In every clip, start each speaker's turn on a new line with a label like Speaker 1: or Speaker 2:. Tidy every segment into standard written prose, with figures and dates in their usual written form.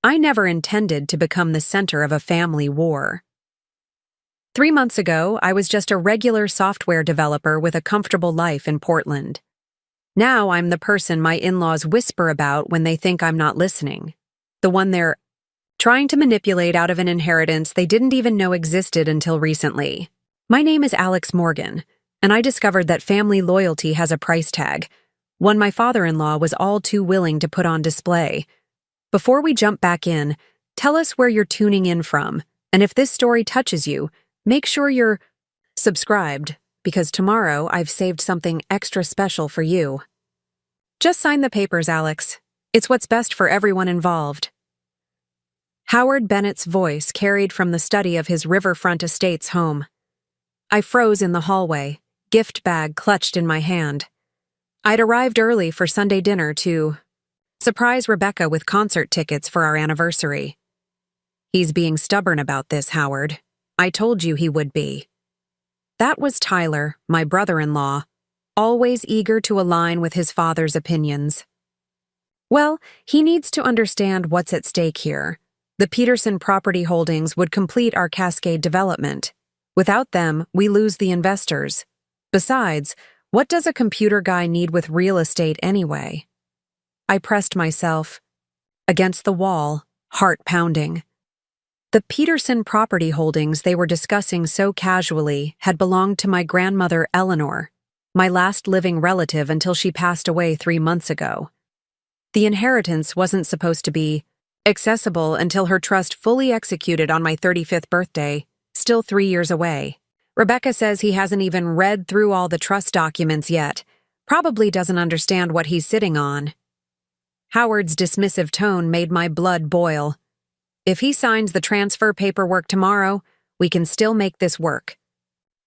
Speaker 1: I never intended to become the center of a family war. 3 months ago, I was just a regular software developer with a comfortable life in Portland. Now I'm the person my in-laws whisper about when they think I'm not listening. The one they're trying to manipulate out of an inheritance they didn't even know existed until recently. My name is Alex Morgan, and I discovered that family loyalty has a price tag, one my father-in-law was all too willing to put on display. Before we jump back in, tell us where you're tuning in from, and if this story touches you, make sure you're subscribed, because tomorrow I've saved something extra special for you. Just sign the papers, Alex. It's what's best for everyone involved. Howard Bennett's voice carried from the study of his riverfront estate's home. I froze in the hallway, gift bag clutched in my hand. I'd arrived early for Sunday dinner to surprise Rebecca with concert tickets for our anniversary. He's being stubborn about this, Howard. I told you he would be. That was Tyler, my brother-in-law, always eager to align with his father's opinions. Well, he needs to understand what's at stake here. The Peterson property holdings would complete our Cascade development. Without them, we lose the investors. Besides, what does a computer guy need with real estate anyway? I pressed myself against the wall, heart pounding. The Peterson property holdings they were discussing so casually had belonged to my grandmother Eleanor, my last living relative until she passed away 3 months ago. The inheritance wasn't supposed to be accessible until her trust fully executed on my 35th birthday, still 3 years away. Rebecca says he hasn't even read through all the trust documents yet, probably doesn't understand what he's sitting on. Howard's dismissive tone made my blood boil. If he signs the transfer paperwork tomorrow, we can still make this work.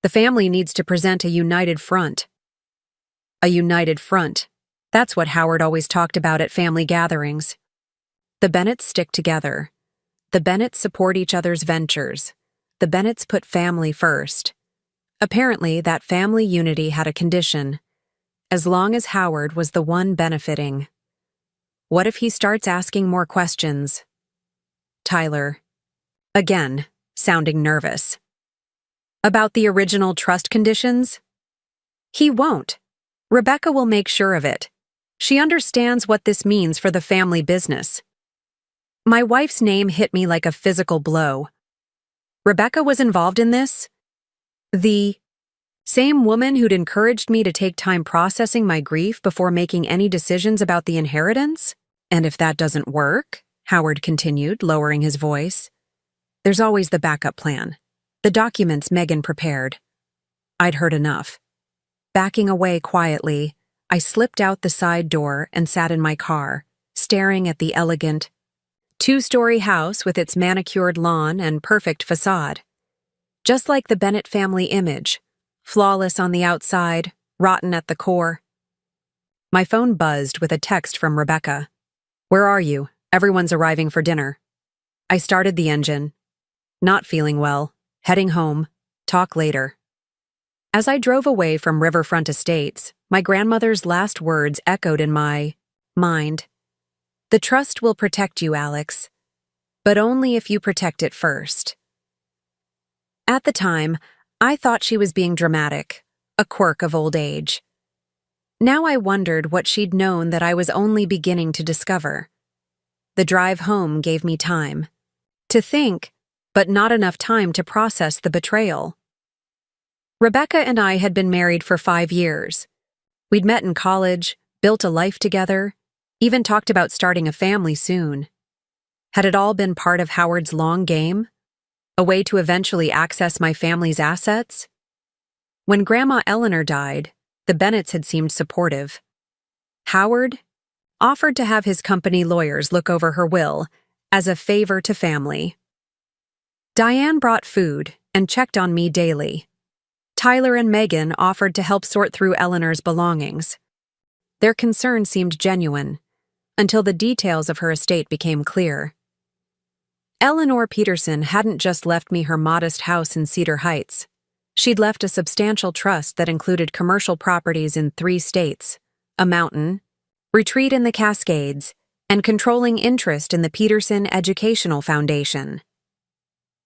Speaker 1: The family needs to present a united front. A united front. That's what Howard always talked about at family gatherings. The Bennetts stick together. The Bennetts support each other's ventures. The Bennetts put family first. Apparently, that family unity had a condition. As long as Howard was the one benefiting. What if he starts asking more questions? Tyler. Again, sounding nervous. About the original trust conditions? He won't. Rebecca will make sure of it. She understands what this means for the family business. My wife's name hit me like a physical blow. Rebecca was involved in this? The same woman who'd encouraged me to take time processing my grief before making any decisions about the inheritance? And if that doesn't work, Howard continued, lowering his voice, there's always the backup plan. The documents Megan prepared. I'd heard enough. Backing away quietly, I slipped out the side door and sat in my car, staring at the elegant, 2-story house with its manicured lawn and perfect facade. Just like the Bennett family image, flawless on the outside, rotten at the core. My phone buzzed with a text from Rebecca. Where are you? Everyone's arriving for dinner. I started the engine. Not feeling well. Heading home. Talk later. As I drove away from Riverfront Estates, my grandmother's last words echoed in my mind. The trust will protect you, Alex, but only if you protect it first. At the time, I thought she was being dramatic, a quirk of old age. Now I wondered what she'd known that I was only beginning to discover. The drive home gave me time to think, but not enough time to process the betrayal. Rebecca and I had been married for 5 years. We'd met in college, built a life together, even talked about starting a family soon. Had it all been part of Howard's long game? A way to eventually access my family's assets? When Grandma Eleanor died, the Bennetts had seemed supportive. Howard offered to have his company lawyers look over her will as a favor to family. Diane brought food and checked on me daily. Tyler and Megan offered to help sort through Eleanor's belongings. Their concern seemed genuine, until the details of her estate became clear. Eleanor Peterson hadn't just left me her modest house in Cedar Heights. She'd left a substantial trust that included commercial properties in 3 states, a mountain, retreat in the Cascades, and controlling interest in the Peterson Educational Foundation.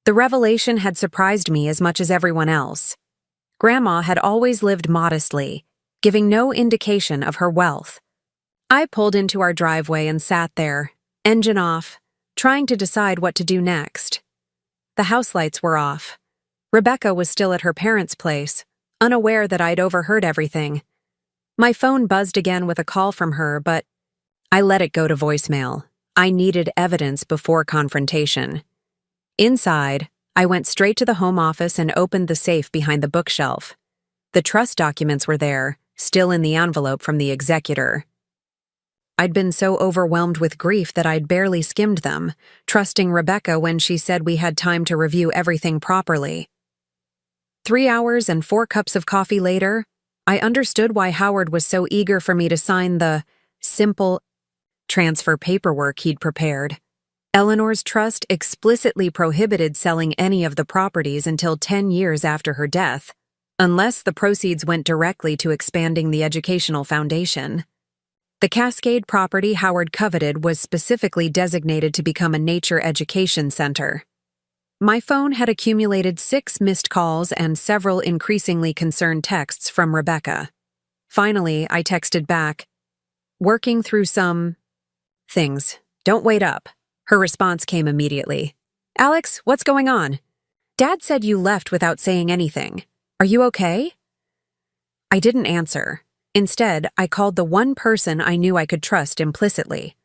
Speaker 1: The revelation had surprised me as much as everyone else. Grandma had always lived modestly, giving no indication of her wealth. I pulled into our driveway and sat there, engine off, trying to decide what to do next. The house lights were off. Rebecca was still at her parents' place, unaware that I'd overheard everything. My phone buzzed again with a call from her, but I let it go to voicemail. I needed evidence before confrontation. Inside, I went straight to the home office and opened the safe behind the bookshelf. The trust documents were there, still in the envelope from the executor. I'd been so overwhelmed with grief that I'd barely skimmed them, trusting Rebecca when she said we had time to review everything properly. 3 hours and 4 cups of coffee later, I understood why Howard was so eager for me to sign the simple transfer paperwork he'd prepared. Eleanor's trust explicitly prohibited selling any of the properties until 10 years after her death, unless the proceeds went directly to expanding the educational foundation. The Cascade property Howard coveted was specifically designated to become a nature education center. My phone had accumulated 6 missed calls and several increasingly concerned texts from Rebecca. Finally, I texted back, "Working through some things. Don't wait up." Her response came immediately. "Alex, what's going on? Dad said you left without saying anything. Are you okay?" I didn't answer. Instead, I called the one person I knew I could trust implicitly.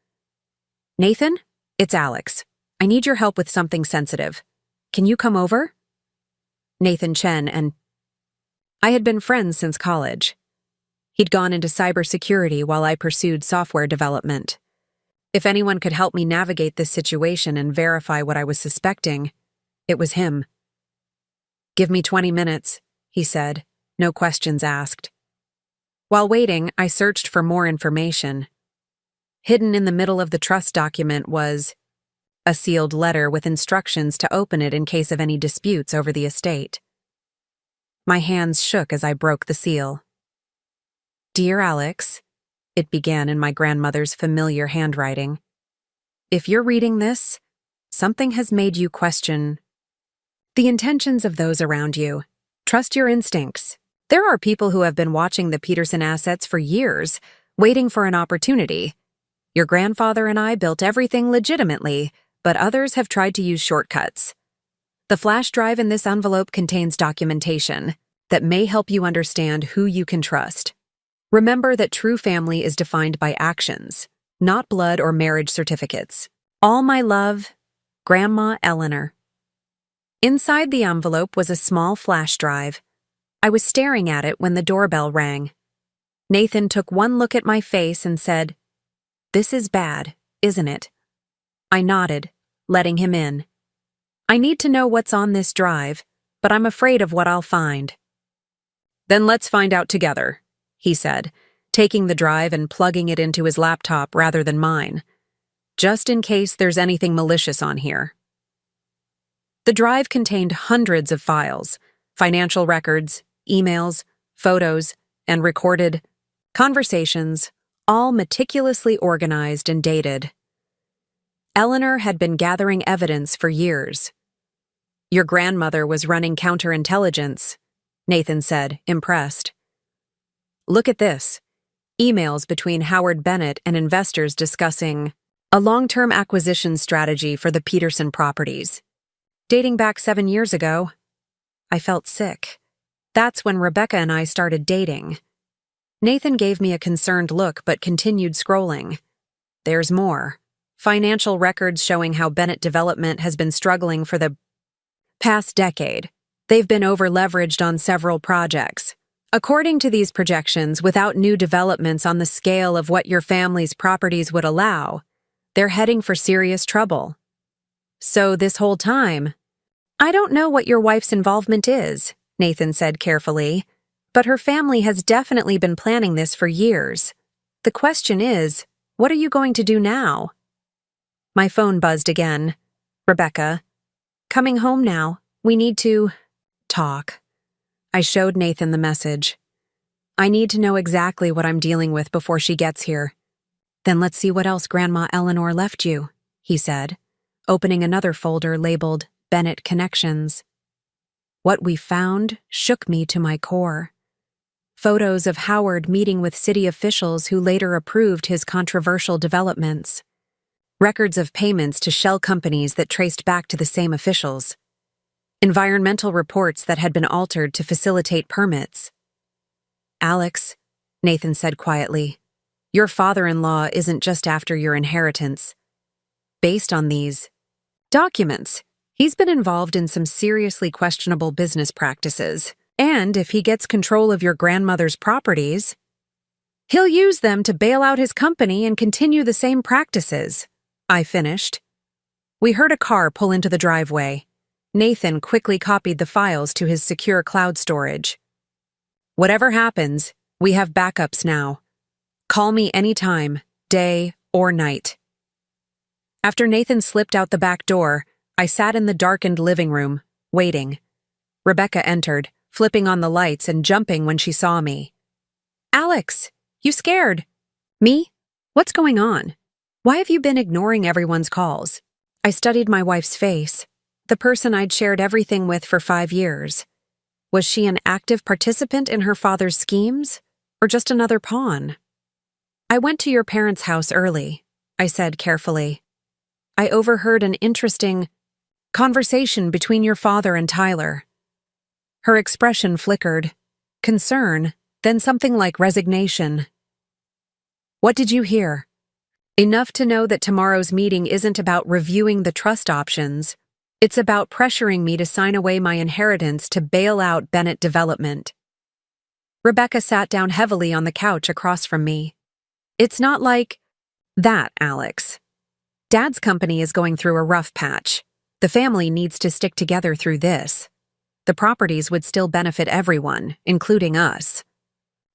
Speaker 1: "Nathan, it's Alex. I need your help with something sensitive. Can you come over?" Nathan Chen and I had been friends since college. He'd gone into cybersecurity while I pursued software development. If anyone could help me navigate this situation and verify what I was suspecting, it was him. "Give me 20 minutes, he said, no questions asked. While waiting, I searched for more information. Hidden in the middle of the trust document was a sealed letter with instructions to open it in case of any disputes over the estate. My hands shook as I broke the seal. "Dear Alex," it began in my grandmother's familiar handwriting. "If you're reading this, something has made you question the intentions of those around you. Trust your instincts. There are people who have been watching the Peterson assets for years, waiting for an opportunity. Your grandfather and I built everything legitimately, but others have tried to use shortcuts. The flash drive in this envelope contains documentation that may help you understand who you can trust. Remember that true family is defined by actions, not blood or marriage certificates. All my love, Grandma Eleanor." Inside the envelope was a small flash drive. I was staring at it when the doorbell rang. Nathan took one look at my face and said, "This is bad, isn't it?" I nodded, letting him in. "I need to know what's on this drive, but I'm afraid of what I'll find." "Then let's find out together," he said, taking the drive and plugging it into his laptop rather than mine. "Just in case there's anything malicious on here." The drive contained hundreds of files, financial records, emails, photos, and recorded conversations, all meticulously organized and dated. Eleanor had been gathering evidence for years. "Your grandmother was running counterintelligence," Nathan said, impressed. "Look at this. Emails between Howard Bennett and investors discussing a long-term acquisition strategy for the Peterson properties. Dating back 7 years ago." I felt sick. That's when Rebecca and I started dating. Nathan gave me a concerned look but continued scrolling. There's more. Financial records showing how Bennett Development has been struggling for the past decade. They've been over-leveraged on several projects. According to these projections, without new developments on the scale of what your family's properties would allow, they're heading for serious trouble. So this whole time, "I don't know what your wife's involvement is," Nathan said carefully, "but her family has definitely been planning this for years. The question is, what are you going to do now?" My phone buzzed again. "Rebecca, coming home now. We need to talk." I showed Nathan the message. "I need to know exactly what I'm dealing with before she gets here." Then let's see what else Grandma Eleanor left you, he said, opening another folder labeled Bennett Connections. What we found shook me to my core. Photos of Howard meeting with city officials who later approved his controversial developments. Records of payments to shell companies that traced back to the same officials. Environmental reports that had been altered to facilitate permits. Alex, Nathan said quietly, your father-in-law isn't just after your inheritance. Based on these documents, he's been involved in some seriously questionable business practices, and if he gets control of your grandmother's properties, he'll use them to bail out his company and continue the same practices, I finished. We heard a car pull into the driveway. Nathan quickly copied the files to his secure cloud storage. Whatever happens, we have backups now. Call me anytime, day or night. After Nathan slipped out the back door, I sat in the darkened living room, waiting. Rebecca entered, flipping on the lights and jumping when she saw me. Alex, you scared? Me? What's going on? Why have you been ignoring everyone's calls? I studied my wife's face, the person I'd shared everything with for 5 years. Was she an active participant in her father's schemes, or just another pawn? I went to your parents' house early, I said carefully. I overheard an interesting conversation between your father and Tyler. Her expression flickered, concern, then something like resignation. What did you hear? Enough to know that tomorrow's meeting isn't about reviewing the trust options. It's about pressuring me to sign away my inheritance to bail out Bennett Development. Rebecca sat down heavily on the couch across from me. It's not like that, Alex. Dad's company is going through a rough patch. The family needs to stick together through this. The properties would still benefit everyone, including us.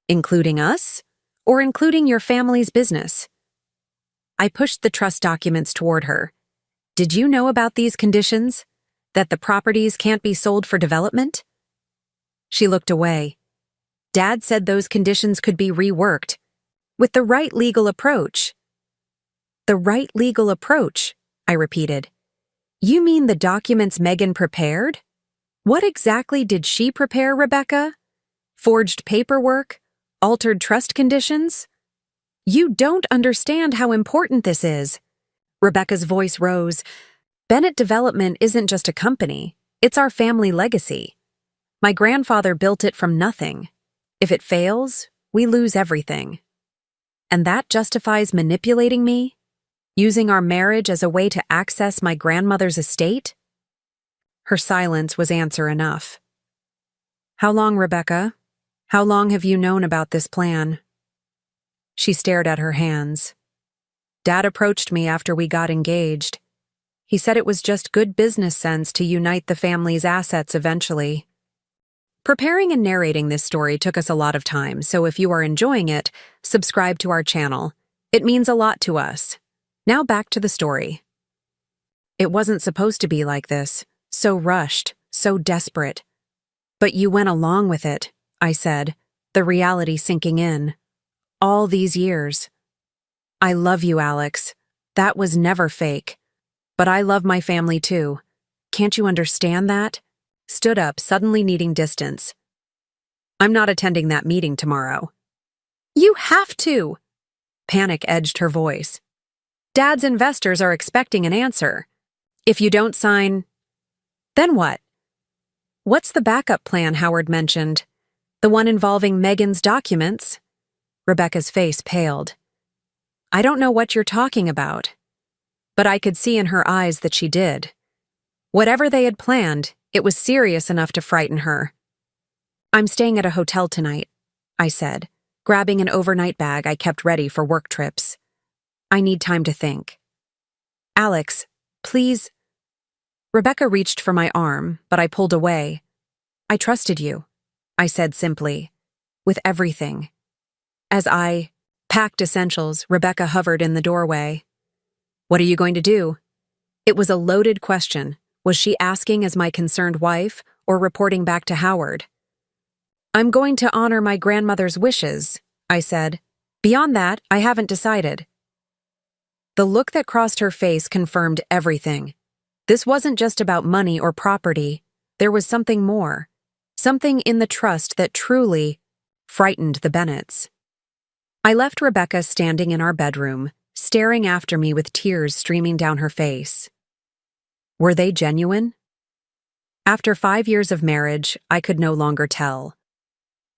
Speaker 1: Including us? Or including your family's business? I pushed the trust documents toward her. Did you know about these conditions? That the properties can't be sold for development? She looked away. Dad said those conditions could be reworked. With the right legal approach. The right legal approach, I repeated. You mean the documents Megan prepared? What exactly did she prepare, Rebecca? Forged paperwork? Altered trust conditions? You don't understand how important this is. Rebecca's voice rose. Bennett Development isn't just a company. It's our family legacy. My grandfather built it from nothing. If it fails, we lose everything. And that justifies manipulating me? Using our marriage as a way to access my grandmother's estate? Her silence was answer enough. How long, Rebecca? How long have you known about this plan? She stared at her hands. Dad approached me after we got engaged. He said it was just good business sense to unite the family's assets eventually. Preparing and narrating this story took us a lot of time, so if you are enjoying it, subscribe to our channel. It means a lot to us. Now back to the story. It wasn't supposed to be like this, so rushed, so desperate. But you went along with it, I said, the reality sinking in. All these years. I love you, Alex. That was never fake. But I love my family too. Can't you understand that? Stood up, suddenly needing distance. I'm not attending that meeting tomorrow. You have to! Panic edged her voice. Dad's investors are expecting an answer. If you don't sign, then what? What's the backup plan Howard mentioned? The one involving Megan's documents? Rebecca's face paled. I don't know what you're talking about. But I could see in her eyes that she did. Whatever they had planned, it was serious enough to frighten her. I'm staying at a hotel tonight, I said, grabbing an overnight bag I kept ready for work trips. I need time to think. Alex, please. Rebecca reached for my arm, but I pulled away. I trusted you, I said simply, with everything. As I packed essentials, Rebecca hovered in the doorway. What are you going to do? It was a loaded question. Was she asking as my concerned wife or reporting back to Howard? I'm going to honor my grandmother's wishes, I said. Beyond that, I haven't decided. The look that crossed her face confirmed everything. This wasn't just about money or property. There was something more. Something in the trust that truly frightened the Bennetts. I left Rebecca standing in our bedroom, staring after me with tears streaming down her face. Were they genuine? After 5 years of marriage, I could no longer tell.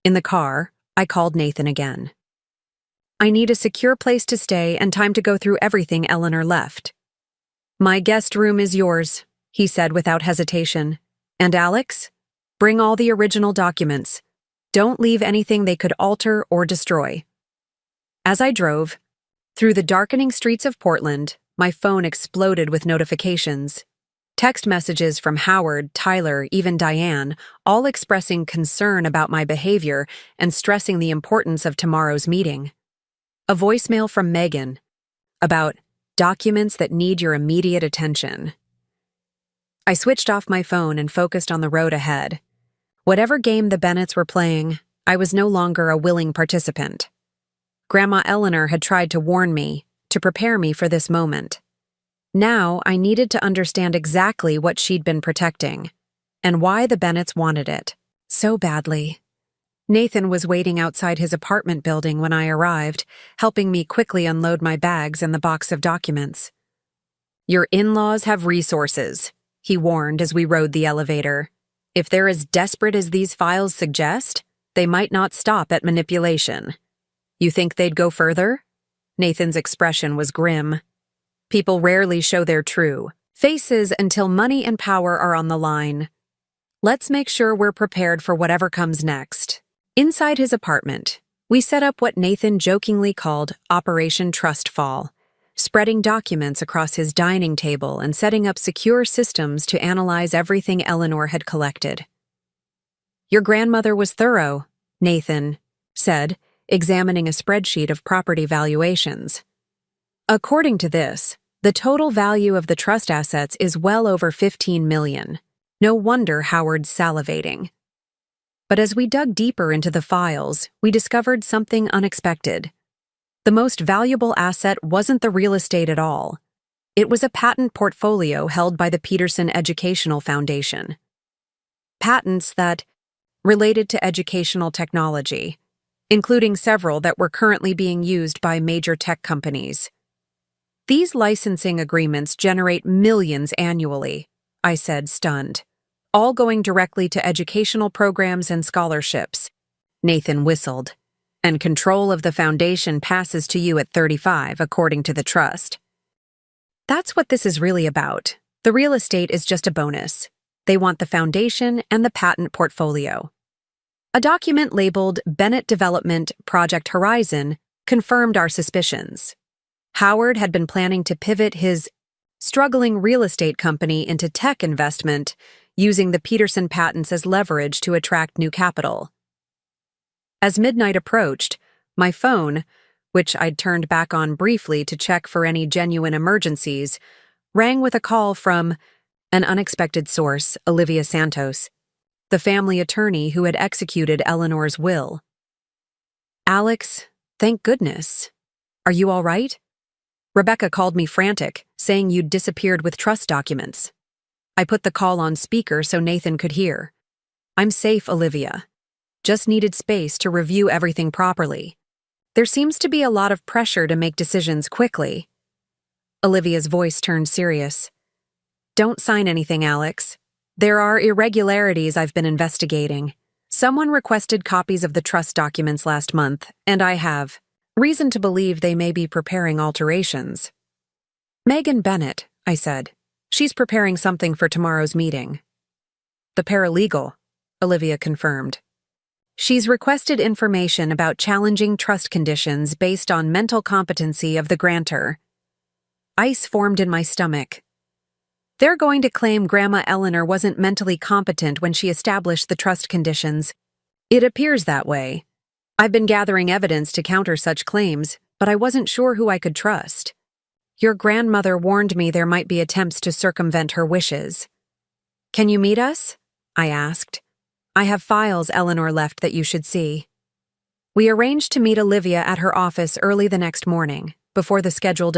Speaker 1: In the car, I called Nathan again. I need a secure place to stay and time to go through everything Eleanor left. My guest room is yours, he said without hesitation. And Alex? Bring all the original documents. Don't leave anything they could alter or destroy. As I drove, through the darkening streets of Portland, my phone exploded with notifications. Text messages from Howard, Tyler, even Diane, all expressing concern about my behavior and stressing the importance of tomorrow's meeting. A voicemail from Megan about documents that need your immediate attention. I switched off my phone and focused on the road ahead. Whatever game the Bennetts were playing, I was no longer a willing participant. Grandma Eleanor had tried to warn me, to prepare me for this moment. Now I needed to understand exactly what she'd been protecting, and why the Bennetts wanted it so badly. Nathan was waiting outside his apartment building when I arrived, helping me quickly unload my bags and the box of documents. "Your in-laws have resources," he warned as we rode the elevator. "If they're as desperate as these files suggest, they might not stop at manipulation." "You think they'd go further?" Nathan's expression was grim. "People rarely show their true faces until money and power are on the line. Let's make sure we're prepared for whatever comes next." Inside his apartment, we set up what Nathan jokingly called Operation Trust Fall, spreading documents across his dining table and setting up secure systems to analyze everything Eleanor had collected. "Your grandmother was thorough," Nathan said, examining a spreadsheet of property valuations. "According to this, the total value of the trust assets is well over $15 million. No wonder Howard's salivating." But as we dug deeper into the files, we discovered something unexpected. The most valuable asset wasn't the real estate at all. It was a patent portfolio held by the Peterson Educational Foundation. Patents that related to educational technology, including several that were currently being used by major tech companies. "These licensing agreements generate millions annually," I said, stunned. "All going directly to educational programs and scholarships." Nathan whistled. "And control of the foundation passes to you at 35, according to the trust." That's what this is really about. The real estate is just a bonus. They want the foundation and the patent portfolio. A document labeled Bennett Development Project Horizon confirmed our suspicions. Howard had been planning to pivot his struggling real estate company into tech investment, using the Peterson patents as leverage to attract new capital. As midnight approached, my phone, which I'd turned back on briefly to check for any genuine emergencies, rang with a call from an unexpected source, Olivia Santos, the family attorney who had executed Eleanor's will. "Alex, thank goodness. Are you all right? Rebecca called me frantic, saying you'd disappeared with trust documents." I put the call on speaker so Nathan could hear. "I'm safe, Olivia. Just needed space to review everything properly. There seems to be a lot of pressure to make decisions quickly." Olivia's voice turned serious. "Don't sign anything, Alex. There are irregularities I've been investigating. Someone requested copies of the trust documents last month, and I have reason to believe they may be preparing alterations." "Megan Bennett," I said. "She's preparing something for tomorrow's meeting." "The paralegal," Olivia confirmed. "She's requested information about challenging trust conditions based on mental competency of the grantor." Ice formed in my stomach. They're going to claim Grandma Eleanor wasn't mentally competent when she established the trust conditions. It appears that way. I've been gathering evidence to counter such claims, but I wasn't sure who I could trust. Your grandmother warned me there might be attempts to circumvent her wishes. "Can you meet us?" I asked. "I have files Eleanor left that you should see." We arranged to meet Olivia at her office early the next morning, before the scheduled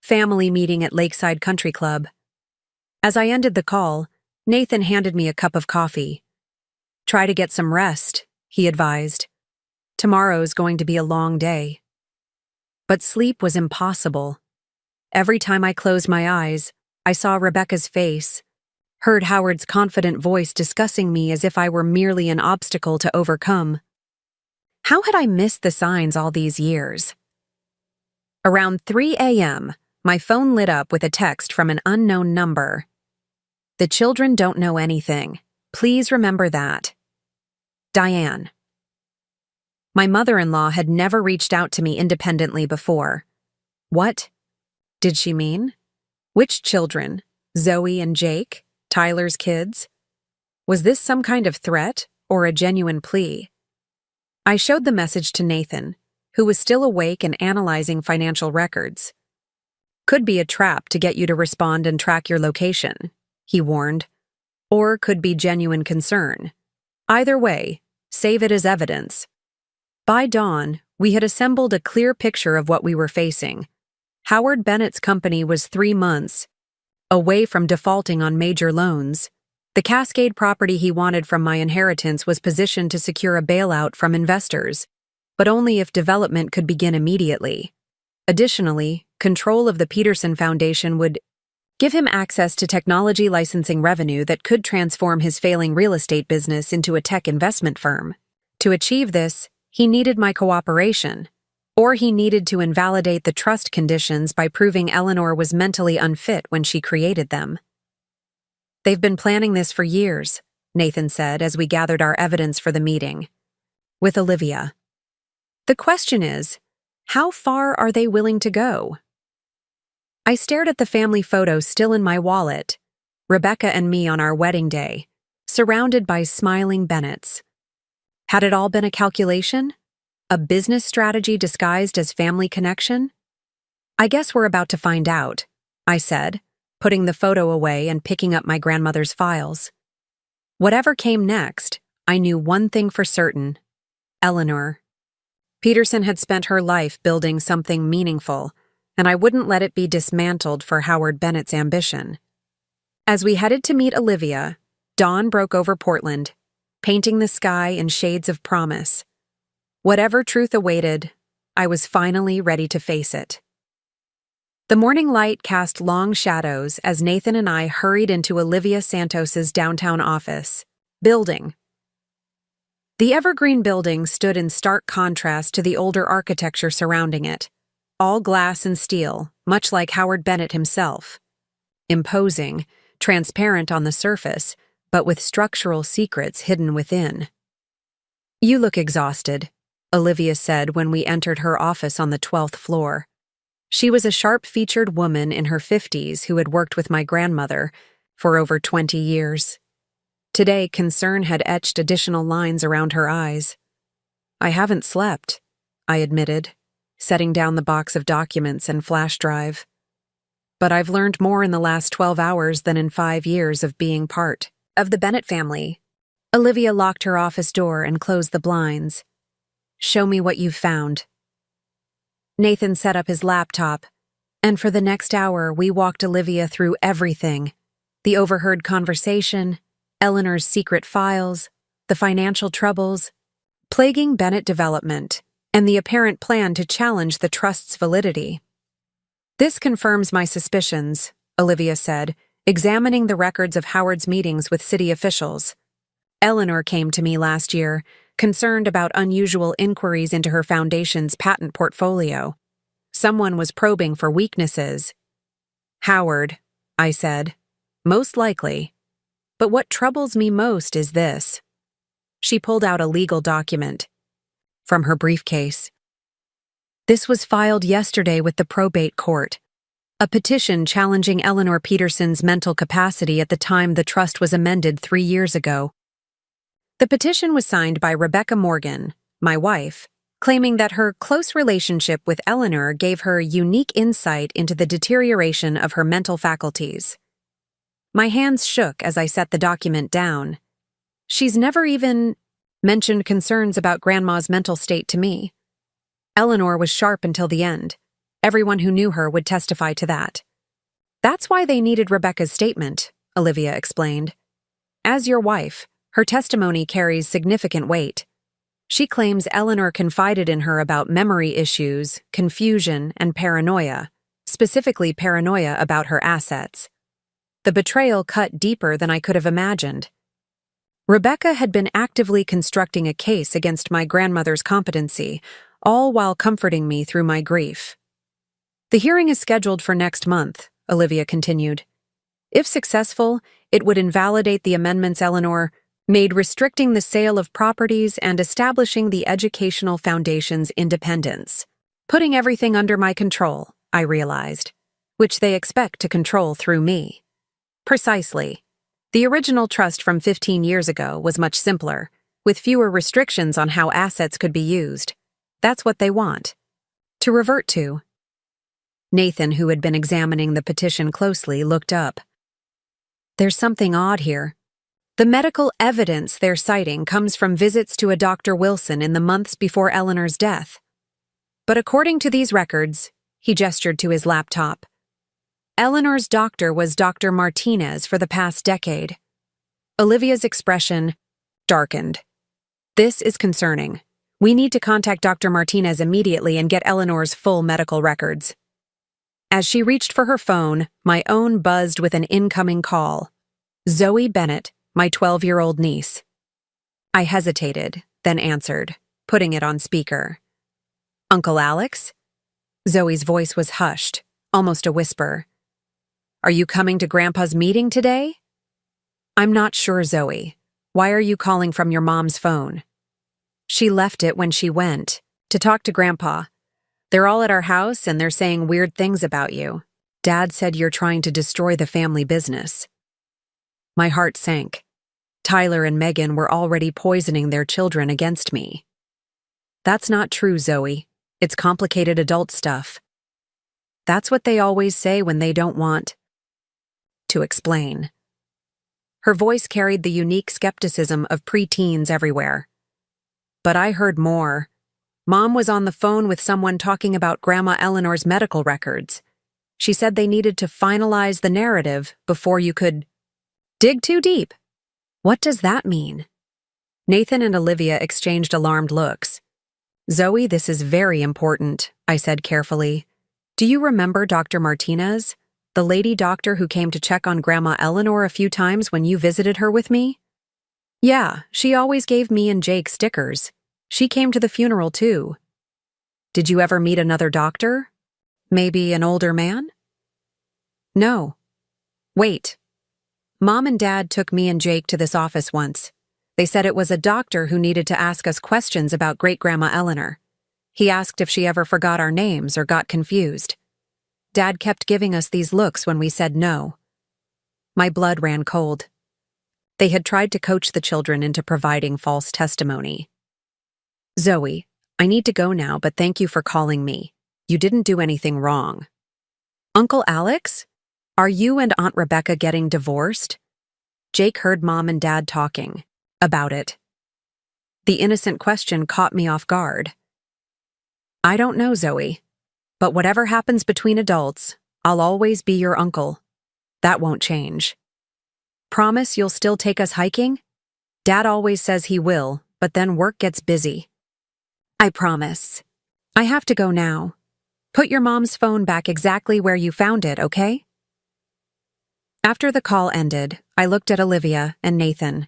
Speaker 1: Family meeting at Lakeside Country Club. As I ended the call, Nathan handed me a cup of coffee. Try to get some rest, he advised. Tomorrow's going to be a long day. But sleep was impossible. Every time I closed my eyes, I saw Rebecca's face, heard Howard's confident voice discussing me as if I were merely an obstacle to overcome. How had I missed the signs all these years? Around 3 a.m., my phone lit up with a text from an unknown number. The children don't know anything. Please remember that. Diane. My mother-in-law had never reached out to me independently before. What did she mean? Which children? Zoe and Jake? Tyler's kids? Was this some kind of threat or a genuine plea? I showed the message to Nathan, who was still awake and analyzing financial records. Could be a trap to get you to respond and track your location, he warned, or could be genuine concern. Either way, save it as evidence. By dawn, we had assembled a clear picture of what we were facing. Howard Bennett's company was 3 months away from defaulting on major loans. The Cascade property he wanted from my inheritance was positioned to secure a bailout from investors, but only if development could begin immediately. Additionally, control of the Peterson Foundation would give him access to technology licensing revenue that could transform his failing real estate business into a tech investment firm. To achieve this, he needed my cooperation, or he needed to invalidate the trust conditions by proving Eleanor was mentally unfit when she created them. They've been planning this for years, Nathan said as we gathered our evidence for the meeting. With Olivia. The question is, how far are they willing to go? I stared at the family photo still in my wallet, Rebecca and me on our wedding day, surrounded by smiling Bennetts. Had it all been a calculation? A business strategy disguised as family connection? I guess we're about to find out, I said, putting the photo away and picking up my grandmother's files. Whatever came next, I knew one thing for certain. Eleanor. Peterson had spent her life building something meaningful, and I wouldn't let it be dismantled for Howard Bennett's ambition. As we headed to meet Olivia, dawn broke over Portland, painting the sky in shades of promise. Whatever truth awaited, I was finally ready to face it. The morning light cast long shadows as Nathan and I hurried into Olivia Santos's downtown office building. The evergreen building stood in stark contrast to the older architecture surrounding it, all glass and steel, much like Howard Bennett himself. Imposing, transparent on the surface, but with structural secrets hidden within. You look exhausted, Olivia said when we entered her office on the 12th floor. She was a sharp-featured woman in her 50s who had worked with my grandmother for over 20 years. Today, concern had etched additional lines around her eyes. I haven't slept, I admitted, setting down the box of documents and flash drive. But I've learned more in the last 12 hours than in 5 years of being part of the Bennett family. Olivia locked her office door and closed the blinds. Show me what you've found. Nathan set up his laptop, and for the next hour we walked Olivia through everything. The overheard conversation, Eleanor's secret files, the financial troubles, plaguing Bennett development, and the apparent plan to challenge the trust's validity. This confirms my suspicions, Olivia said, examining the records of Howard's meetings with city officials. Eleanor came to me last year, concerned about unusual inquiries into her foundation's patent portfolio. Someone was probing for weaknesses. Howard, I said. Most likely. But what troubles me most is this. She pulled out a legal document from her briefcase. This was filed yesterday with the probate court. A petition challenging Eleanor Peterson's mental capacity at the time the trust was amended 3 years ago. The petition was signed by Rebecca Morgan, my wife, claiming that her close relationship with Eleanor gave her unique insight into the deterioration of her mental faculties. My hands shook as I set the document down. She's never even mentioned concerns about Grandma's mental state to me. Eleanor was sharp until the end, Everyone who knew her would testify to that. That's why they needed Rebecca's statement, Olivia explained. As your wife, her testimony carries significant weight. She claims Eleanor confided in her about memory issues, confusion, and paranoia, specifically paranoia about her assets. The betrayal cut deeper than I could have imagined. Rebecca had been actively constructing a case against my grandmother's competency, all while comforting me through my grief. The hearing is scheduled for next month, Olivia continued. If successful, it would invalidate the amendments Eleanor made restricting the sale of properties and establishing the Educational Foundation's independence, putting everything under my control, I realized, which they expect to control through me. Precisely. The original trust from 15 years ago was much simpler, with fewer restrictions on how assets could be used. That's what they want. To revert to. Nathan, who had been examining the petition closely, looked up. There's something odd here. The medical evidence they're citing comes from visits to a Dr. Wilson in the months before Eleanor's death. But according to these records, he gestured to his laptop, Eleanor's doctor was Dr. Martinez for the past decade. Olivia's expression darkened. This is concerning. We need to contact Dr. Martinez immediately and get Eleanor's full medical records. As she reached for her phone, my own buzzed with an incoming call. Zoe Bennett, my 12-year-old niece. I hesitated, then answered, putting it on speaker. Uncle Alex? Zoe's voice was hushed, almost a whisper. Are you coming to Grandpa's meeting today? I'm not sure, Zoe. Why are you calling from your mom's phone? She left it when she went, to talk to Grandpa. They're all at our house and they're saying weird things about you. Dad said you're trying to destroy the family business. My heart sank. Tyler and Megan were already poisoning their children against me. That's not true, Zoe. It's complicated adult stuff. That's what they always say when they don't want to explain. Her voice carried the unique skepticism of preteens everywhere. But I heard more. Mom was on the phone with someone talking about Grandma Eleanor's medical records. She said they needed to finalize the narrative before you could dig too deep. What does that mean? Nathan and Olivia exchanged alarmed looks. Zoe, this is very important, I said carefully. Do you remember Dr. Martinez, the lady doctor who came to check on Grandma Eleanor a few times when you visited her with me? Yeah, she always gave me and Jake stickers. She came to the funeral, too. Did you ever meet another doctor? Maybe an older man? No. Wait. Mom and Dad took me and Jake to this office once. They said it was a doctor who needed to ask us questions about Great-Grandma Eleanor. He asked if she ever forgot our names or got confused. Dad kept giving us these looks when we said no. My blood ran cold. They had tried to coach the children into providing false testimony. Zoe, I need to go now, but thank you for calling me. You didn't do anything wrong. Uncle Alex? Are you and Aunt Rebecca getting divorced? Jake heard Mom and Dad talking about it. The innocent question caught me off guard. I don't know, Zoe, but whatever happens between adults, I'll always be your uncle. That won't change. Promise you'll still take us hiking? Dad always says he will, but then work gets busy. I promise. I have to go now. Put your mom's phone back exactly where you found it, okay? After the call ended, I looked at Olivia and Nathan.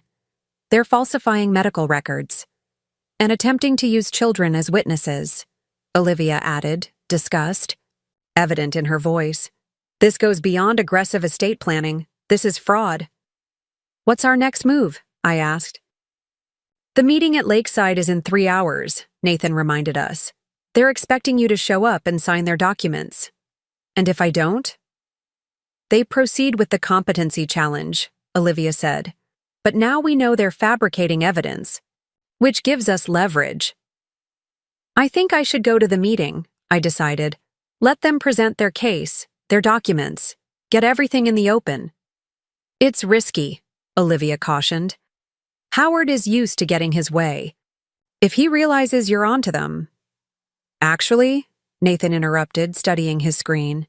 Speaker 1: They're falsifying medical records and attempting to use children as witnesses, Olivia added, disgust, evident in her voice. This goes beyond aggressive estate planning. This is fraud. What's our next move? I asked. The meeting at Lakeside is in 3 hours, Nathan reminded us. They're expecting you to show up and sign their documents. And if I don't? They proceed with the competency challenge, Olivia said. But now we know they're fabricating evidence, which gives us leverage. I think I should go to the meeting, I decided. Let them present their case, their documents, get everything in the open. It's risky, Olivia cautioned. Howard is used to getting his way. If he realizes you're onto them. Actually, Nathan interrupted, studying his screen.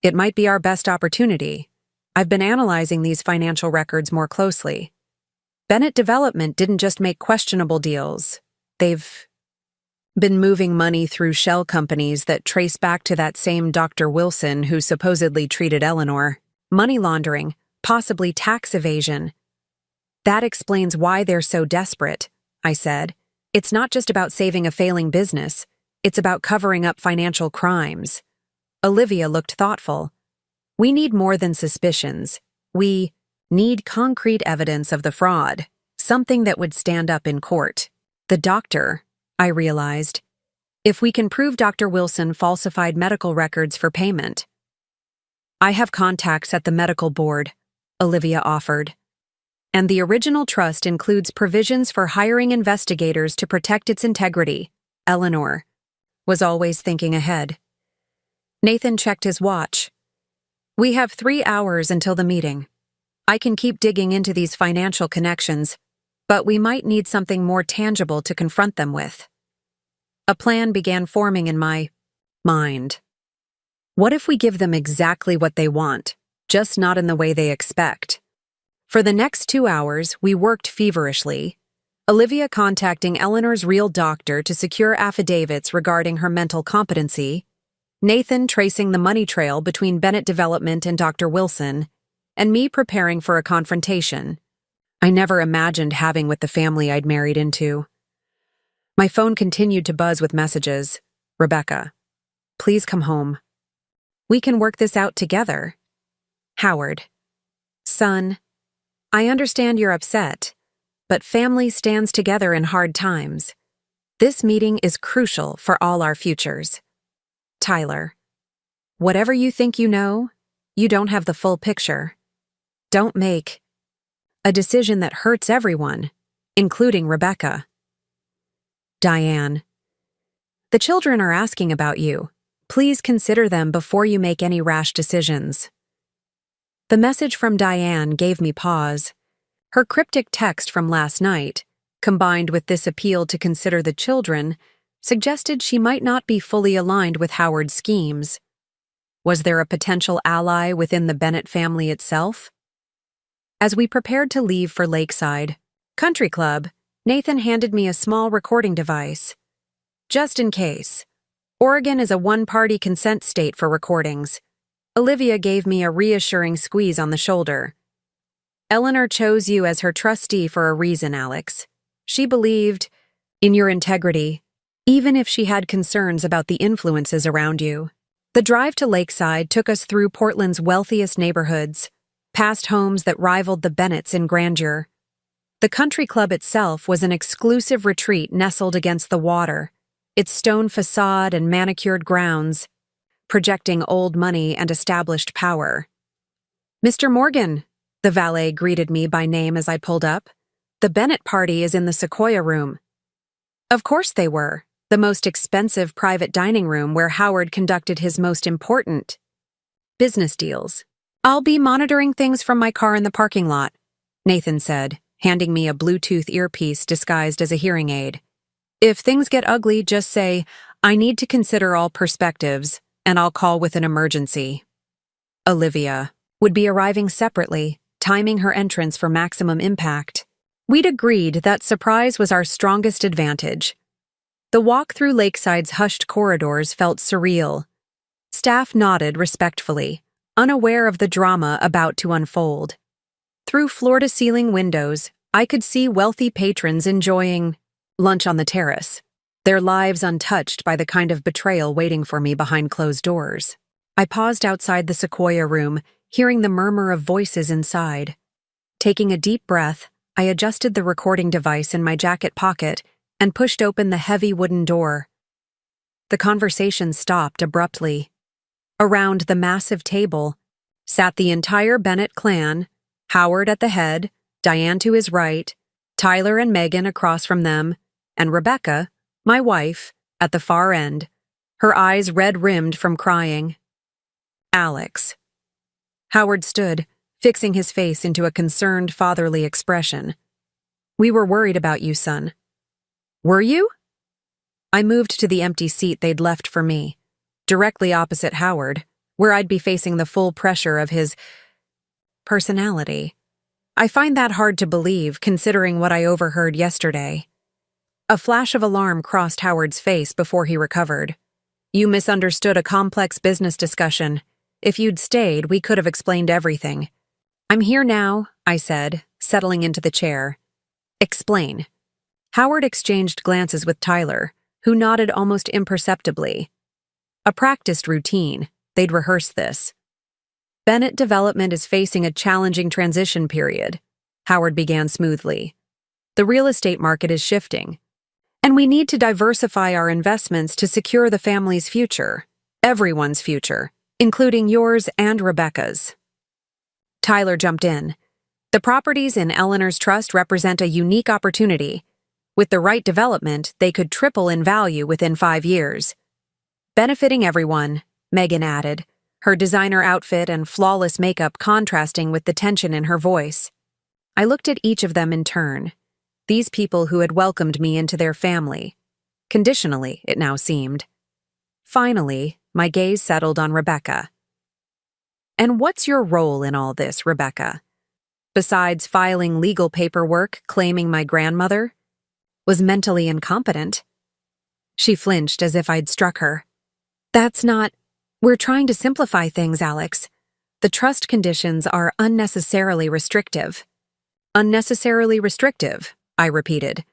Speaker 1: It might be our best opportunity. I've been analyzing these financial records more closely. Bennett Development didn't just make questionable deals. They've been moving money through shell companies that trace back to that same Dr. Wilson who supposedly treated Eleanor. Money laundering, possibly tax evasion. That explains why they're so desperate, I said. It's not just about saving a failing business. It's about covering up financial crimes. Olivia looked thoughtful. We need more than suspicions. We need concrete evidence of the fraud, something that would stand up in court. The doctor, I realized. If we can prove Dr. Wilson falsified medical records for payment. I have contacts at the medical board, Olivia offered. And the original trust includes provisions for hiring investigators to protect its integrity. Eleanor was always thinking ahead. Nathan checked his watch. We have 3 hours until the meeting. I can keep digging into these financial connections, but we might need something more tangible to confront them with. A plan began forming in my mind. What if we give them exactly what they want, just not in the way they expect? For the next 2 hours, we worked feverishly, Olivia contacting Eleanor's real doctor to secure affidavits regarding her mental competency, Nathan tracing the money trail between Bennett Development and Dr. Wilson, and me preparing for a confrontation I never imagined having with the family I'd married into. My phone continued to buzz with messages. Rebecca, please come home. We can work this out together. Howard, son, I understand you're upset, but family stands together in hard times. This meeting is crucial for all our futures. Tyler, whatever you think you know, you don't have the full picture. Don't make a decision that hurts everyone, including Rebecca. Diane, the children are asking about you. Please consider them before you make any rash decisions. The message from Diane gave me pause. Her cryptic text from last night, combined with this appeal to consider the children, suggested she might not be fully aligned with Howard's schemes. Was there a potential ally within the Bennett family itself? As we prepared to leave for Lakeside Country Club, Nathan handed me a small recording device. Just in case. Oregon is a one-party consent state for recordings. Olivia gave me a reassuring squeeze on the shoulder. Eleanor chose you as her trustee for a reason, Alex. She believed in your integrity, even if she had concerns about the influences around you. The drive to Lakeside took us through Portland's wealthiest neighborhoods, past homes that rivaled the Bennetts in grandeur. The country club itself was an exclusive retreat nestled against the water, its stone facade and manicured grounds, projecting old money and established power. Mr. Morgan, the valet greeted me by name as I pulled up. The Bennett party is in the Sequoia room. Of course they were, the most expensive private dining room where Howard conducted his most important business deals. I'll be monitoring things from my car in the parking lot, Nathan said, handing me a Bluetooth earpiece disguised as a hearing aid. If things get ugly, just say, I need to consider all perspectives, and I'll call with an emergency. Olivia would be arriving separately, timing her entrance for maximum impact. We'd agreed that surprise was our strongest advantage. The walk through Lakeside's hushed corridors felt surreal. Staff nodded respectfully, unaware of the drama about to unfold. Through floor-to-ceiling windows, I could see wealthy patrons enjoying lunch on the terrace, their lives untouched by the kind of betrayal waiting for me behind closed doors. I paused outside the Sequoia room, hearing the murmur of voices inside. Taking a deep breath, I adjusted the recording device in my jacket pocket and pushed open the heavy wooden door. The conversation stopped abruptly. Around the massive table sat the entire Bennett clan, Howard at the head, Diane to his right, Tyler and Megan across from them, and Rebecca, my wife, at the far end, her eyes red-rimmed from crying. Alex. Howard stood, fixing his face into a concerned fatherly expression. We were worried about you, son. Were you? I moved to the empty seat they'd left for me, directly opposite Howard, where I'd be facing the full pressure of his personality. I find that hard to believe, considering what I overheard yesterday. A flash of alarm crossed Howard's face before he recovered. You misunderstood a complex business discussion. If you'd stayed, we could have explained everything. I'm here now, I said, settling into the chair. Explain. Howard exchanged glances with Tyler, who nodded almost imperceptibly. A practiced routine. They'd rehearsed this. Bennett Development is facing a challenging transition period, Howard began smoothly. The real estate market is shifting, and we need to diversify our investments to secure the family's future, everyone's future, including yours and Rebecca's. Tyler jumped in. The properties in Eleanor's trust represent a unique opportunity. With the right development, they could triple in value within 5 years. Benefiting everyone, Megan added, her designer outfit and flawless makeup contrasting with the tension in her voice. I looked at each of them in turn. These people who had welcomed me into their family. Conditionally, it now seemed. Finally, my gaze settled on Rebecca. And what's your role in all this, Rebecca? Besides filing legal paperwork claiming my grandmother was mentally incompetent. She flinched as if I'd struck her. That's not... We're trying to simplify things, Alex. The trust conditions are unnecessarily restrictive. Unnecessarily restrictive, I repeated.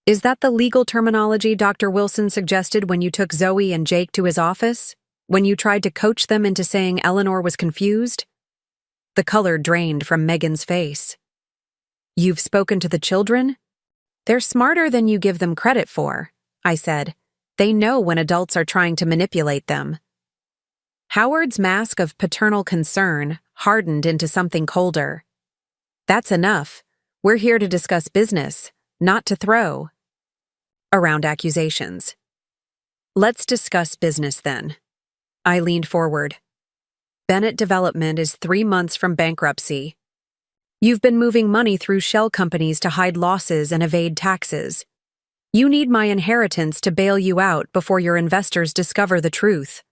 Speaker 1: Is that the legal terminology Dr. Wilson suggested when you took Zoe and Jake to his office? When you tried to coach them into saying Eleanor was confused? The color drained from Megan's face. You've spoken to the children? They're smarter than you give them credit for, I said. They know when adults are trying to manipulate them. Howard's mask of paternal concern hardened into something colder. That's enough. We're here to discuss business, not to throw around accusations. Let's discuss business then. I leaned forward. Bennett Development is 3 months from bankruptcy. You've been moving money through shell companies to hide losses and evade taxes. You need my inheritance to bail you out before your investors discover the truth.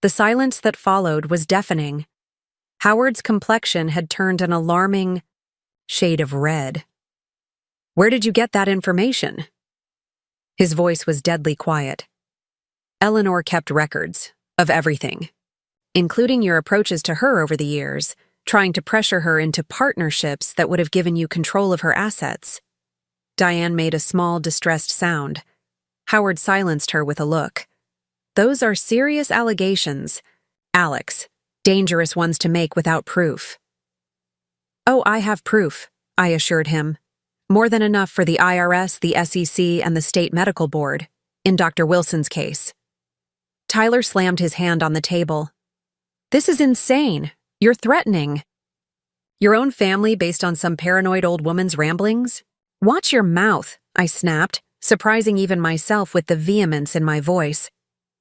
Speaker 1: The silence that followed was deafening. Howard's complexion had turned an alarming shade of red. Where did you get that information? His voice was deadly quiet. Eleanor kept records of everything, including your approaches to her over the years, trying to pressure her into partnerships that would have given you control of her assets. Diane made a small, distressed sound. Howard silenced her with a look. Those are serious allegations, Alex, dangerous ones to make without proof. Oh, I have proof, I assured him. More than enough for the IRS, the SEC, and the State Medical Board, in Dr. Wilson's case. Tyler slammed his hand on the table. This is insane. You're threatening. Your own family based on some paranoid old woman's ramblings? Watch your mouth, I snapped, surprising even myself with the vehemence in my voice.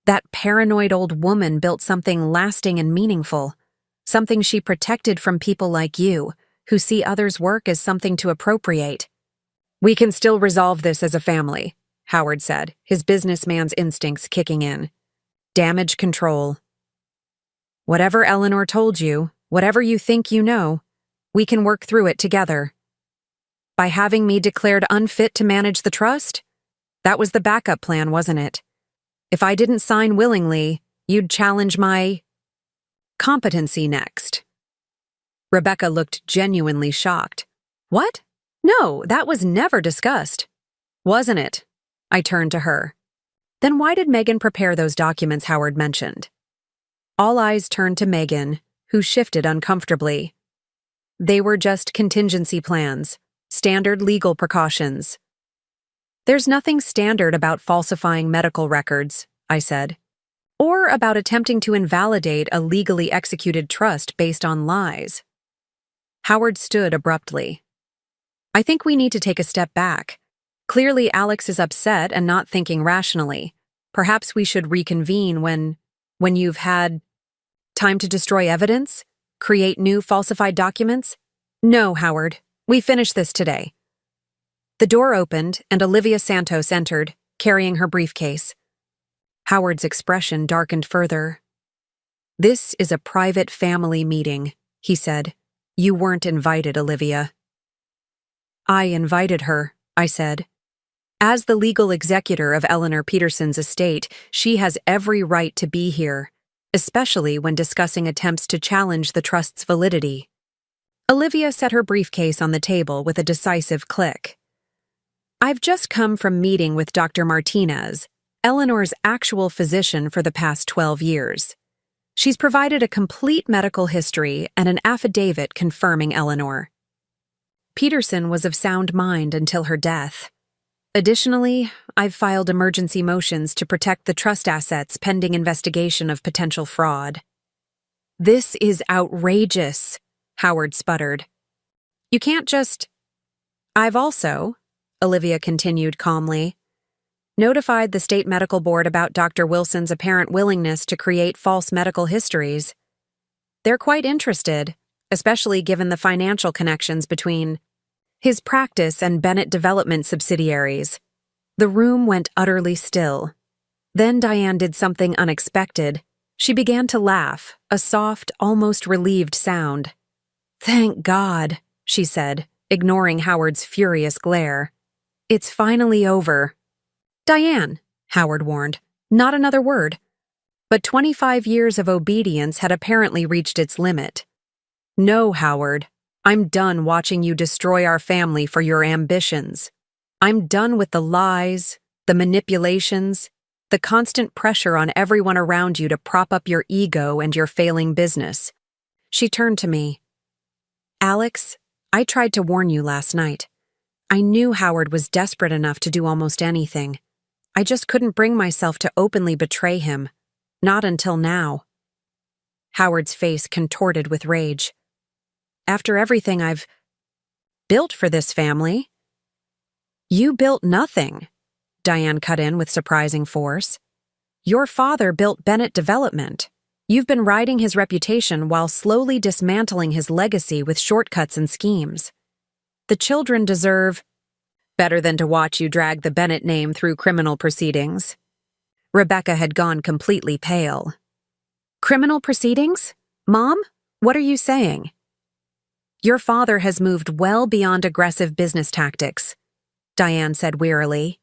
Speaker 1: That paranoid old woman built something lasting and meaningful, something she protected from people like you, who see others' work as something to appropriate. We can still resolve this as a family, Howard said, his businessman's instincts kicking in. Damage control. Whatever Eleanor told you, whatever you think you know, we can work through it together. By having me declared unfit to manage the trust? That was the backup plan, wasn't it? If I didn't sign willingly, you'd challenge my competency next. Rebecca looked genuinely shocked. What? No, that was never discussed. Wasn't it? I turned to her. Then why did Megan prepare those documents Howard mentioned? All eyes turned to Megan, who shifted uncomfortably. They were just contingency plans, standard legal precautions. There's nothing standard about falsifying medical records, I said, or about attempting to invalidate a legally executed trust based on lies. Howard stood abruptly. I think we need to take a step back. Clearly, Alex is upset and not thinking rationally. Perhaps we should reconvene when you've had time to destroy evidence, create new falsified documents. No, Howard, we finish this today. The door opened and Olivia Santos entered, carrying her briefcase. Howard's expression darkened further. "This is a private family meeting," he said. "You weren't invited, Olivia." "I invited her," I said. "As the legal executor of Eleanor Peterson's estate, she has every right to be here, especially when discussing attempts to challenge the trust's validity." Olivia set her briefcase on the table with a decisive click. "I've just come from meeting with Dr. Martinez, Eleanor's actual physician for the past 12 years. She's provided a complete medical history and an affidavit confirming Eleanor. Peterson was of sound mind until her death. Additionally, I've filed emergency motions to protect the trust assets pending investigation of potential fraud." "This is outrageous," Howard sputtered. "You can't just—" "I've also," Olivia continued calmly, "notified the state medical board about Dr. Wilson's apparent willingness to create false medical histories. They're quite interested, especially given the financial connections between his practice and Bennett Development subsidiaries." The room went utterly still. Then Diane did something unexpected. She began to laugh, a soft, almost relieved sound. "Thank God," she said, ignoring Howard's furious glare. "It's finally over." "Diane," Howard warned, "not another word." But 25 years of obedience had apparently reached its limit. "No, Howard. I'm done watching you destroy our family for your ambitions. I'm done with the lies, the manipulations, the constant pressure on everyone around you to prop up your ego and your failing business." She turned to me. "Alex, I tried to warn you last night. I knew Howard was desperate enough to do almost anything. I just couldn't bring myself to openly betray him. Not until now." Howard's face contorted with rage. "After everything I've built for this family—" "You built nothing," Diane cut in with surprising force. "Your father built Bennett Development. You've been riding his reputation while slowly dismantling his legacy with shortcuts and schemes. The children deserve better than to watch you drag the Bennett name through criminal proceedings." Rebecca had gone completely pale. "Criminal proceedings? Mom, what are you saying?" "Your father has moved well beyond aggressive business tactics," Diane said wearily.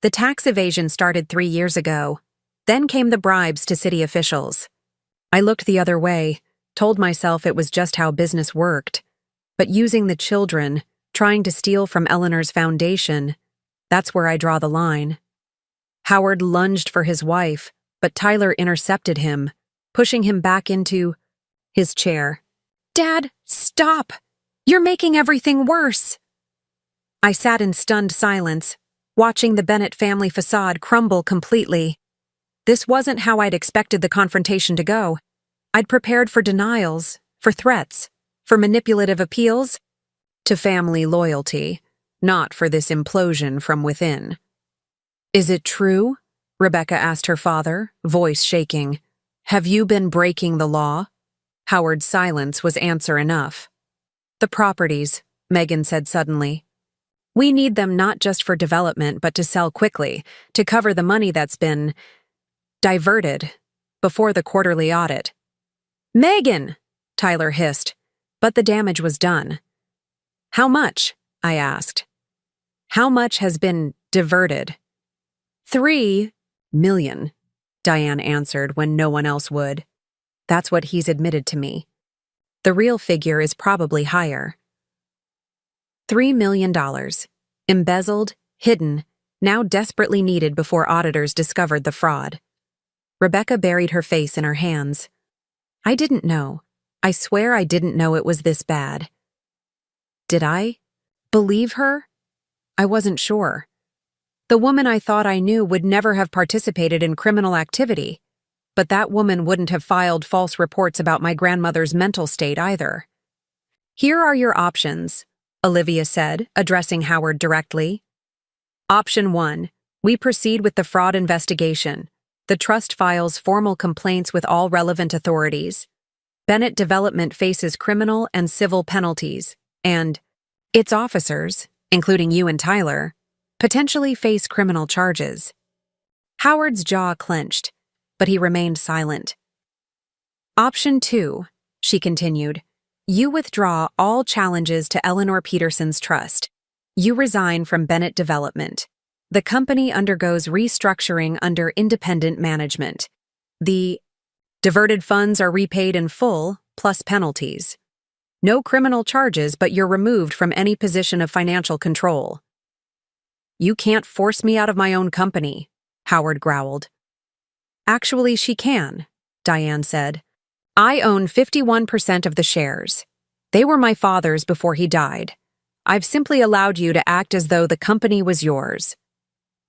Speaker 1: "The tax evasion started 3 years ago. Then came the bribes to city officials. I looked the other way, told myself it was just how business worked. But using the children, trying to steal from Eleanor's foundation, that's where I draw the line." Howard lunged for his wife, but Tyler intercepted him, pushing him back into his chair. "Dad, stop! You're making everything worse!" I sat in stunned silence, watching the Bennett family facade crumble completely. This wasn't how I'd expected the confrontation to go. I'd prepared for denials, for threats, for manipulative appeals to family loyalty, not for this implosion from within. "Is it true?" Rebecca asked her father, voice shaking. "Have you been breaking the law?" Howard's silence was answer enough. "The properties," Megan said suddenly. "We need them not just for development but to sell quickly, to cover the money that's been diverted before the quarterly audit." "Megan!" Tyler hissed, but the damage was done. "How much?" I asked. "How much has been diverted?" 3 million, Diane answered when no one else would. "That's what he's admitted to me. The real figure is probably higher." $3 million. Embezzled, hidden, now desperately needed before auditors discovered the fraud. Rebecca buried her face in her hands. "I didn't know. I swear I didn't know it was this bad." Did I believe her? I wasn't sure. The woman I thought I knew would never have participated in criminal activity, but that woman wouldn't have filed false reports about my grandmother's mental state either. "Here are your options," Olivia said, addressing Howard directly. "Option 1. We proceed with the fraud investigation. The trust files formal complaints with all relevant authorities. Bennett Development faces criminal and civil penalties, and its officers, including you and Tyler, potentially face criminal charges. Howard's jaw clenched, but he remained silent. Option 2, she continued. You withdraw all challenges to Eleanor Peterson's trust. You resign from Bennett Development. The company undergoes restructuring under independent management. The diverted funds are repaid in full, plus penalties. No criminal charges, but you're removed from any position of financial control. You can't force me out of my own company, Howard growled. Actually, she can, Diane said. I own 51% of the shares. They were my father's before he died. I've simply allowed you to act as though the company was yours.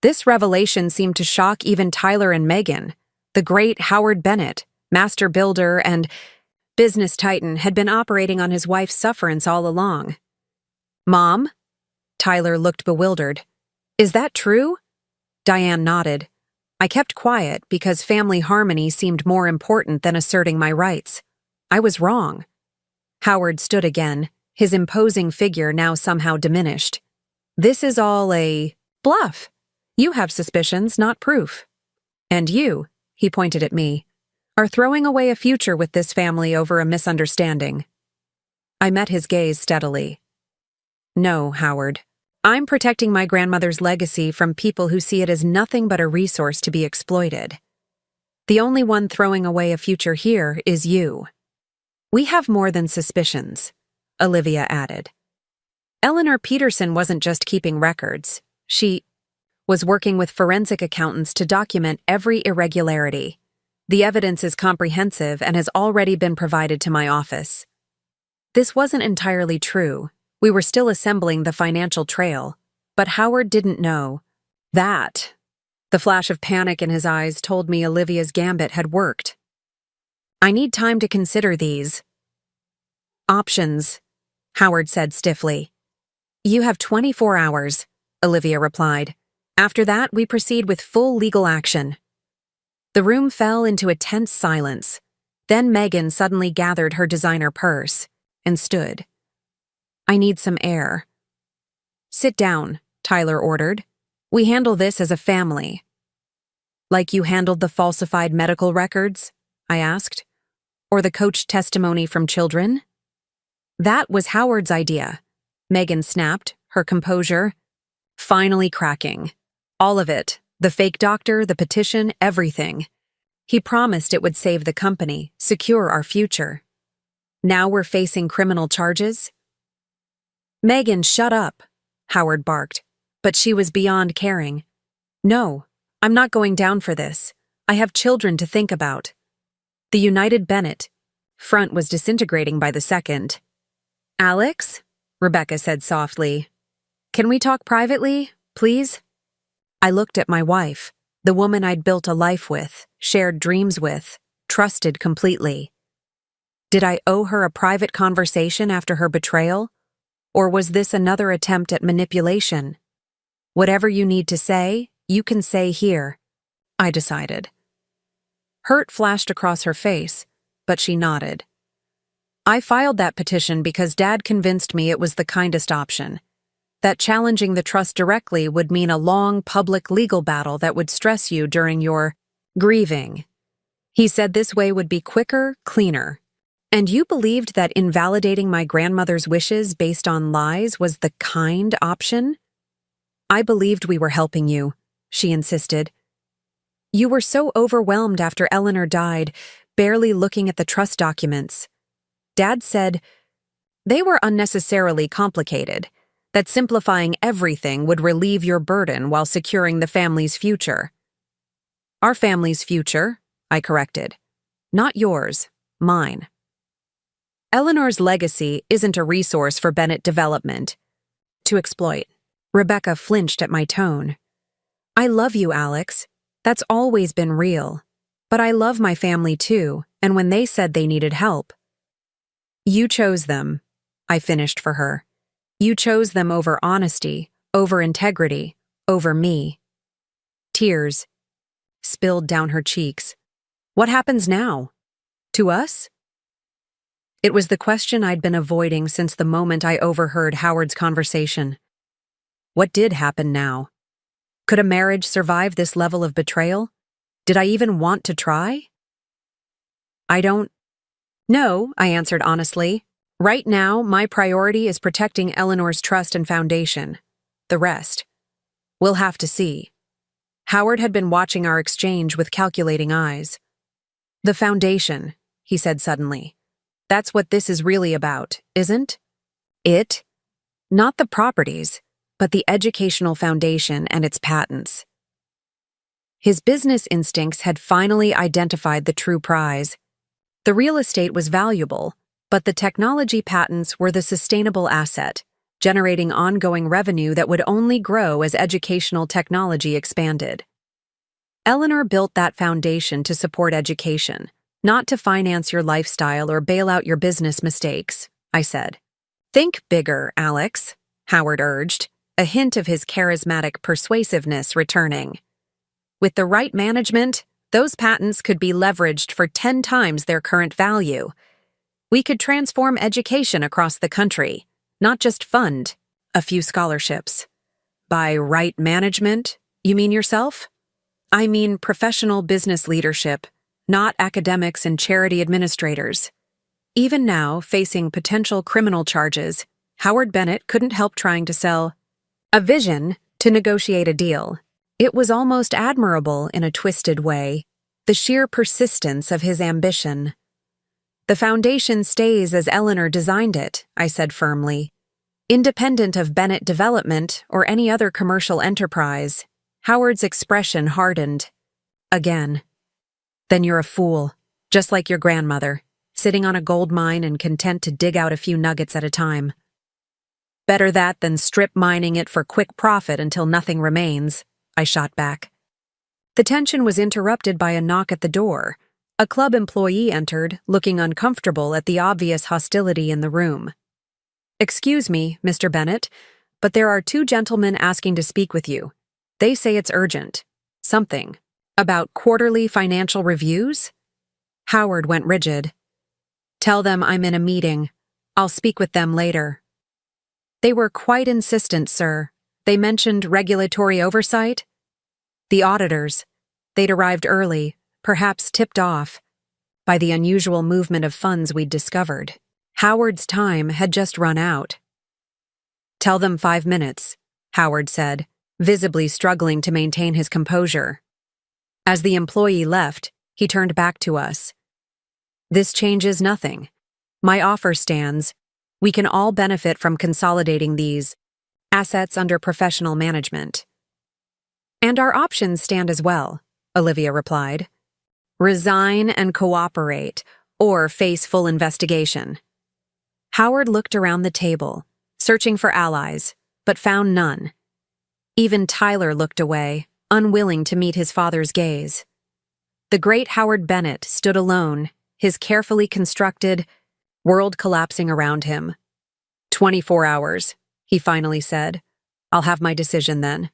Speaker 1: This revelation seemed to shock even Tyler and Megan. The great Howard Bennett, master builder and business titan, had been operating on his wife's sufferance all along. Mom? Tyler looked bewildered. Is that true? Diane nodded. I kept quiet because family harmony seemed more important than asserting my rights. I was wrong. Howard stood again, his imposing figure now somehow diminished. This is all a bluff. You have suspicions, not proof. And you, he pointed at me, are throwing away a future with this family over a misunderstanding. I met his gaze steadily. No, Howard. I'm protecting my grandmother's legacy from people who see it as nothing but a resource to be exploited. The only one throwing away a future here is you. We have more than suspicions, Olivia added. Eleanor Peterson wasn't just keeping records. She was working with forensic accountants to document every irregularity. The evidence is comprehensive and has already been provided to my office. This wasn't entirely true. We were still assembling the financial trail, but Howard didn't know that. The flash of panic in his eyes told me Olivia's gambit had worked. I need time to consider these options, Howard said stiffly. You have 24 hours, Olivia replied. After that, we proceed with full legal action. The room fell into a tense silence. Then Megan suddenly gathered her designer purse and stood. I need some air. Sit down, Tyler ordered. We handle this as a family. Like you handled the falsified medical records? I asked. Or the coached testimony from children? That was Howard's idea. Megan snapped, her composure finally cracking. All of it, the fake doctor, the petition, everything. He promised it would save the company, secure our future. Now we're facing criminal charges? Megan, shut up, Howard barked, but she was beyond caring. No, I'm not going down for this. I have children to think about. The United Bennett front was disintegrating by the second. Alex? Rebecca said softly. Can we talk privately, please? I looked at my wife, the woman I'd built a life with, shared dreams with, trusted completely. Did I owe her a private conversation after her betrayal? Or was this another attempt at manipulation? Whatever you need to say, you can say here, I decided. Hurt flashed across her face, but she nodded. I filed that petition because Dad convinced me it was the kindest option. That challenging the trust directly would mean a long public legal battle that would stress you during your grieving. He said this way would be quicker, cleaner. And you believed that invalidating my grandmother's wishes based on lies was the kind option? I believed we were helping you, she insisted. You were so overwhelmed after Eleanor died, barely looking at the trust documents. Dad said they were unnecessarily complicated, that simplifying everything would relieve your burden while securing the family's future. Our family's future, I corrected. Not yours, mine. Eleanor's legacy isn't a resource for Bennett Development to exploit. Rebecca flinched at my tone. I love you, Alex. That's always been real. But I love my family too, and when they said they needed help. You chose them, I finished for her. You chose them over honesty, over integrity, over me. Tears spilled down her cheeks. What happens now? To us? It was the question I'd been avoiding since the moment I overheard Howard's conversation. What did happen now? Could a marriage survive this level of betrayal? Did I even want to try? I don't know, I answered honestly. Right now, my priority is protecting Eleanor's trust and foundation. The rest, we'll have to see. Howard had been watching our exchange with calculating eyes. The foundation, he said suddenly. That's what this is really about, isn't it? Not the properties, but the educational foundation and its patents. His business instincts had finally identified the true prize. The real estate was valuable, but the technology patents were the sustainable asset, generating ongoing revenue that would only grow as educational technology expanded. Eleanor built that foundation to support education, not to finance your lifestyle or bail out your business mistakes, I said. Think bigger, Alex, Howard urged, a hint of his charismatic persuasiveness returning. With the right management, those patents could be leveraged for 10 times their current value. We could transform education across the country, not just fund a few scholarships. By right management, you mean yourself? I mean professional business leadership, not academics and charity administrators. Even now, facing potential criminal charges, Howard Bennett couldn't help trying to sell a vision to negotiate a deal. It was almost admirable in a twisted way, the sheer persistence of his ambition. The foundation stays as Eleanor designed it, I said firmly. Independent of Bennett Development or any other commercial enterprise. Howard's expression hardened. Again. Then you're a fool, just like your grandmother, sitting on a gold mine and content to dig out a few nuggets at a time. Better that than strip mining it for quick profit until nothing remains, I shot back. The tension was interrupted by a knock at the door. A club employee entered, looking uncomfortable at the obvious hostility in the room. Excuse me, Mr. Bennett, but there are 2 gentlemen asking to speak with you. They say it's urgent. Something. About quarterly financial reviews? Howard went rigid. Tell them I'm in a meeting. I'll speak with them later. They were quite insistent, sir. They mentioned regulatory oversight? The auditors. They'd arrived early, perhaps tipped off by the unusual movement of funds we'd discovered. Howard's time had just run out. Tell them 5 minutes, Howard said, visibly struggling to maintain his composure. As the employee left, he turned back to us. This changes nothing. My offer stands. We can all benefit from consolidating these assets under professional management. And our options stand as well, Olivia replied. Resign and cooperate, or face full investigation. Howard looked around the table, searching for allies, but found none. Even Tyler looked away, unwilling to meet his father's gaze. The great Howard Bennett stood alone, his carefully constructed world collapsing around him. 24 hours, he finally said. I'll have my decision then.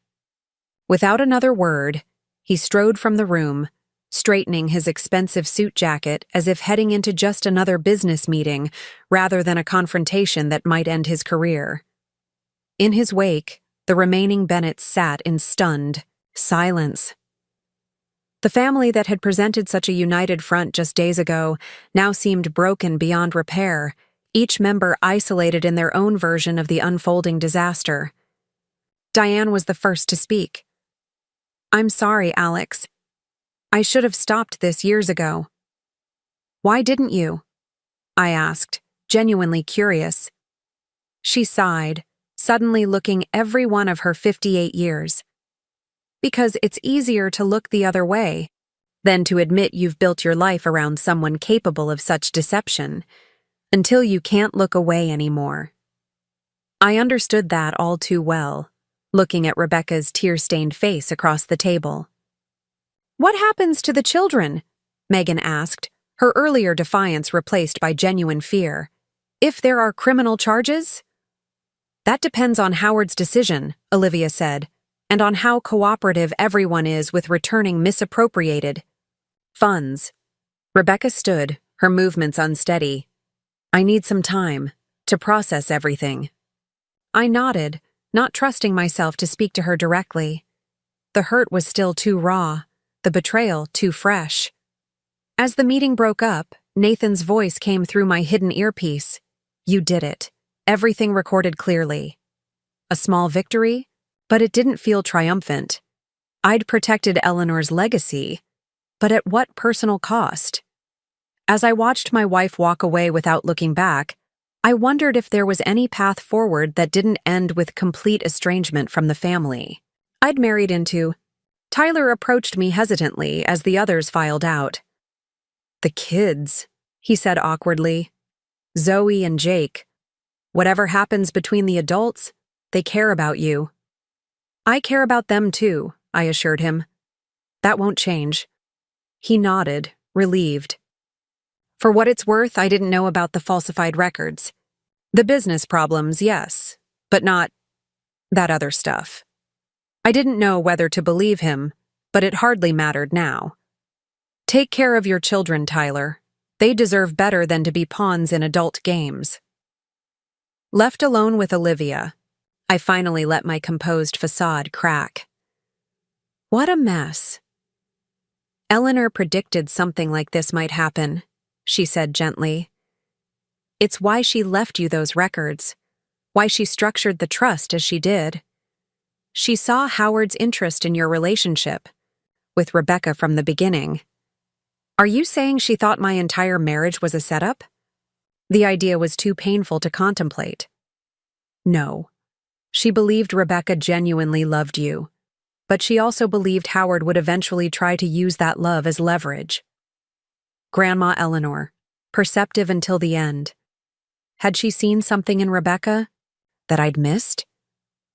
Speaker 1: Without another word, he strode from the room, straightening his expensive suit jacket as if heading into just another business meeting rather than a confrontation that might end his career. In his wake, the remaining Bennetts sat in stunned silence. The family that had presented such a united front just days ago now seemed broken beyond repair, each member isolated in their own version of the unfolding disaster. Diane was the first to speak. I'm sorry, Alex. I should have stopped this years ago. Why didn't you? I asked, genuinely curious. She sighed, suddenly looking every one of her 58 years. Because it's easier to look the other way than to admit you've built your life around someone capable of such deception, until you can't look away anymore. I understood that all too well, looking at Rebecca's tear-stained face across the table. What happens to the children? Megan asked, her earlier defiance replaced by genuine fear. If there are criminal charges? That depends on Howard's decision, Olivia said, and on how cooperative everyone is with returning misappropriated funds. Rebecca stood, her movements unsteady. I need some time to process everything. I nodded, not trusting myself to speak to her directly. The hurt was still too raw, the betrayal too fresh. As the meeting broke up, Nathan's voice came through my hidden earpiece. "You did it. Everything recorded clearly." A small victory, but it didn't feel triumphant. I'd protected Eleanor's legacy, but at what personal cost? As I watched my wife walk away without looking back, I wondered if there was any path forward that didn't end with complete estrangement from the family I'd married into. Tyler approached me hesitantly as the others filed out. "The kids," he said awkwardly. "Zoe and Jake. Whatever happens between the adults, they care about you." "I care about them too," I assured him. "That won't change." He nodded, relieved. For what it's worth, I didn't know about the falsified records. The business problems, yes, but not that other stuff. I didn't know whether to believe him, but it hardly mattered now. "Take care of your children, Tyler. They deserve better than to be pawns in adult games." Left alone with Olivia, I finally let my composed facade crack. What a mess. "Eleanor predicted something like this might happen," she said gently. "It's why she left you those records, why she structured the trust as she did. She saw Howard's interest in your relationship with Rebecca from the beginning." "Are you saying she thought my entire marriage was a setup?" The idea was too painful to contemplate. "No. She believed Rebecca genuinely loved you, but she also believed Howard would eventually try to use that love as leverage." Grandma Eleanor, perceptive until the end. Had she seen something in Rebecca that I'd missed?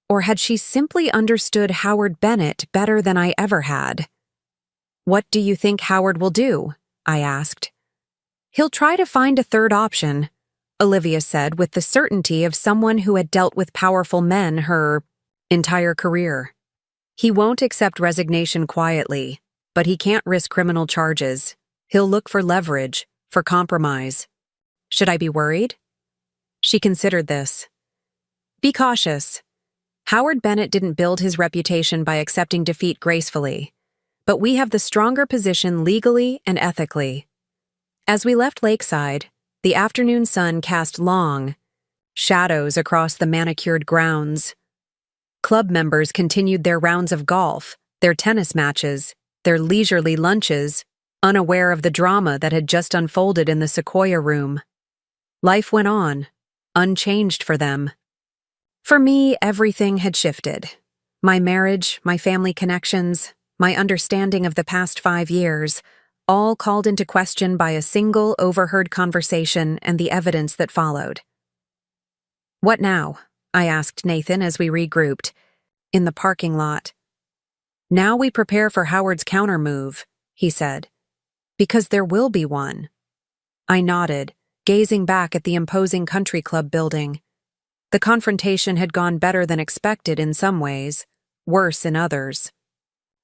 Speaker 1: Or had she simply understood Howard Bennett better than I ever had? "What do you think Howard will do?" I asked. "He'll try to find a third option," Olivia said with the certainty of someone who had dealt with powerful men her entire career. "He won't accept resignation quietly, but he can't risk criminal charges. He'll look for leverage, for compromise." Should I be worried? She considered this. "Be cautious. Howard Bennett didn't build his reputation by accepting defeat gracefully, but we have the stronger position legally and ethically." As we left Lakeside, the afternoon sun cast long shadows across the manicured grounds. Club members continued their rounds of golf, their tennis matches, their leisurely lunches, unaware of the drama that had just unfolded in the Sequoia Room. Life went on, unchanged for them. For me, everything had shifted. My marriage, my family connections, my understanding of the past 5 years, all called into question by a single overheard conversation and the evidence that followed. "What now?" I asked Nathan as we regrouped, in the parking lot. "Now we prepare for Howard's countermove," he said. "Because there will be one." I nodded, gazing back at the imposing country club building. The confrontation had gone better than expected in some ways, worse in others.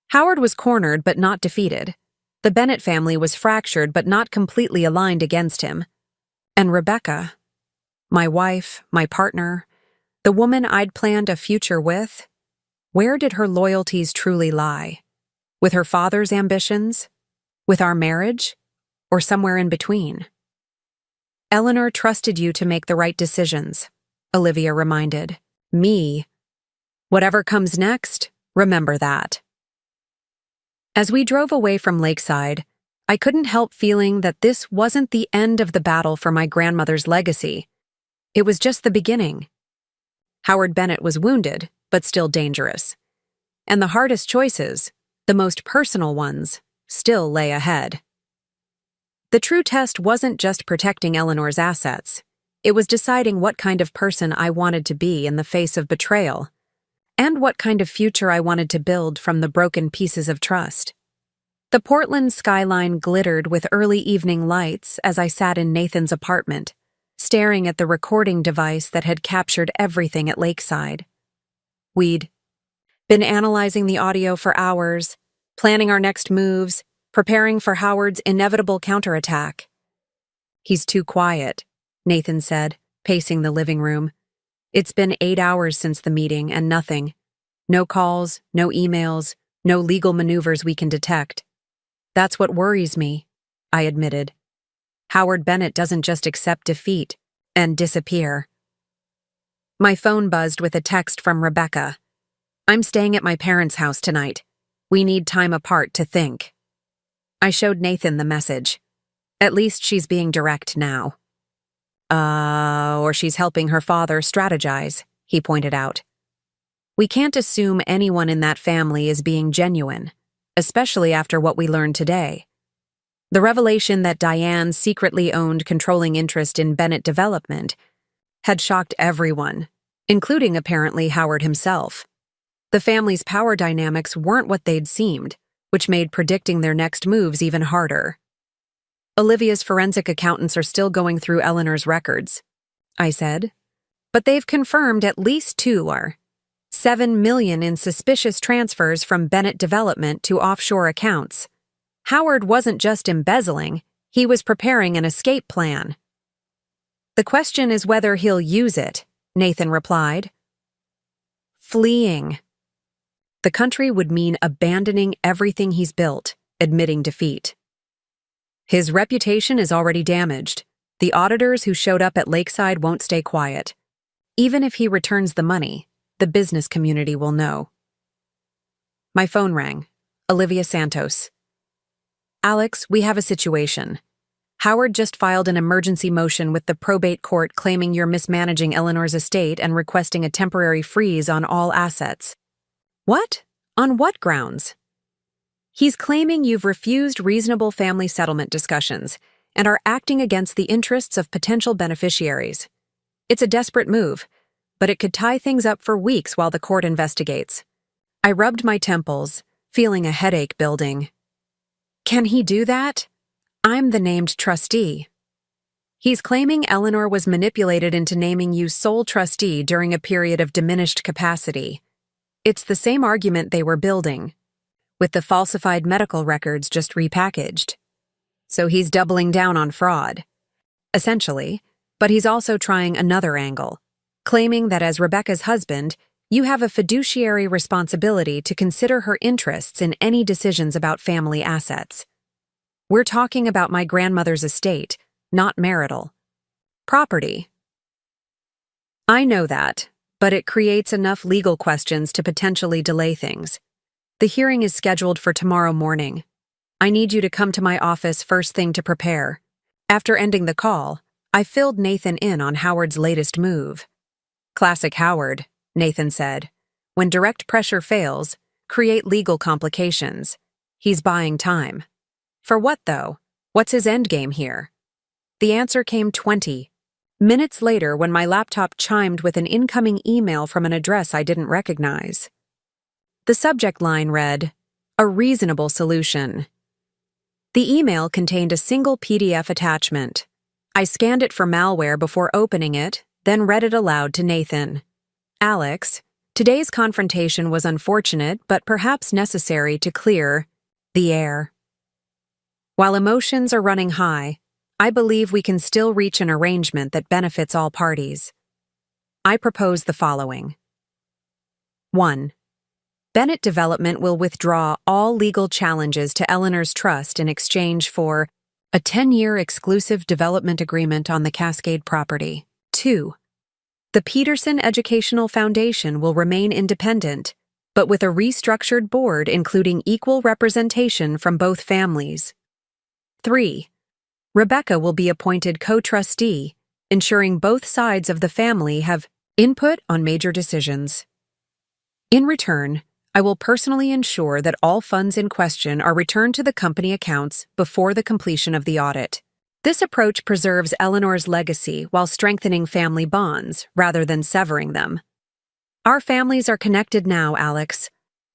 Speaker 1: Howard was cornered but not defeated. The Bennett family was fractured but not completely aligned against him. And Rebecca, my wife, my partner, the woman I'd planned a future with, where did her loyalties truly lie? With her father's ambitions? With our marriage? Or somewhere in between? "Eleanor trusted you to make the right decisions," Olivia reminded. "Me. Whatever comes next, remember that." As we drove away from Lakeside, I couldn't help feeling that this wasn't the end of the battle for my grandmother's legacy. It was just the beginning. Howard Bennett was wounded, but still dangerous. And the hardest choices, the most personal ones, still lay ahead. The true test wasn't just protecting Eleanor's assets. It was deciding what kind of person I wanted to be in the face of betrayal, and what kind of future I wanted to build from the broken pieces of trust. The Portland skyline glittered with early evening lights as I sat in Nathan's apartment, staring at the recording device that had captured everything at Lakeside. We'd been analyzing the audio for hours, planning our next moves, preparing for Howard's inevitable counterattack. "He's too quiet," Nathan said, pacing the living room. "It's been 8 hours since the meeting and nothing. No calls, no emails, No legal maneuvers we can detect. That's what worries me, I admitted. Howard Bennett doesn't just accept defeat and disappear. My phone buzzed with a text from Rebecca. I'm staying at my parents' house tonight. We need time apart to think. I showed Nathan the message. At least she's being direct now. Or she's helping her father strategize, he pointed out. We can't assume anyone in that family is being genuine, especially after what we learned today. The revelation that Diane secretly owned controlling interest in Bennett Development had shocked everyone, including apparently Howard himself. The family's power dynamics weren't what they'd seemed, which made predicting their next moves even harder. Olivia's forensic accountants are still going through Eleanor's records, I said. But they've confirmed at least 2 are. $7 million in suspicious transfers from Bennett Development to offshore accounts. Howard wasn't just embezzling, he was preparing an escape plan. The question is whether he'll use it, Nathan replied. Fleeing. The country would mean abandoning everything he's built, admitting defeat. His reputation is already damaged. The auditors who showed up at Lakeside won't stay quiet. Even if he returns the money, the business community will know. My phone rang. Olivia Santos. Alex, we have a situation. Howard just filed an emergency motion with the probate court claiming you're mismanaging Eleanor's estate and requesting a temporary freeze on all assets. What? On what grounds? He's claiming you've refused reasonable family settlement discussions and are acting against the interests of potential beneficiaries. It's a desperate move, but it could tie things up for weeks while the court investigates. I rubbed my temples, feeling a headache building. Can he do that? I'm the named trustee. He's claiming Eleanor was manipulated into naming you sole trustee during a period of diminished capacity. It's the same argument they were building, with the falsified medical records just repackaged. So he's doubling down on fraud, essentially, but he's also trying another angle, claiming that as Rebecca's husband, you have a fiduciary responsibility to consider her interests in any decisions about family assets. We're talking about my grandmother's estate, not marital property. I know that, but it creates enough legal questions to potentially delay things. The hearing is scheduled for tomorrow morning. I need you to come to my office first thing to prepare. After ending the call, I filled Nathan in on Howard's latest move. Classic Howard, Nathan said. When direct pressure fails, create legal complications. He's buying time. For what, though? What's his endgame here? The answer came 20 minutes later when my laptop chimed with an incoming email from an address I didn't recognize. The subject line read, "A reasonable solution." The email contained a single PDF attachment. I scanned it for malware before opening it, then read it aloud to Nathan. Alex, today's confrontation was unfortunate but perhaps necessary to clear the air. While emotions are running high, I believe we can still reach an arrangement that benefits all parties. I propose the following. 1. Bennett Development will withdraw all legal challenges to Eleanor's trust in exchange for a 10-year exclusive development agreement on the Cascade property. 2. The Peterson Educational Foundation will remain independent, but with a restructured board including equal representation from both families. 3. Rebecca will be appointed co-trustee, ensuring both sides of the family have input on major decisions. In return, I will personally ensure that all funds in question are returned to the company accounts before the completion of the audit. This approach preserves Eleanor's legacy while strengthening family bonds rather than severing them. Our families are connected now, Alex.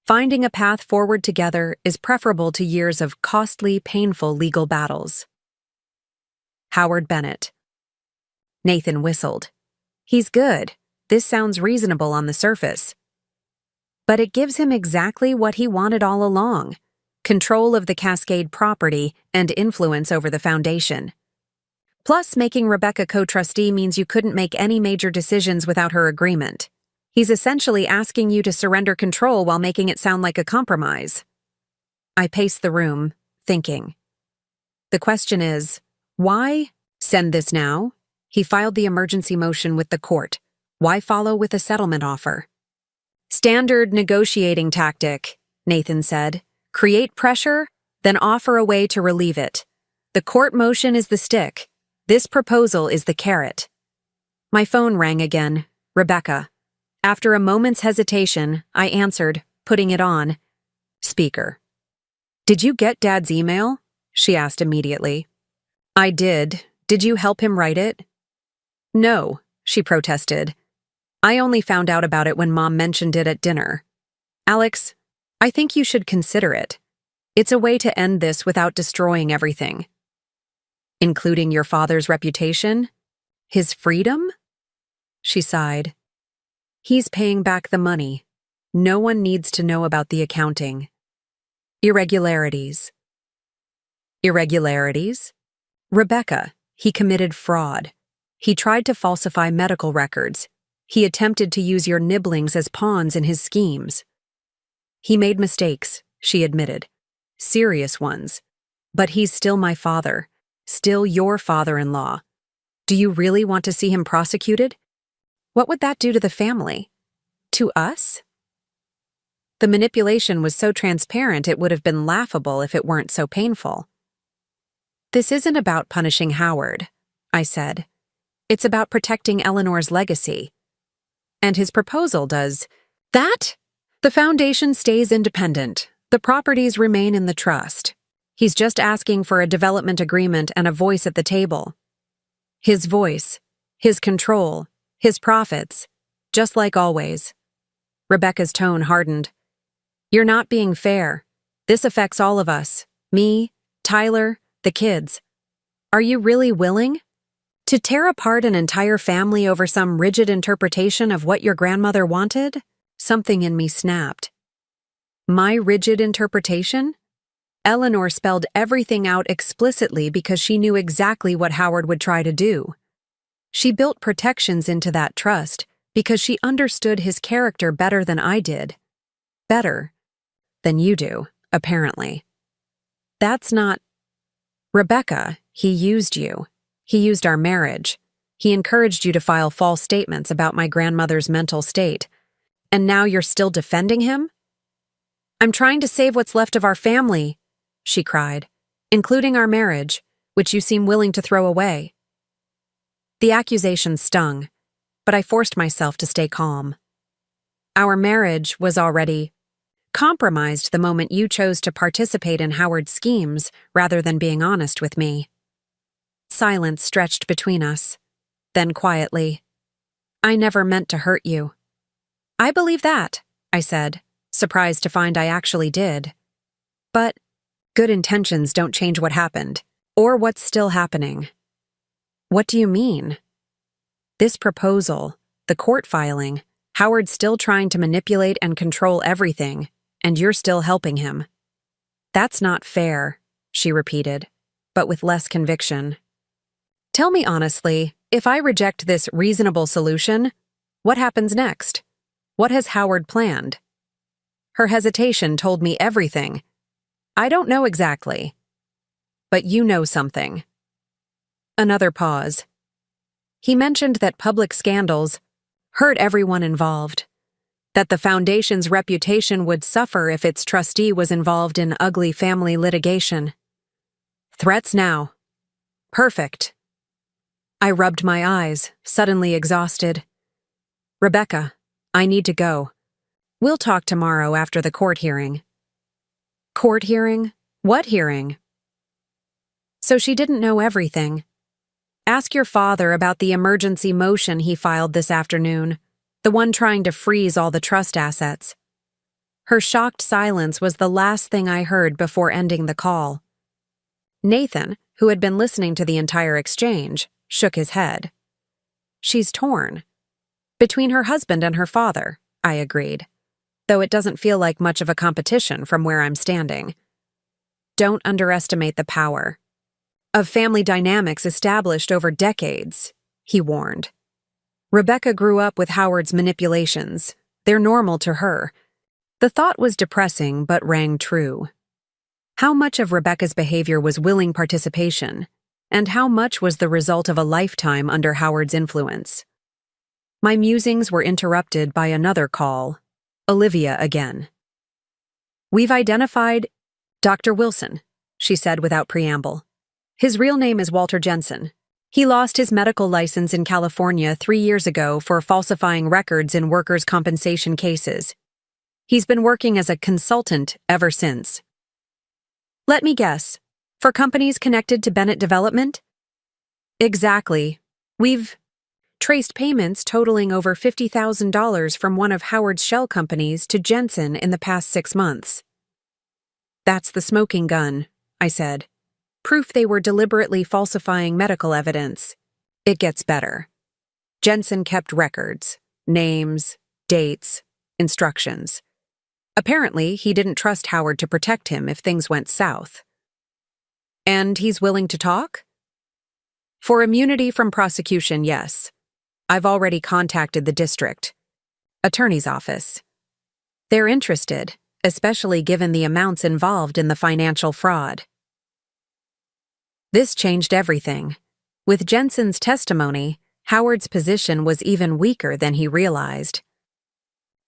Speaker 1: Finding a path forward together is preferable to years of costly, painful legal battles. Howard Bennett. Nathan whistled. He's good. This sounds reasonable on the surface. But it gives him exactly what he wanted all along: control of the Cascade property and influence over the foundation. Plus, making Rebecca co-trustee means you couldn't make any major decisions without her agreement. He's essentially asking you to surrender control while making it sound like a compromise. I paced the room, thinking. The question is, why send this now? He filed the emergency motion with the court. Why follow with a settlement offer? Standard negotiating tactic, Nathan said. Create pressure, then offer a way to relieve it. The court motion is the stick. This proposal is the carrot. My phone rang again. Rebecca. After a moment's hesitation, I answered, putting it on. Speaker. Did you get Dad's email? She asked immediately. I did. Did you help him write it? No, she protested. I only found out about it when Mom mentioned it at dinner. Alex, I think you should consider it. It's a way to end this without destroying everything. Including your father's reputation? His freedom? She sighed. He's paying back the money. No one needs to know about the accounting. Irregularities. Irregularities? Rebecca, he committed fraud. He tried to falsify medical records. He attempted to use your nibblings as pawns in his schemes. He made mistakes, she admitted. Serious ones. But he's still my father. Still your father-in-law. Do you really want to see him prosecuted? What would that do to the family? To us? The manipulation was so transparent it would have been laughable if it weren't so painful. This isn't about punishing Howard, I said. It's about protecting Eleanor's legacy. And his proposal does that? The foundation stays independent. The properties remain in the trust. He's just asking for a development agreement and a voice at the table. His voice, his control, his profits, just like always. Rebecca's tone hardened. You're not being fair. This affects all of us. Me, Tyler, the kids. Are you really willing to tear apart an entire family over some rigid interpretation of what your grandmother wanted? Something in me snapped. My rigid interpretation? Eleanor spelled everything out explicitly because she knew exactly what Howard would try to do. She built protections into that trust because she understood his character better than I did. Better than you do, apparently. That's not... Rebecca, he used you. He used our marriage. He encouraged you to file false statements about my grandmother's mental state. And now you're still defending him? I'm trying to save what's left of our family, she cried, including our marriage, which you seem willing to throw away. The accusation stung, but I forced myself to stay calm. Our marriage was already compromised the moment you chose to participate in Howard's schemes rather than being honest with me. Silence stretched between us. Then quietly, I never meant to hurt you. I believe that, I said, surprised to find I actually did. But good intentions don't change what happened, or what's still happening. What do you mean? This proposal, the court filing, Howard's still trying to manipulate and control everything, and you're still helping him. That's not fair, she repeated, but with less conviction. Tell me honestly, if I reject this reasonable solution, what happens next? What has Howard planned? Her hesitation told me everything. I don't know exactly. But you know something. Another pause. He mentioned that public scandals hurt everyone involved, that the foundation's reputation would suffer if its trustee was involved in ugly family litigation. Threats now. Perfect. I rubbed my eyes, suddenly exhausted. Rebecca, I need to go. We'll talk tomorrow after the court hearing. Court hearing? What hearing? So she didn't know everything. Ask your father about the emergency motion he filed this afternoon, the one trying to freeze all the trust assets. Her shocked silence was the last thing I heard before ending the call. Nathan, who had been listening to the entire exchange, shook his head. She's torn. Between her husband and her father, I agreed, though it doesn't feel like much of a competition from where I'm standing. Don't underestimate the power of family dynamics established over decades, he warned. Rebecca grew up with Howard's manipulations. They're normal to her. The thought was depressing but rang true. How much of Rebecca's behavior was willing participation, and how much was the result of a lifetime under Howard's influence? My musings were interrupted by another call. Olivia again. "We've identified Dr. Wilson," she said without preamble. "His real name is Walter Jensen. He lost his medical license in California 3 years ago for falsifying records in workers' compensation cases. He's been working as a consultant ever since. Let me guess, for companies connected to Bennett Development?" "Exactly. We've traced payments totaling over $50,000 from one of Howard's shell companies to Jensen in the past 6 months. That's the smoking gun," I said. "Proof they were deliberately falsifying medical evidence. It gets better. Jensen kept records, names, dates, instructions. Apparently, he didn't trust Howard to protect him if things went south. And he's willing to talk? For immunity from prosecution, yes. I've already contacted the district attorney's office. They're interested, especially given the amounts involved in the financial fraud." This changed everything. With Jensen's testimony, Howard's position was even weaker than he realized.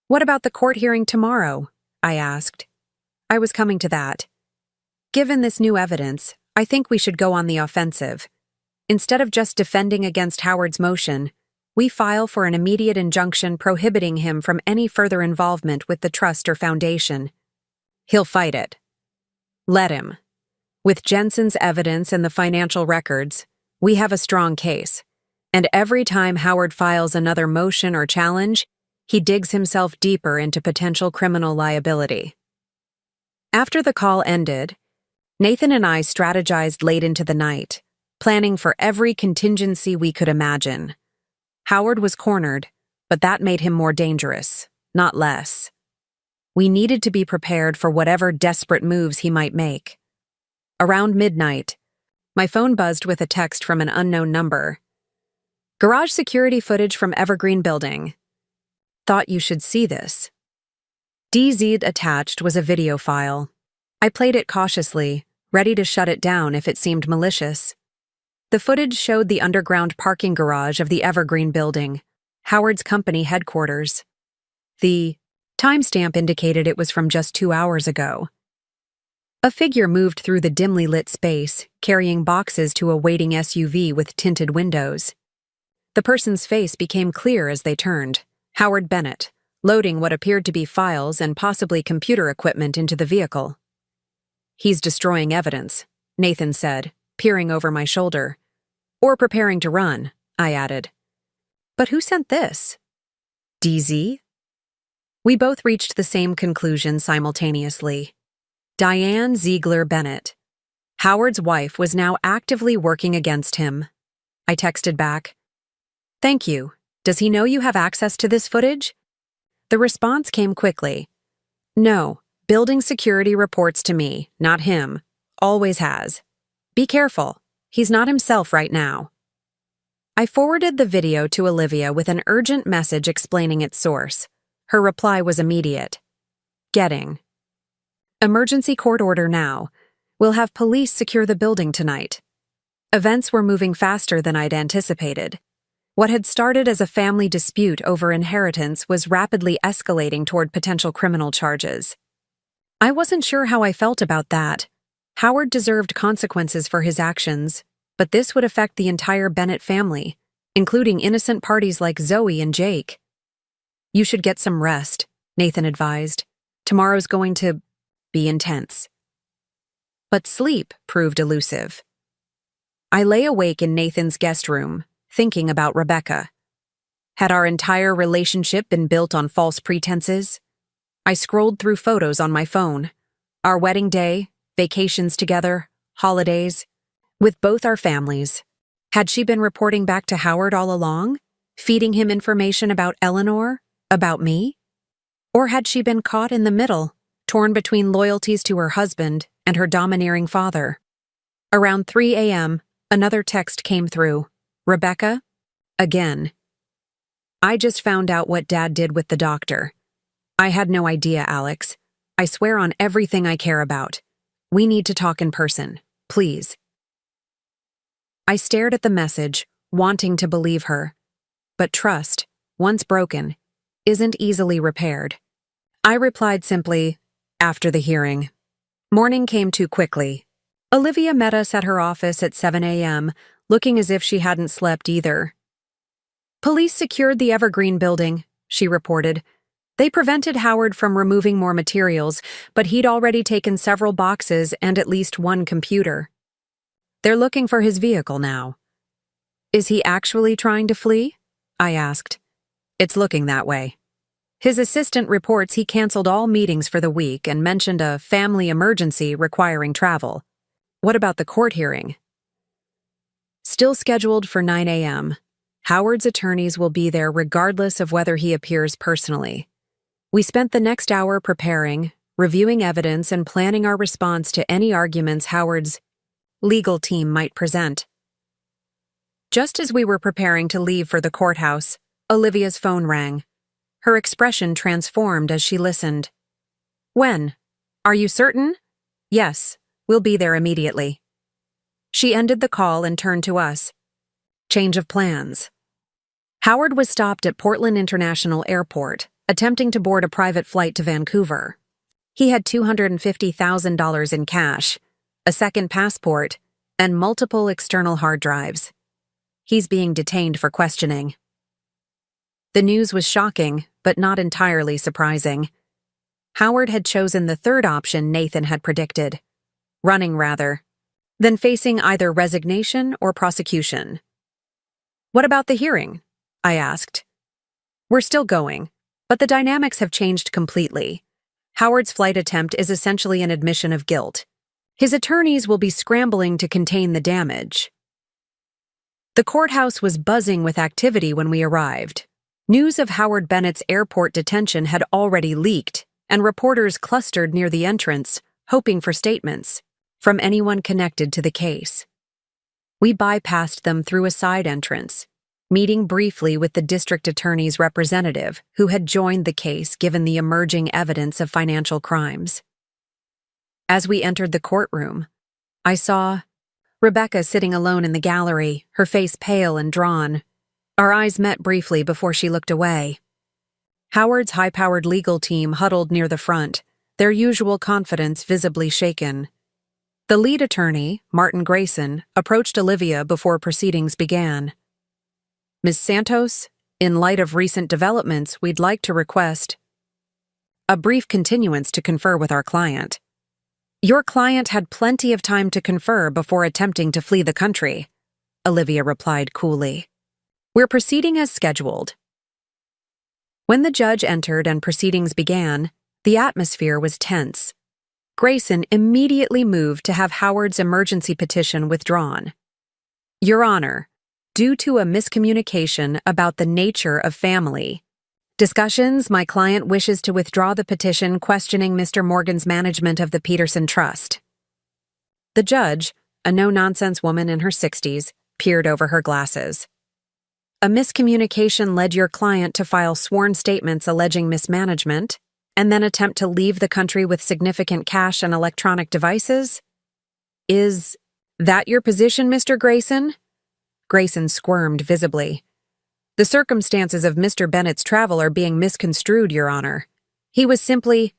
Speaker 1: "What about the court hearing tomorrow?" I asked. "I was coming to that. Given this new evidence, I think we should go on the offensive. Instead of just defending against Howard's motion, we file for an immediate injunction prohibiting him from any further involvement with the trust or foundation. He'll fight it. Let him. With Jensen's evidence and the financial records, we have a strong case. And every time Howard files another motion or challenge, he digs himself deeper into potential criminal liability." After the call ended, Nathan and I strategized late into the night, planning for every contingency we could imagine. Howard was cornered, but that made him more dangerous, not less. We needed to be prepared for whatever desperate moves he might make. Around midnight, my phone buzzed with a text from an unknown number. "Garage security footage from Evergreen Building. Thought you should see this." DZ attached was a video file. I played it cautiously, ready to shut it down if it seemed malicious. The footage showed the underground parking garage of the Evergreen Building, Howard's company headquarters. The timestamp indicated it was from just 2 hours ago. A figure moved through the dimly lit space, carrying boxes to a waiting SUV with tinted windows. The person's face became clear as they turned. Howard Bennett, loading what appeared to be files and possibly computer equipment into the vehicle. "He's destroying evidence," Nathan said, peering over my shoulder. "Or preparing to run," I added. "But who sent this? DZ?" We both reached the same conclusion simultaneously. Diane Ziegler Bennett. Howard's wife was now actively working against him. I texted back, "Thank you. Does he know you have access to this footage?" The response came quickly. "No, building security reports to me, not him. Always has. Be careful. He's not himself right now." I forwarded the video to Olivia with an urgent message explaining its source. Her reply was immediate. "Getting. Emergency court order now. We'll have police secure the building tonight." Events were moving faster than I'd anticipated. What had started as a family dispute over inheritance was rapidly escalating toward potential criminal charges. I wasn't sure how I felt about that. Howard deserved consequences for his actions, but this would affect the entire Bennett family, including innocent parties like Zoe and Jake. "You should get some rest," Nathan advised. "Tomorrow's going to be intense." But sleep proved elusive. I lay awake in Nathan's guest room, thinking about Rebecca. Had our entire relationship been built on false pretenses? I scrolled through photos on my phone. Our wedding day, vacations together, holidays. With both our families. Had she been reporting back to Howard all along? Feeding him information about Eleanor? About me? Or had she been caught in the middle, torn between loyalties to her husband and her domineering father? Around 3 a.m., another text came through. "Rebecca? Again." I just found out what Dad did with the doctor. I had no idea, Alex. I swear on everything I care about. We need to talk in person, please. I stared at the message, wanting to believe her. But trust, once broken, isn't easily repaired. I replied simply, after the hearing. Morning came too quickly. Olivia met us at her office at 7 a.m., looking as if she hadn't slept either. Police secured the Evergreen building, she reported. They prevented Howard from removing more materials, but he'd already taken several boxes and at least one computer. They're looking for his vehicle now. Is he actually trying to flee? I asked. It's looking that way. His assistant reports he canceled all meetings for the week and mentioned a family emergency requiring travel. What about the court hearing? Still scheduled for 9 a.m. Howard's attorneys will be there regardless of whether he appears personally. We spent the next hour preparing, reviewing evidence, and planning our response to any arguments Howard's legal team might present. Just as we were preparing to leave for the courthouse, Olivia's phone rang. Her expression transformed as she listened. When? Are you certain? Yes, we'll be there immediately. She ended the call and turned to us. Change of plans. Howard was stopped at Portland International Airport, attempting to board a private flight to Vancouver. He had $250,000 in cash, a second passport, and multiple external hard drives. He's being detained for questioning. The news was shocking, but not entirely surprising. Howard had chosen the third option Nathan had predicted. Running, rather, than facing either resignation or prosecution. What about the hearing? I asked. We're still going, but the dynamics have changed completely. Howard's flight attempt is essentially an admission of guilt. His attorneys will be scrambling to contain the damage. The courthouse was buzzing with activity when we arrived. News of Howard Bennett's airport detention had already leaked, and reporters clustered near the entrance, hoping for statements from anyone connected to the case. We bypassed them through a side entrance, meeting briefly with the district attorney's representative who had joined the case given the emerging evidence of financial crimes. As we entered the courtroom, I saw Rebecca sitting alone in the gallery, her face pale and drawn. Our eyes met briefly before she looked away. Howard's high-powered legal team huddled near the front, their usual confidence visibly shaken. The lead attorney, Martin Grayson, approached Olivia before proceedings began. Ms. Santos, in light of recent developments, we'd like to request a brief continuance to confer with our client. Your client had plenty of time to confer before attempting to flee the country, Olivia replied coolly. We're proceeding as scheduled. When the judge entered and proceedings began, the atmosphere was tense. Grayson immediately moved to have Howard's emergency petition withdrawn. Your Honor, due to a miscommunication about the nature of family discussions, my client wishes to withdraw the petition questioning Mr. Morgan's management of the Peterson Trust. The judge, a no-nonsense woman in her 60s, peered over her glasses. A miscommunication led your client to file sworn statements alleging mismanagement, and then attempt to leave the country with significant cash and electronic devices? Is that your position, Mr. Grayson? Grayson squirmed visibly. The circumstances of Mr. Bennett's travel are being misconstrued, Your Honor. He was simply,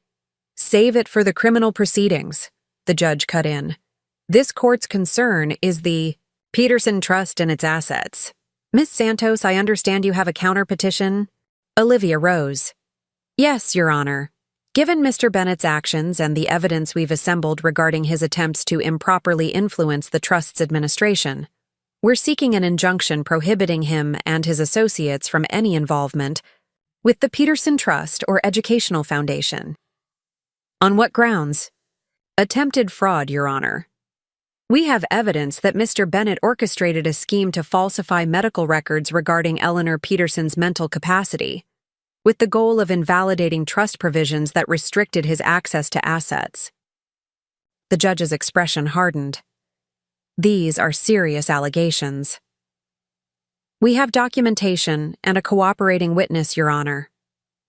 Speaker 1: save it for the criminal proceedings, the judge cut in. This court's concern is the Peterson Trust and its assets. Miss Santos, I understand you have a counter-petition? Olivia rose. Yes, Your Honor. Given Mr. Bennett's actions and the evidence we've assembled regarding his attempts to improperly influence the Trust's administration, we're seeking an injunction prohibiting him and his associates from any involvement with the Peterson Trust or Educational Foundation. On what grounds? Attempted fraud, Your Honor. We have evidence that Mr. Bennett orchestrated a scheme to falsify medical records regarding Eleanor Peterson's mental capacity, with the goal of invalidating trust provisions that restricted his access to assets. The judge's expression hardened. These are serious allegations. We have documentation and a cooperating witness, Your Honor.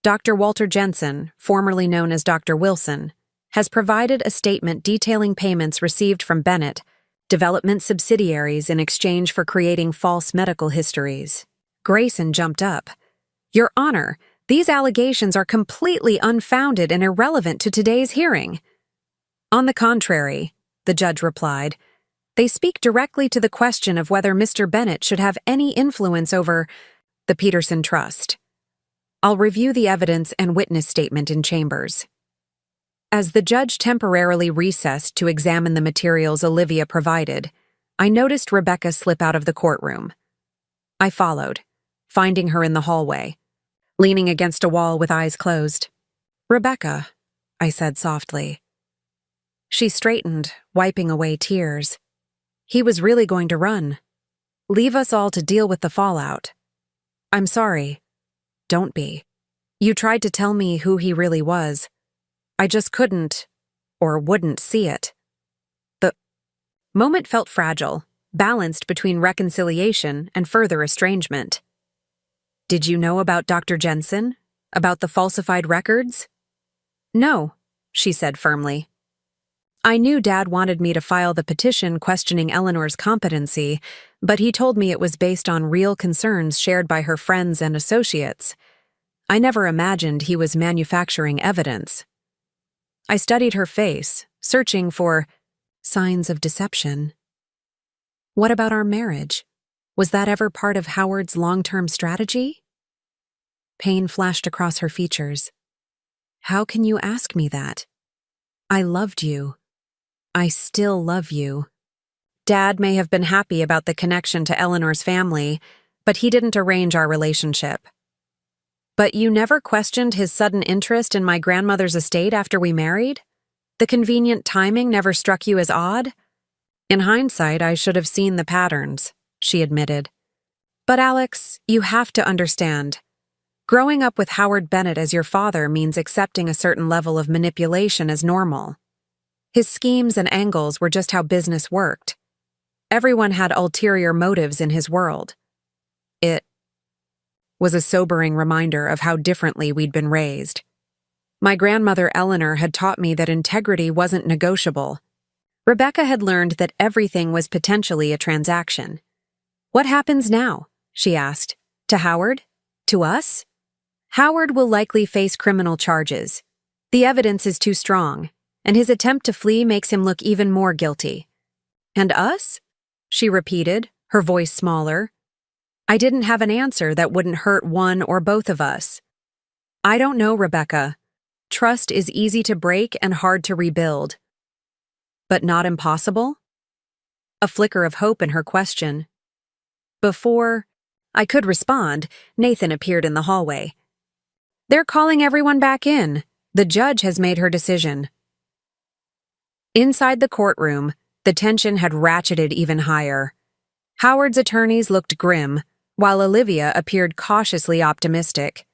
Speaker 1: Dr. Walter Jensen, formerly known as Dr. Wilson, has provided a statement detailing payments received from Bennett development subsidiaries in exchange for creating false medical histories. Grayson jumped up. Your Honor, these allegations are completely unfounded and irrelevant to today's hearing. On the contrary, the judge replied, they speak directly to the question of whether Mr. Bennett should have any influence over the Peterson Trust. I'll review the evidence and witness statement in chambers. As the judge temporarily recessed to examine the materials Olivia provided, I noticed Rebecca slip out of the courtroom. I followed, finding her in the hallway, leaning against a wall with eyes closed. Rebecca, I said softly. She straightened, wiping away tears. He was really going to run. Leave us all to deal with the fallout. I'm sorry. Don't be. You tried to tell me who he really was. I just couldn't, or wouldn't see it. The moment felt fragile, balanced between reconciliation and further estrangement. Did you know about Dr. Jensen? About the falsified records? No, she said firmly. I knew Dad wanted me to file the petition questioning Eleanor's competency, but he told me it was based on real concerns shared by her friends and associates. I never imagined he was manufacturing evidence. I studied her face, searching for signs of deception. What about our marriage? Was that ever part of Howard's long-term strategy? Pain flashed across her features. How can you ask me that? I loved you. I still love you. Dad may have been happy about the connection to Eleanor's family, but he didn't arrange our relationship. But you never questioned his sudden interest in my grandmother's estate after we married? The convenient timing never struck you as odd? In hindsight, I should have seen the patterns, she admitted. But Alex, you have to understand. Growing up with Howard Bennett as your father means accepting a certain level of manipulation as normal. His schemes and angles were just how business worked. Everyone had ulterior motives in his world. It was a sobering reminder of how differently we'd been raised. My grandmother Eleanor had taught me that integrity wasn't negotiable. Rebecca had learned that everything was potentially a transaction. What happens now? She asked. To Howard? To us? Howard will likely face criminal charges. The evidence is too strong, and his attempt to flee makes him look even more guilty. And us? She repeated, her voice smaller. I didn't have an answer that wouldn't hurt one or both of us. I don't know, Rebecca. Trust is easy to break and hard to rebuild. But not impossible? A flicker of hope in her question. Before I could respond, Nathan appeared in the hallway. They're calling everyone back in. The judge has made her decision. Inside the courtroom, the tension had ratcheted even higher. Howard's attorneys looked grim, while Olivia appeared cautiously optimistic.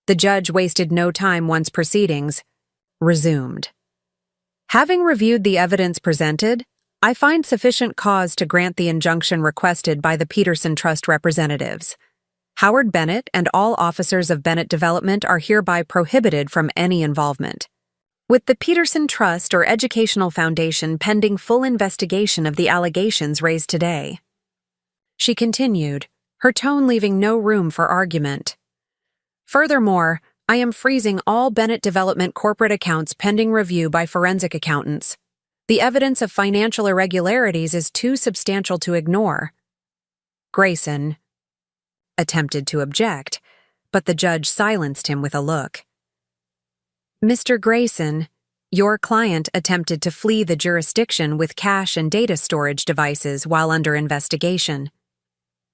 Speaker 1: The judge wasted no time once proceedings resumed. Having reviewed the evidence presented, I find sufficient cause to grant the injunction requested by the Peterson Trust representatives. Howard Bennett and all officers of Bennett Development are hereby prohibited from any involvement. With the Peterson Trust or Educational Foundation pending full investigation of the allegations raised today. She continued, her tone leaving no room for argument. Furthermore, I am freezing all Bennett Development corporate accounts pending review by forensic accountants. The evidence of financial irregularities is too substantial to ignore. Grayson attempted to object, but the judge silenced him with a look. Mr. Grayson, your client attempted to flee the jurisdiction with cash and data storage devices while under investigation.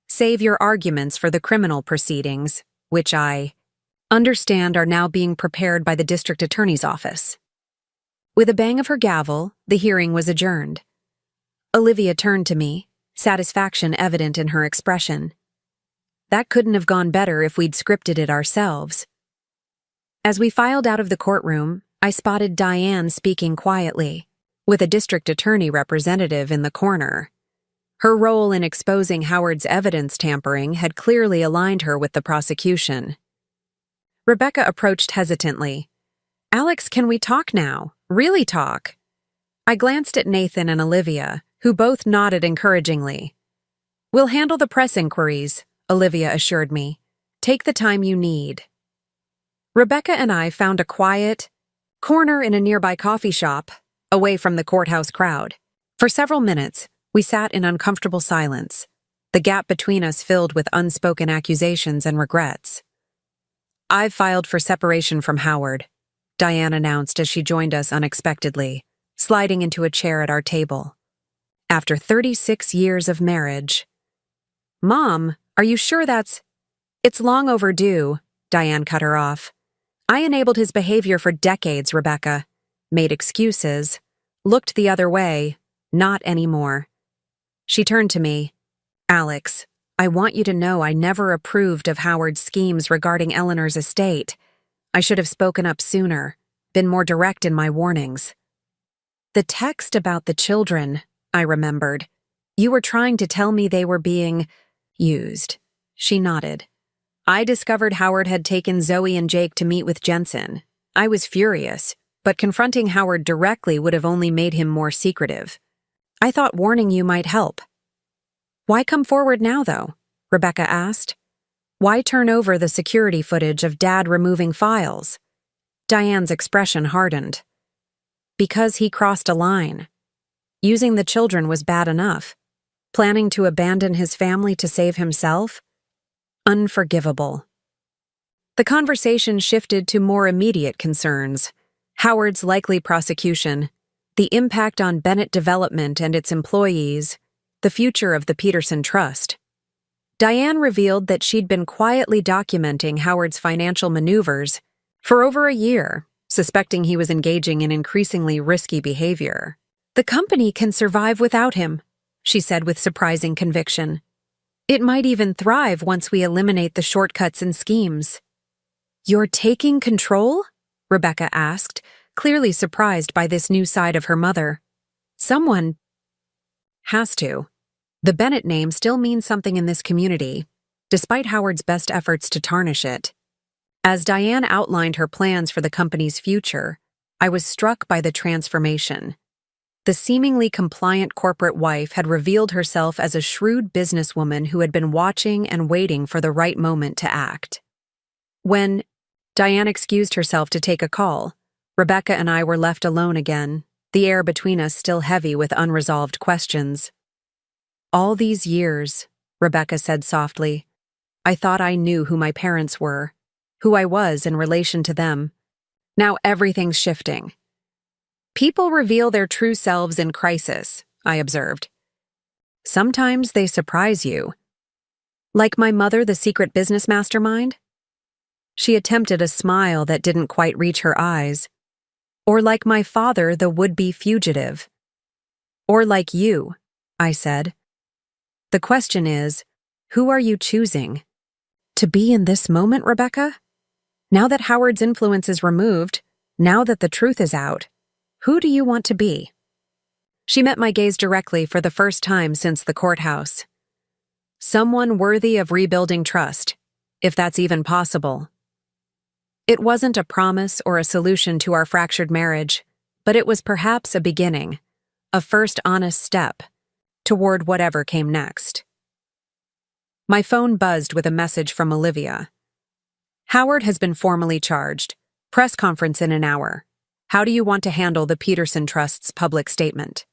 Speaker 1: Save your arguments for the criminal proceedings, which I understand are now being prepared by the district attorney's office. With a bang of her gavel, the hearing was adjourned. Olivia turned to me, satisfaction evident in her expression. That couldn't have gone better if we'd scripted it ourselves. As we filed out of the courtroom, I spotted Diane speaking quietly, with a district attorney representative in the corner. Her role in exposing Howard's evidence tampering had clearly aligned her with the prosecution. Rebecca approached hesitantly. "Alex, can we talk now? Really talk?" I glanced at Nathan and Olivia, who both nodded encouragingly. "We'll handle the press inquiries," Olivia assured me. "Take the time you need." Rebecca and I found a quiet corner in a nearby coffee shop, away from the courthouse crowd. For several minutes, we sat in uncomfortable silence, the gap between us filled with unspoken accusations and regrets. "I've filed for separation from Howard," Diane announced as she joined us unexpectedly, sliding into a chair at our table. "After 36 years of marriage." "Mom, are you sure that's—" "It's long overdue," Diane cut her off. "I enabled his behavior for decades, Rebecca. Made excuses. Looked the other way. Not anymore." She turned to me. "Alex, I want you to know I never approved of Howard's schemes regarding Eleanor's estate. I should have spoken up sooner, been more direct in my warnings." "The text about the children," I remembered. "You were trying to tell me they were being used." She nodded. "I discovered Howard had taken Zoe and Jake to meet with Jensen. I was furious, but confronting Howard directly would have only made him more secretive. I thought warning you might help." "Why come forward now, though?" Rebecca asked. "Why turn over the security footage of Dad removing files?" Diane's expression hardened. "Because he crossed a line. Using the children was bad enough. Planning to abandon his family to save himself? Unforgivable." The conversation shifted to more immediate concerns: Howard's likely prosecution, the impact on Bennett Development and its employees, the future of the Peterson Trust. Diane revealed that she'd been quietly documenting Howard's financial maneuvers for over a year, suspecting he was engaging in increasingly risky behavior. "The company can survive without him," she said with surprising conviction. "It might even thrive once we eliminate the shortcuts and schemes." "You're taking control?" Rebecca asked, clearly surprised by this new side of her mother. "Someone has to. The Bennett name still means something in this community, despite Howard's best efforts to tarnish it." As Diane outlined her plans for the company's future, I was struck by the transformation. The seemingly compliant corporate wife had revealed herself as a shrewd businesswoman who had been watching and waiting for the right moment to act. When Diane excused herself to take a call, Rebecca and I were left alone again, the air between us still heavy with unresolved questions. "All these years," Rebecca said softly, "I thought I knew who my parents were, who I was in relation to them. Now everything's shifting." "People reveal their true selves in crisis," I observed. "Sometimes they surprise you." "Like my mother, the secret business mastermind?" She attempted a smile that didn't quite reach her eyes. "Or like my father, the would-be fugitive." "Or like you," I said. "The question is, who are you choosing to be in this moment, Rebecca? Now that Howard's influence is removed, now that the truth is out, who do you want to be?" She met my gaze directly for the first time since the courthouse. "Someone worthy of rebuilding trust, if that's even possible." It wasn't a promise or a solution to our fractured marriage, but it was perhaps a beginning, a first honest step toward whatever came next. My phone buzzed with a message from Olivia. "Howard has been formally charged. Press conference in an hour. How do you want to handle the Peterson Trust's public statement?"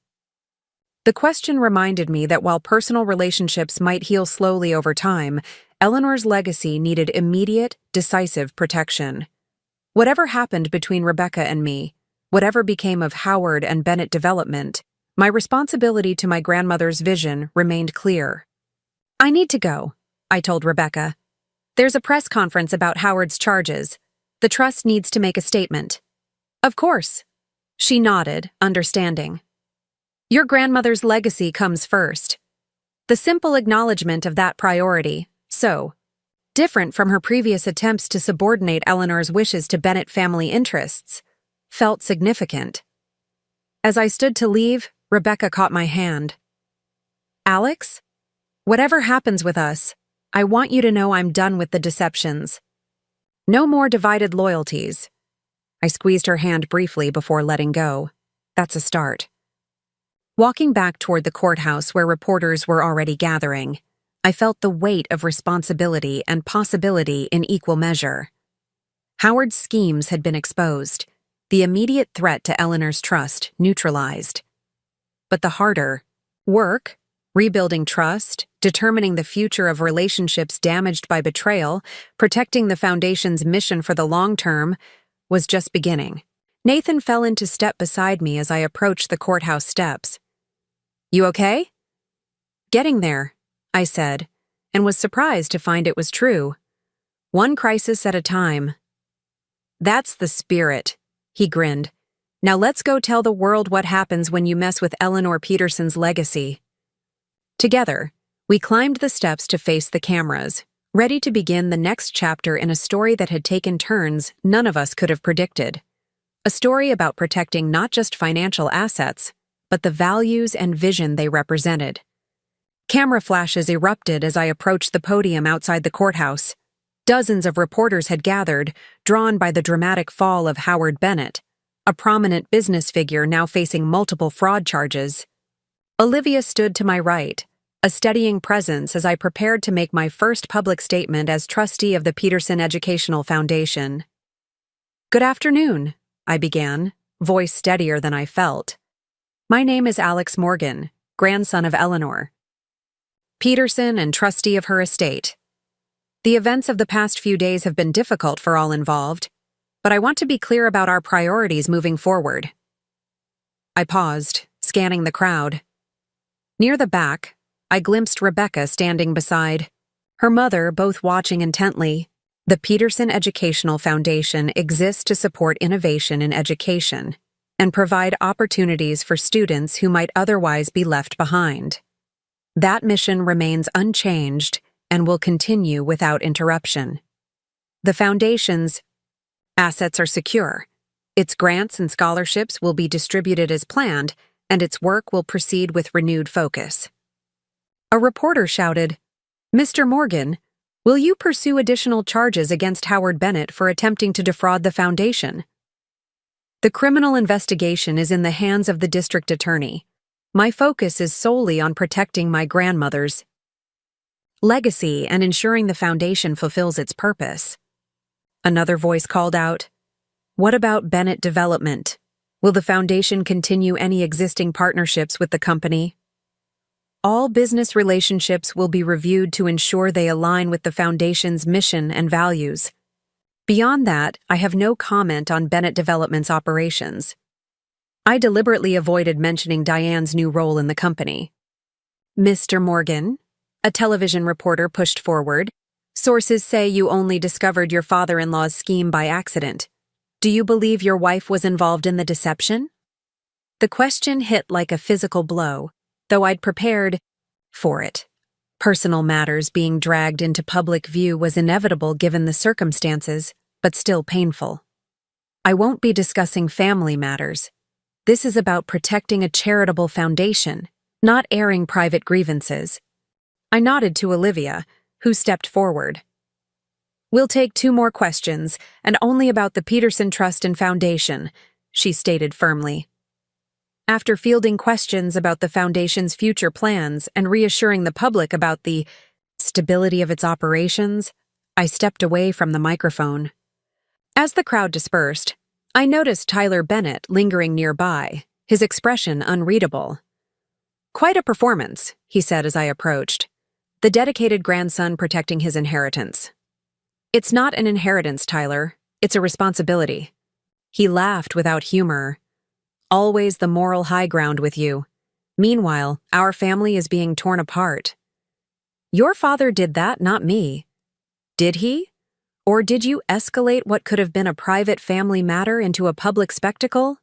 Speaker 1: The question reminded me that while personal relationships might heal slowly over time, Eleanor's legacy needed immediate, decisive protection. Whatever happened between Rebecca and me, whatever became of Howard and Bennett Development, my responsibility to my grandmother's vision remained clear. "I need to go," I told Rebecca. "There's a press conference about Howard's charges. The trust needs to make a statement." "Of course." She nodded, understanding. "Your grandmother's legacy comes first." The simple acknowledgement of that priority, so different from her previous attempts to subordinate Eleanor's wishes to Bennett family interests, felt significant. As I stood to leave, Rebecca caught my hand. Alex? Whatever happens with us, I want you to know I'm done with the deceptions. No more divided loyalties. I squeezed her hand briefly before letting go. That's a start. Walking back toward the courthouse where reporters were already gathering, I felt the weight of responsibility and possibility in equal measure. Howard's schemes had been exposed, the immediate threat to Eleanor's trust neutralized. But the harder work, rebuilding trust, determining the future of relationships damaged by betrayal, protecting the Foundation's mission for the long term, was just beginning. Nathan fell into step beside me as I approached the courthouse steps. You okay? Getting there, I said, and was surprised to find it was true. One crisis at a time. That's the spirit, he grinned. Now let's go tell the world what happens when you mess with Eleanor Peterson's legacy. Together, we climbed the steps to face the cameras, ready to begin the next chapter in a story that had taken turns none of us could have predicted. A story about protecting not just financial assets, but the values and vision they represented. Camera flashes erupted as I approached the podium outside the courthouse. Dozens of reporters had gathered, drawn by the dramatic fall of Howard Bennett, a prominent business figure now facing multiple fraud charges. Olivia stood to my right, a steadying presence as I prepared to make my first public statement as trustee of the Peterson Educational Foundation. Good afternoon, I began, voice steadier than I felt. My name is Alex Morgan, grandson of Eleanor Peterson and trustee of her estate. The events of the past few days have been difficult for all involved, but I want to be clear about our priorities moving forward. I paused, scanning the crowd. Near the back, I glimpsed Rebecca standing beside her mother, both watching intently. The Peterson Educational Foundation exists to support innovation in education and provide opportunities for students who might otherwise be left behind. That mission remains unchanged and will continue without interruption. The Foundation's assets are secure. Its grants and scholarships will be distributed as planned, and its work will proceed with renewed focus. A reporter shouted, Mr. Morgan, will you pursue additional charges against Howard Bennett for attempting to defraud the Foundation? The criminal investigation is in the hands of the district attorney. My focus is solely on protecting my grandmother's legacy and ensuring the Foundation fulfills its purpose. Another voice called out, What about Bennett Development? Will the Foundation continue any existing partnerships with the company? All business relationships will be reviewed to ensure they align with the Foundation's mission and values. Beyond that, I have no comment on Bennett Development's operations. I deliberately avoided mentioning Diane's new role in the company. Mr. Morgan, a television reporter pushed forward, sources say you only discovered your father-in-law's scheme by accident. Do you believe your wife was involved in the deception? The question hit like a physical blow, though I'd prepared for it. Personal matters being dragged into public view was inevitable given the circumstances, but still painful. I won't be discussing family matters. This is about protecting a charitable foundation, not airing private grievances. I nodded to Olivia, who stepped forward. We'll take 2 more questions, and only about the Peterson Trust and Foundation, she stated firmly. After fielding questions about the Foundation's future plans and reassuring the public about the stability of its operations, I stepped away from the microphone. As the crowd dispersed, I noticed Tyler Bennett lingering nearby, his expression unreadable. Quite a performance, he said as I approached, the dedicated grandson protecting his inheritance. It's not an inheritance, Tyler. It's a responsibility. He laughed without humor. Always the moral high ground with you. Meanwhile, our family is being torn apart. Your father did that, not me. Did he? Or did you escalate what could have been a private family matter into a public spectacle?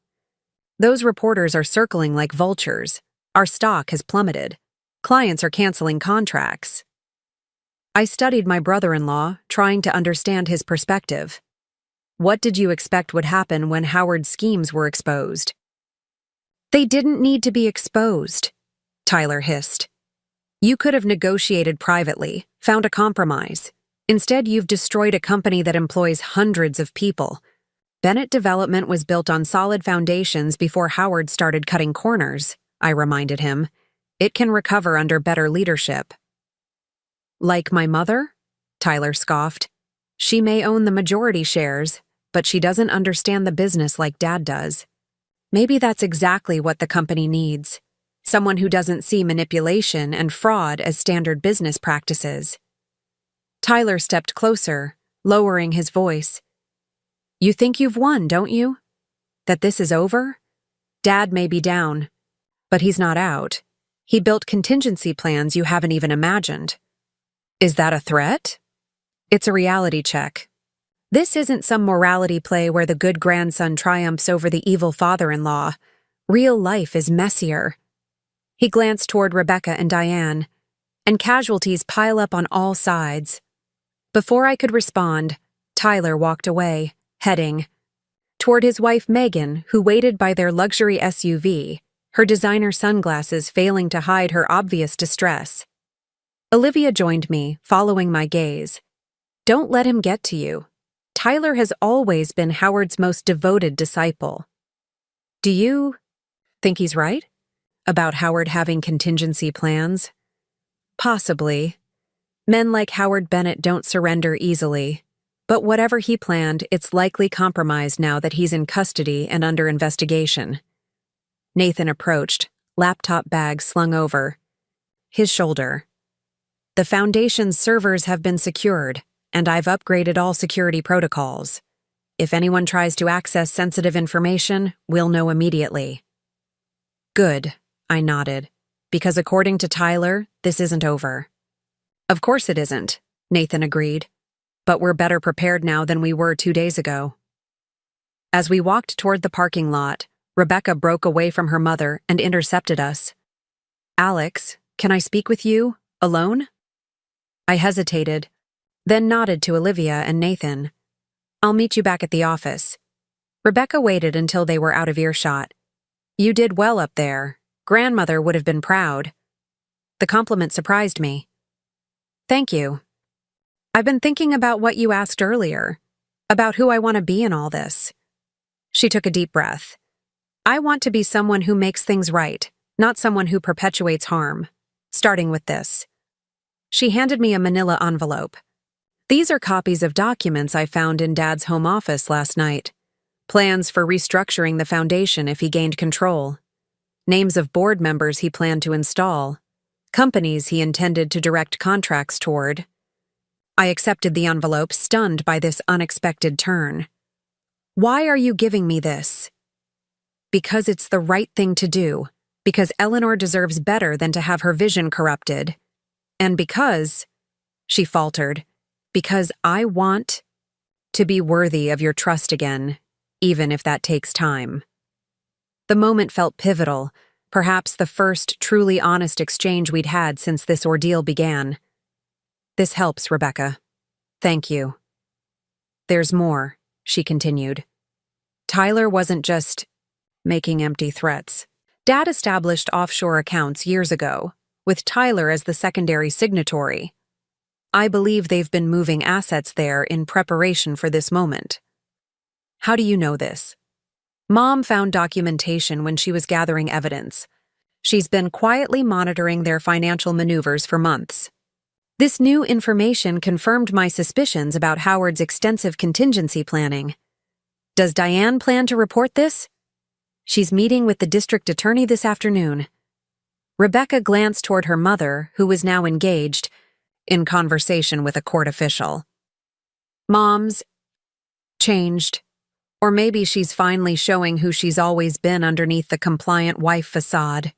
Speaker 1: Those reporters are circling like vultures. Our stock has plummeted. Clients are canceling contracts. I studied my brother-in-law, trying to understand his perspective. What did you expect would happen when Howard's schemes were exposed? They didn't need to be exposed, Tyler hissed. You could have negotiated privately, found a compromise. Instead, you've destroyed a company that employs hundreds of people. Bennett Development was built on solid foundations before Howard started cutting corners, I reminded him. It can recover under better leadership. Like my mother? Tyler scoffed. She may own the majority shares, but she doesn't understand the business like Dad does. Maybe that's exactly what the company needs. Someone who doesn't see manipulation and fraud as standard business practices. Tyler stepped closer, lowering his voice. You think you've won, don't you? That this is over? Dad may be down, but he's not out. He built contingency plans you haven't even imagined. Is that a threat? It's a reality check. This isn't some morality play where the good grandson triumphs over the evil father-in-law. Real life is messier. He glanced toward Rebecca and Diane, and casualties pile up on all sides. Before I could respond, Tyler walked away, heading toward his wife Megan, who waited by their luxury SUV, her designer sunglasses failing to hide her obvious distress. Olivia joined me, following my gaze. Don't let him get to you. Tyler has always been Howard's most devoted disciple. Do you think he's right? About Howard having contingency plans? Possibly. Men like Howard Bennett don't surrender easily. But whatever he planned, it's likely compromised now that he's in custody and under investigation. Nathan approached, laptop bag slung over his shoulder. The Foundation's servers have been secured, and I've upgraded all security protocols. If anyone tries to access sensitive information, we'll know immediately. Good, I nodded, because according to Tyler, this isn't over. Of course it isn't, Nathan agreed, but we're better prepared now than we were 2 days ago. As we walked toward the parking lot, Rebecca broke away from her mother and intercepted us. Alex, can I speak with you, alone? I hesitated, then nodded to Olivia and Nathan. I'll meet you back at the office. Rebecca waited until they were out of earshot. You did well up there. Grandmother would have been proud. The compliment surprised me. Thank you. I've been thinking about what you asked earlier, about who I want to be in all this. She took a deep breath. I want to be someone who makes things right, not someone who perpetuates harm. Starting with this. She handed me a manila envelope. These are copies of documents I found in Dad's home office last night. Plans for restructuring the foundation if he gained control. Names of board members he planned to install. Companies he intended to direct contracts toward. I accepted the envelope, stunned by this unexpected turn. Why are you giving me this? Because it's the right thing to do. Because Eleanor deserves better than to have her vision corrupted. And because, she faltered, because I want to be worthy of your trust again, even if that takes time. The moment felt pivotal, perhaps the first truly honest exchange we'd had since this ordeal began. This helps, Rebecca. Thank you. There's more, she continued. Tyler wasn't just making empty threats. Dad established offshore accounts years ago, with Tyler as the secondary signatory. I believe they've been moving assets there in preparation for this moment. How do you know this? Mom found documentation when she was gathering evidence. She's been quietly monitoring their financial maneuvers for months. This new information confirmed my suspicions about Howard's extensive contingency planning. Does Diane plan to report this? She's meeting with the district attorney this afternoon. Rebecca glanced toward her mother, who was now engaged in conversation with a court official. Mom's changed. Or maybe she's finally showing who she's always been underneath the compliant wife facade.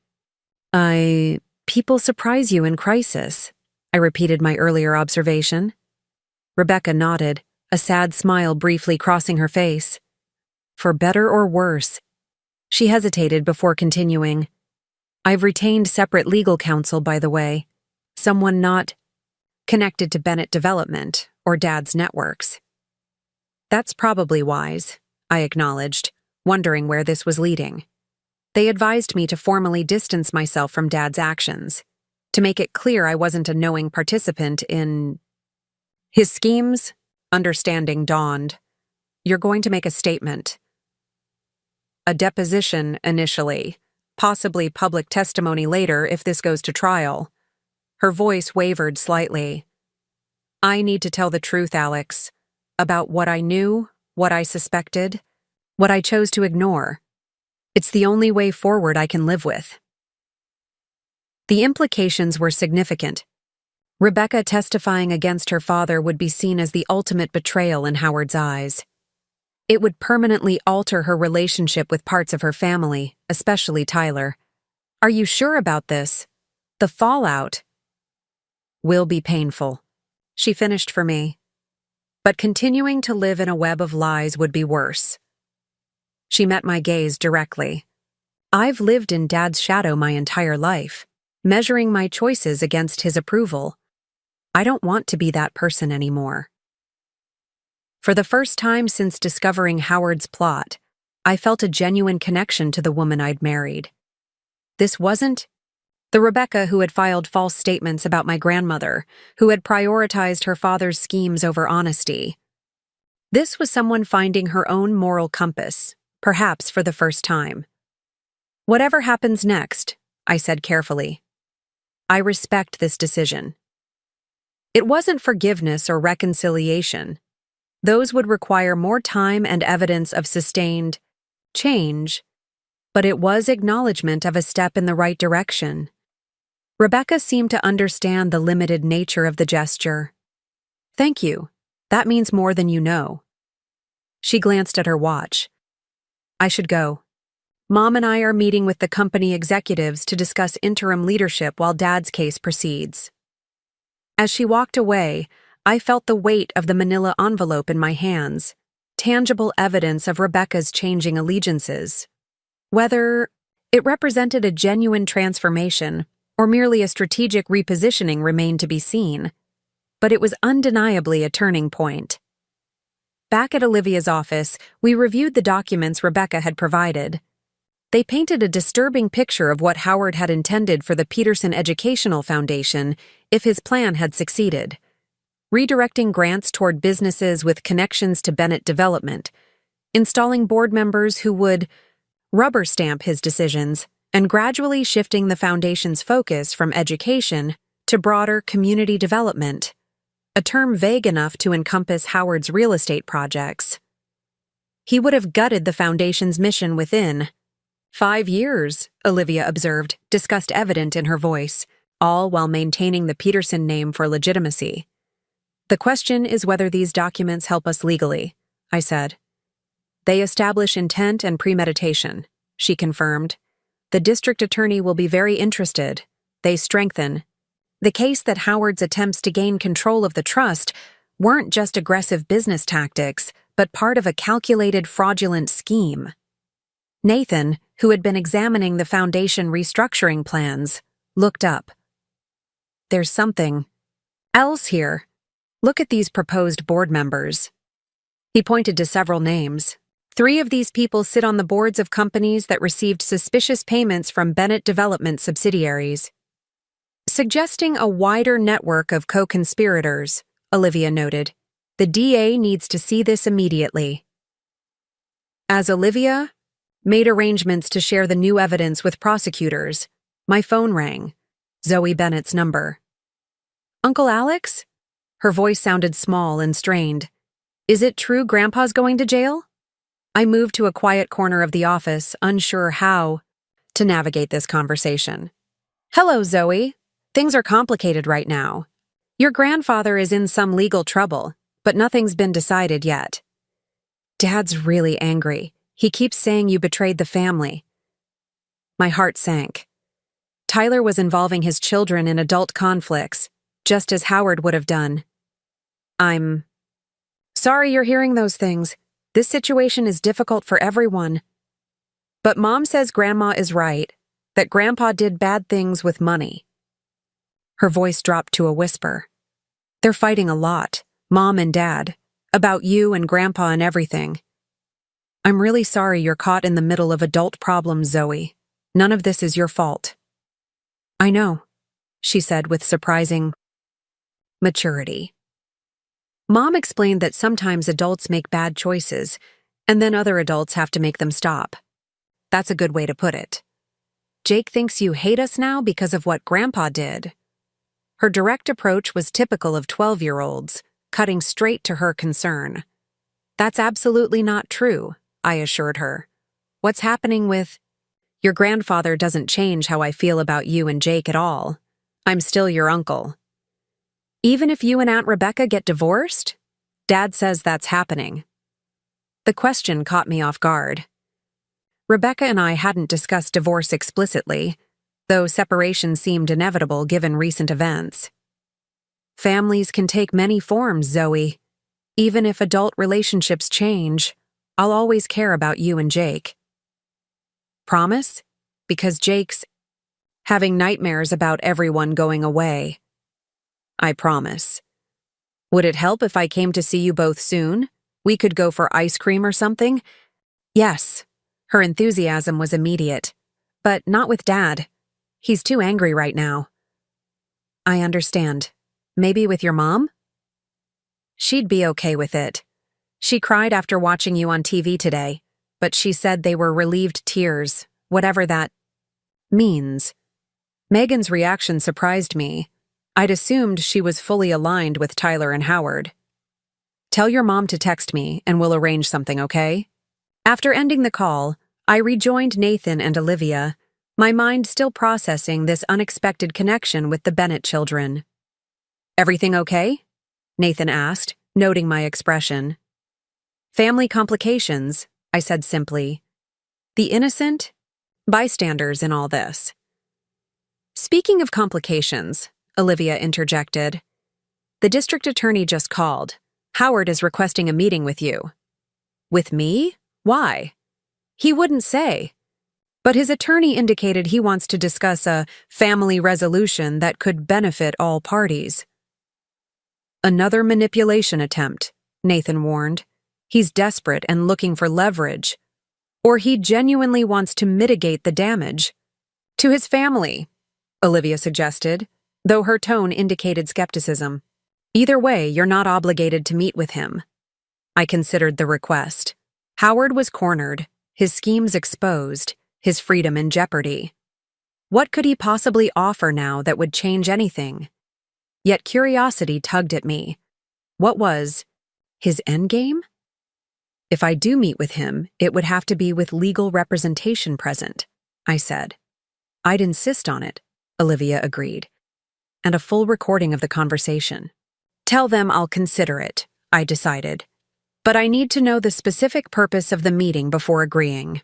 Speaker 1: People surprise you in crisis, I repeated my earlier observation. Rebecca nodded, a sad smile briefly crossing her face. For better or worse. She hesitated before continuing. I've retained separate legal counsel, by the way. Someone not connected to Bennett Development or Dad's networks. That's probably wise, I acknowledged, wondering where this was leading. They advised me to formally distance myself from Dad's actions. to make it clear I wasn't a knowing participant in his schemes. Understanding dawned. You're going to make a statement. A deposition initially, possibly public testimony later if this goes to trial. Her voice wavered slightly. I need to tell the truth, Alex, about what I knew, what I suspected, what I chose to ignore. It's the only way forward I can live with. The implications were significant. Rebecca testifying against her father would be seen as the ultimate betrayal in Howard's eyes. It would permanently alter her relationship with parts of her family, especially Tyler. Are you sure about this? The fallout will be painful. She finished for me. But continuing to live in a web of lies would be worse. She met my gaze directly. I've lived in Dad's shadow my entire life, measuring my choices against his approval. I don't want to be that person anymore. For the first time since discovering Howard's plot, I felt a genuine connection to the woman I'd married. This wasn't the Rebecca who had filed false statements about my grandmother, who had prioritized her father's schemes over honesty. This was someone finding her own moral compass, perhaps for the first time. Whatever happens next, I said carefully, I respect this decision. It wasn't forgiveness or reconciliation. Those would require more time and evidence of sustained change, but it was acknowledgement of a step in the right direction. Rebecca seemed to understand the limited nature of the gesture. Thank you. That means more than you know. She glanced at her watch. I should go. Mom and I are meeting with the company executives to discuss interim leadership while Dad's case proceeds. As she walked away, I felt the weight of the manila envelope in my hands, tangible evidence of Rebecca's changing allegiances. Whether it represented a genuine transformation or merely a strategic repositioning remained to be seen, but it was undeniably a turning point. Back at Olivia's office, we reviewed the documents Rebecca had provided. They painted a disturbing picture of what Howard had intended for the Peterson Educational Foundation if his plan had succeeded. Redirecting grants toward businesses with connections to Bennett Development, installing board members who would rubber stamp his decisions, and gradually shifting the foundation's focus from education to broader community development, a term vague enough to encompass Howard's real estate projects. He would have gutted the foundation's mission within 5 years, Olivia observed, disgust evident in her voice, all while maintaining the Peterson name for legitimacy. The question is whether these documents help us legally, I said. They establish intent and premeditation, she confirmed. The district attorney will be very interested. They strengthen the case that Howard's attempts to gain control of the trust weren't just aggressive business tactics, but part of a calculated fraudulent scheme. Nathan, who had been examining the foundation restructuring plans, looked up. There's something else here. Look at these proposed board members. He pointed to several names. 3 of these people sit on the boards of companies that received suspicious payments from Bennett Development subsidiaries. Suggesting a wider network of co-conspirators, Olivia noted. The DA needs to see this immediately. As Olivia made arrangements to share the new evidence with prosecutors, my phone rang. Zoe Bennett's number. Uncle Alex? Her voice sounded small and strained. Is it true Grandpa's going to jail? I moved to a quiet corner of the office, unsure how to navigate this conversation. Hello, Zoe. Things are complicated right now. Your grandfather is in some legal trouble, but nothing's been decided yet. Dad's really angry. He keeps saying you betrayed the family. My heart sank. Tyler was involving his children in adult conflicts, just as Howard would have done. I'm sorry you're hearing those things. This situation is difficult for everyone. But Mom says Grandma is right, that Grandpa did bad things with money. Her voice dropped to a whisper. They're fighting a lot, Mom and Dad, about you and Grandpa and everything. I'm really sorry you're caught in the middle of adult problems, Zoe. None of this is your fault. I know. she said with surprising maturity. Mom explained that sometimes adults make bad choices, and then other adults have to make them stop. That's a good way to put it. Jake thinks you hate us now because of what Grandpa did. Her direct approach was typical of 12-year-olds, cutting straight to her concern. That's absolutely not true, I assured her. What's happening with your grandfather doesn't change how I feel about you and Jake at all. I'm still your uncle. Even if you and Aunt Rebecca get divorced? Dad says that's happening. The question caught me off guard. Rebecca and I hadn't discussed divorce explicitly, though separation seemed inevitable given recent events. Families can take many forms, Zoe. Even if adult relationships change, I'll always care about you and Jake. Promise? Because Jake's having nightmares about everyone going away. I promise. Would it help if I came to see you both soon? We could go for ice cream or something? Yes. Her enthusiasm was immediate. But not with Dad. He's too angry right now. I understand. Maybe with your mom? She'd be okay with it. She cried after watching you on TV today, but she said they were relieved tears, whatever that means. Megan's reaction surprised me. I'd assumed she was fully aligned with Tyler and Howard. Tell your mom to text me and we'll arrange something, okay? After ending the call, I rejoined Nathan and Olivia, my mind still processing this unexpected connection with the Bennett children. Everything okay? Nathan asked, noting my expression. Family complications, I said simply. The innocent? Bystanders in all this. Speaking of complications, Olivia interjected. The district attorney just called. Howard is requesting a meeting with you. With me? Why? He wouldn't say. But his attorney indicated he wants to discuss a family resolution that could benefit all parties. Another manipulation attempt, Nathan warned. He's desperate and looking for leverage. Or he genuinely wants to mitigate the damage. To his family, Olivia suggested, though her tone indicated skepticism. Either way, you're not obligated to meet with him. I considered the request. Howard was cornered, his schemes exposed, his freedom in jeopardy. What could he possibly offer now that would change anything? Yet curiosity tugged at me. What was his endgame? If I do meet with him, it would have to be with legal representation present, I said. I'd insist on it, Olivia agreed, and a full recording of the conversation. Tell them I'll consider it, I decided. But I need to know the specific purpose of the meeting before agreeing.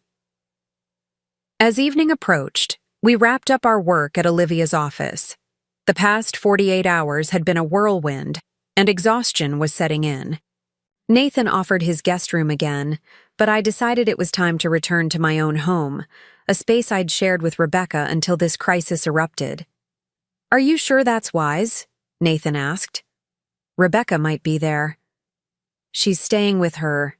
Speaker 1: As evening approached, we wrapped up our work at Olivia's office. The past 48 hours had been a whirlwind, and exhaustion was setting in. Nathan offered his guest room again, but I decided it was time to return to my own home, a space I'd shared with Rebecca until this crisis erupted. Are you sure that's wise? Nathan asked. Rebecca might be there. She's staying with her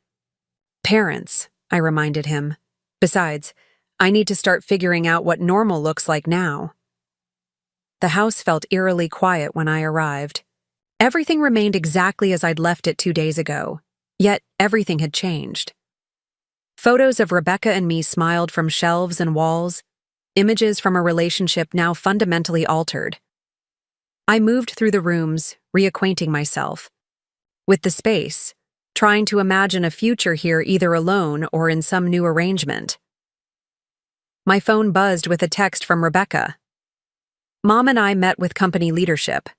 Speaker 1: parents, I reminded him. Besides, I need to start figuring out what normal looks like now. The house felt eerily quiet when I arrived. Everything remained exactly as I'd left it 2 days ago, yet everything had changed. Photos of Rebecca and me smiled from shelves and walls, images from a relationship now fundamentally altered. I moved through the rooms, reacquainting myself with the space, trying to imagine a future here either alone or in some new arrangement. My phone buzzed with a text from Rebecca. Mom and I met with company leadership.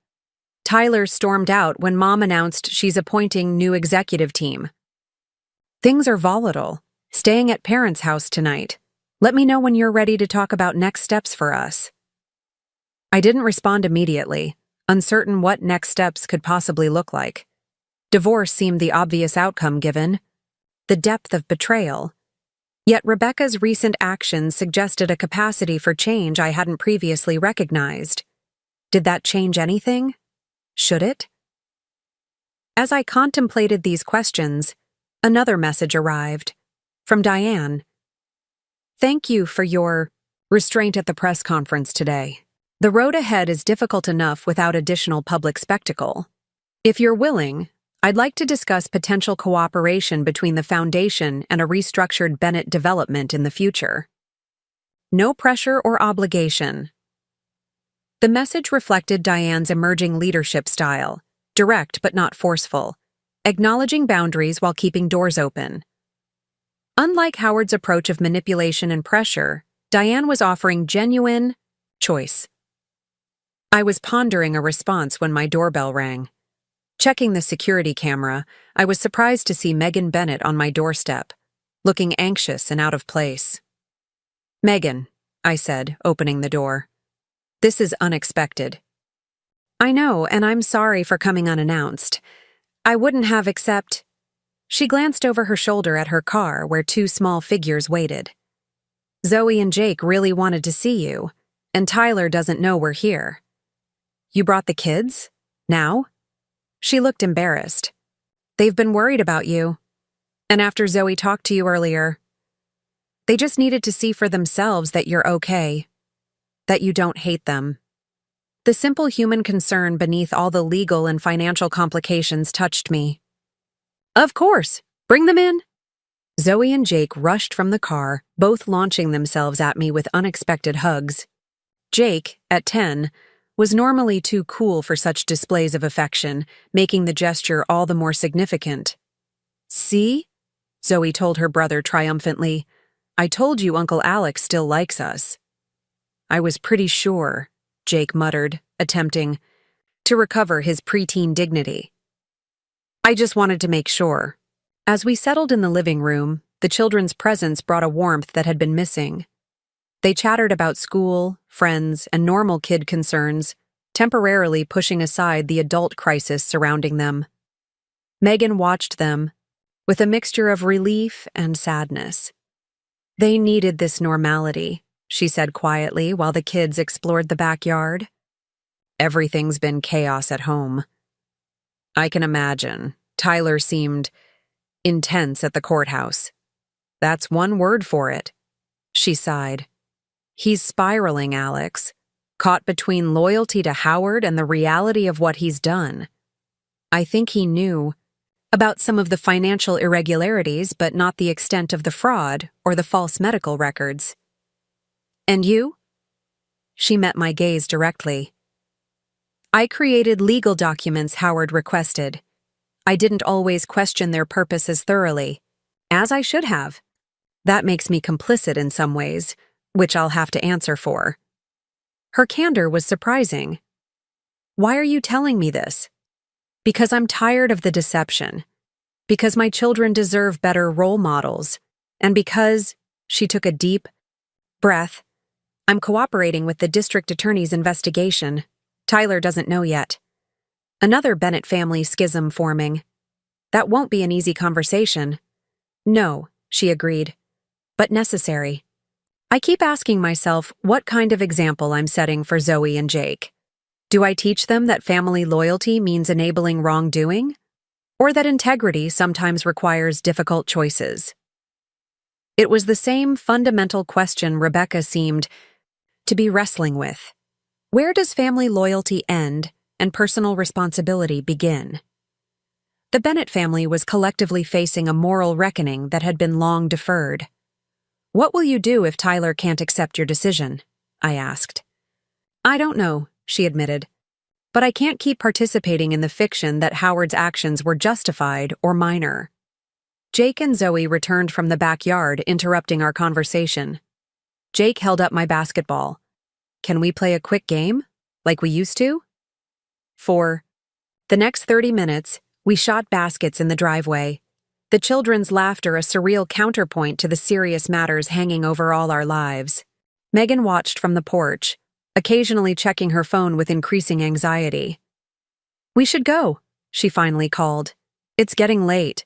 Speaker 1: Tyler stormed out when Mom announced she's appointing new executive team. Things are volatile. Staying at parents' house tonight. Let me know when you're ready to talk about next steps for us. I didn't respond immediately, uncertain what next steps could possibly look like. Divorce seemed the obvious outcome given the depth of betrayal. Yet Rebecca's recent actions suggested a capacity for change I hadn't previously recognized. Did that change anything? Should it? As I contemplated these questions, another message arrived. From Diane. Thank you for your restraint at the press conference today. The road ahead is difficult enough without additional public spectacle. If you're willing, I'd like to discuss potential cooperation between the Foundation and a restructured Bennett development in the future. No pressure or obligation. The message reflected Diane's emerging leadership style, direct but not forceful, acknowledging boundaries while keeping doors open. Unlike Howard's approach of manipulation and pressure, Diane was offering genuine choice. I was pondering a response when my doorbell rang. Checking the security camera, I was surprised to see Megan Bennett on my doorstep, looking anxious and out of place. "Megan," I said, opening the door. "This is unexpected." "I know, and I'm sorry for coming unannounced. I wouldn't have except—" She glanced over her shoulder at her car where two small figures waited. "Zoe and Jake really wanted to see you, and Tyler doesn't know we're here." "You brought the kids? Now?" She looked embarrassed. "They've been worried about you. And after Zoe talked to you earlier, they just needed to see for themselves that you're okay, that you don't hate them." The simple human concern beneath all the legal and financial complications touched me. "Of course, bring them in." Zoe and Jake rushed from the car, both launching themselves at me with unexpected hugs. Jake, at 10, was normally too cool for such displays of affection, making the gesture all the more significant. "See?" Zoe told her brother triumphantly. "I told you Uncle Alex still likes us." "I was pretty sure," Jake muttered, attempting to recover his preteen dignity. "I just wanted to make sure." As we settled in the living room, the children's presence brought a warmth that had been missing. They chattered about school, friends, and normal kid concerns, temporarily pushing aside the adult crisis surrounding them. Megan watched them, with a mixture of relief and sadness. "They needed this normality," she said quietly while the kids explored the backyard. "Everything's been chaos at home." "I can imagine." Tyler seemed intense at the courthouse. "That's one word for it." She sighed. "He's spiraling, Alex, caught between loyalty to Howard and the reality of what he's done. I think he knew about some of the financial irregularities, but not the extent of the fraud or the false medical records." "And you?" She met my gaze directly. "I created legal documents Howard requested. I didn't always question their purposes thoroughly, as I should have. That makes me complicit in some ways, which I'll have to answer for." Her candor was surprising. "Why are you telling me this?" "Because I'm tired of the deception. Because my children deserve better role models. And because," she took a deep breath, "I'm cooperating with the district attorney's investigation. Tyler doesn't know yet. Another Bennett family schism forming. That won't be an easy conversation." "No," she agreed, "but necessary. I keep asking myself what kind of example I'm setting for Zoe and Jake. Do I teach them that family loyalty means enabling wrongdoing? Or that integrity sometimes requires difficult choices?" It was the same fundamental question Rebecca seemed to be wrestling with. Where does family loyalty end and personal responsibility begin? The Bennett family was collectively facing a moral reckoning that had been long deferred. "What will you do if Tyler can't accept your decision?" I asked. "I don't know," she admitted, "but I can't keep participating in the fiction that Howard's actions were justified or minor." Jake and Zoe returned from the backyard, interrupting our conversation. Jake held up my basketball. "Can we play a quick game, like we used to?" For the next 30 minutes, we shot baskets in the driveway, the children's laughter a surreal counterpoint to the serious matters hanging over all our lives. Megan watched from the porch, occasionally checking her phone with increasing anxiety. "We should go," she finally called. "It's getting late."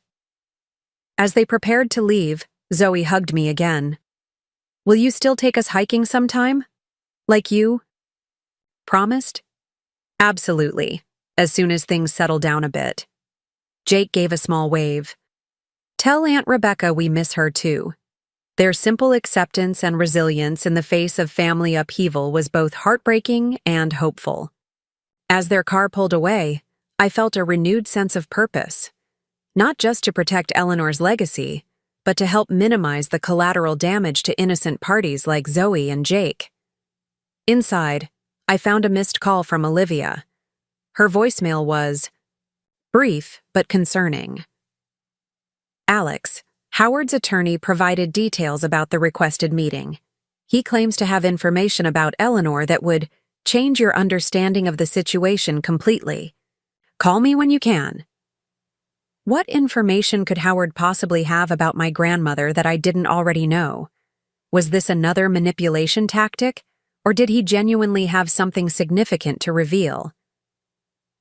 Speaker 1: As they prepared to leave, Zoe hugged me again. "Will you still take us hiking sometime? Like you promised?" "Absolutely, as soon as things settle down a bit." Jake gave a small wave. "Tell Aunt Rebecca we miss her too." Their simple acceptance and resilience in the face of family upheaval was both heartbreaking and hopeful. As their car pulled away, I felt a renewed sense of purpose, not just to protect Eleanor's legacy, but to help minimize the collateral damage to innocent parties like Zoe and Jake. Inside, I found a missed call from Olivia. Her voicemail was brief but concerning. Alex, Howard's attorney, provided details about the requested meeting. He claims to have information about Eleanor that would change your understanding of the situation completely. Call me when you can. What information could Howard possibly have about my grandmother that I didn't already know? Was this another manipulation tactic, or did he genuinely have something significant to reveal?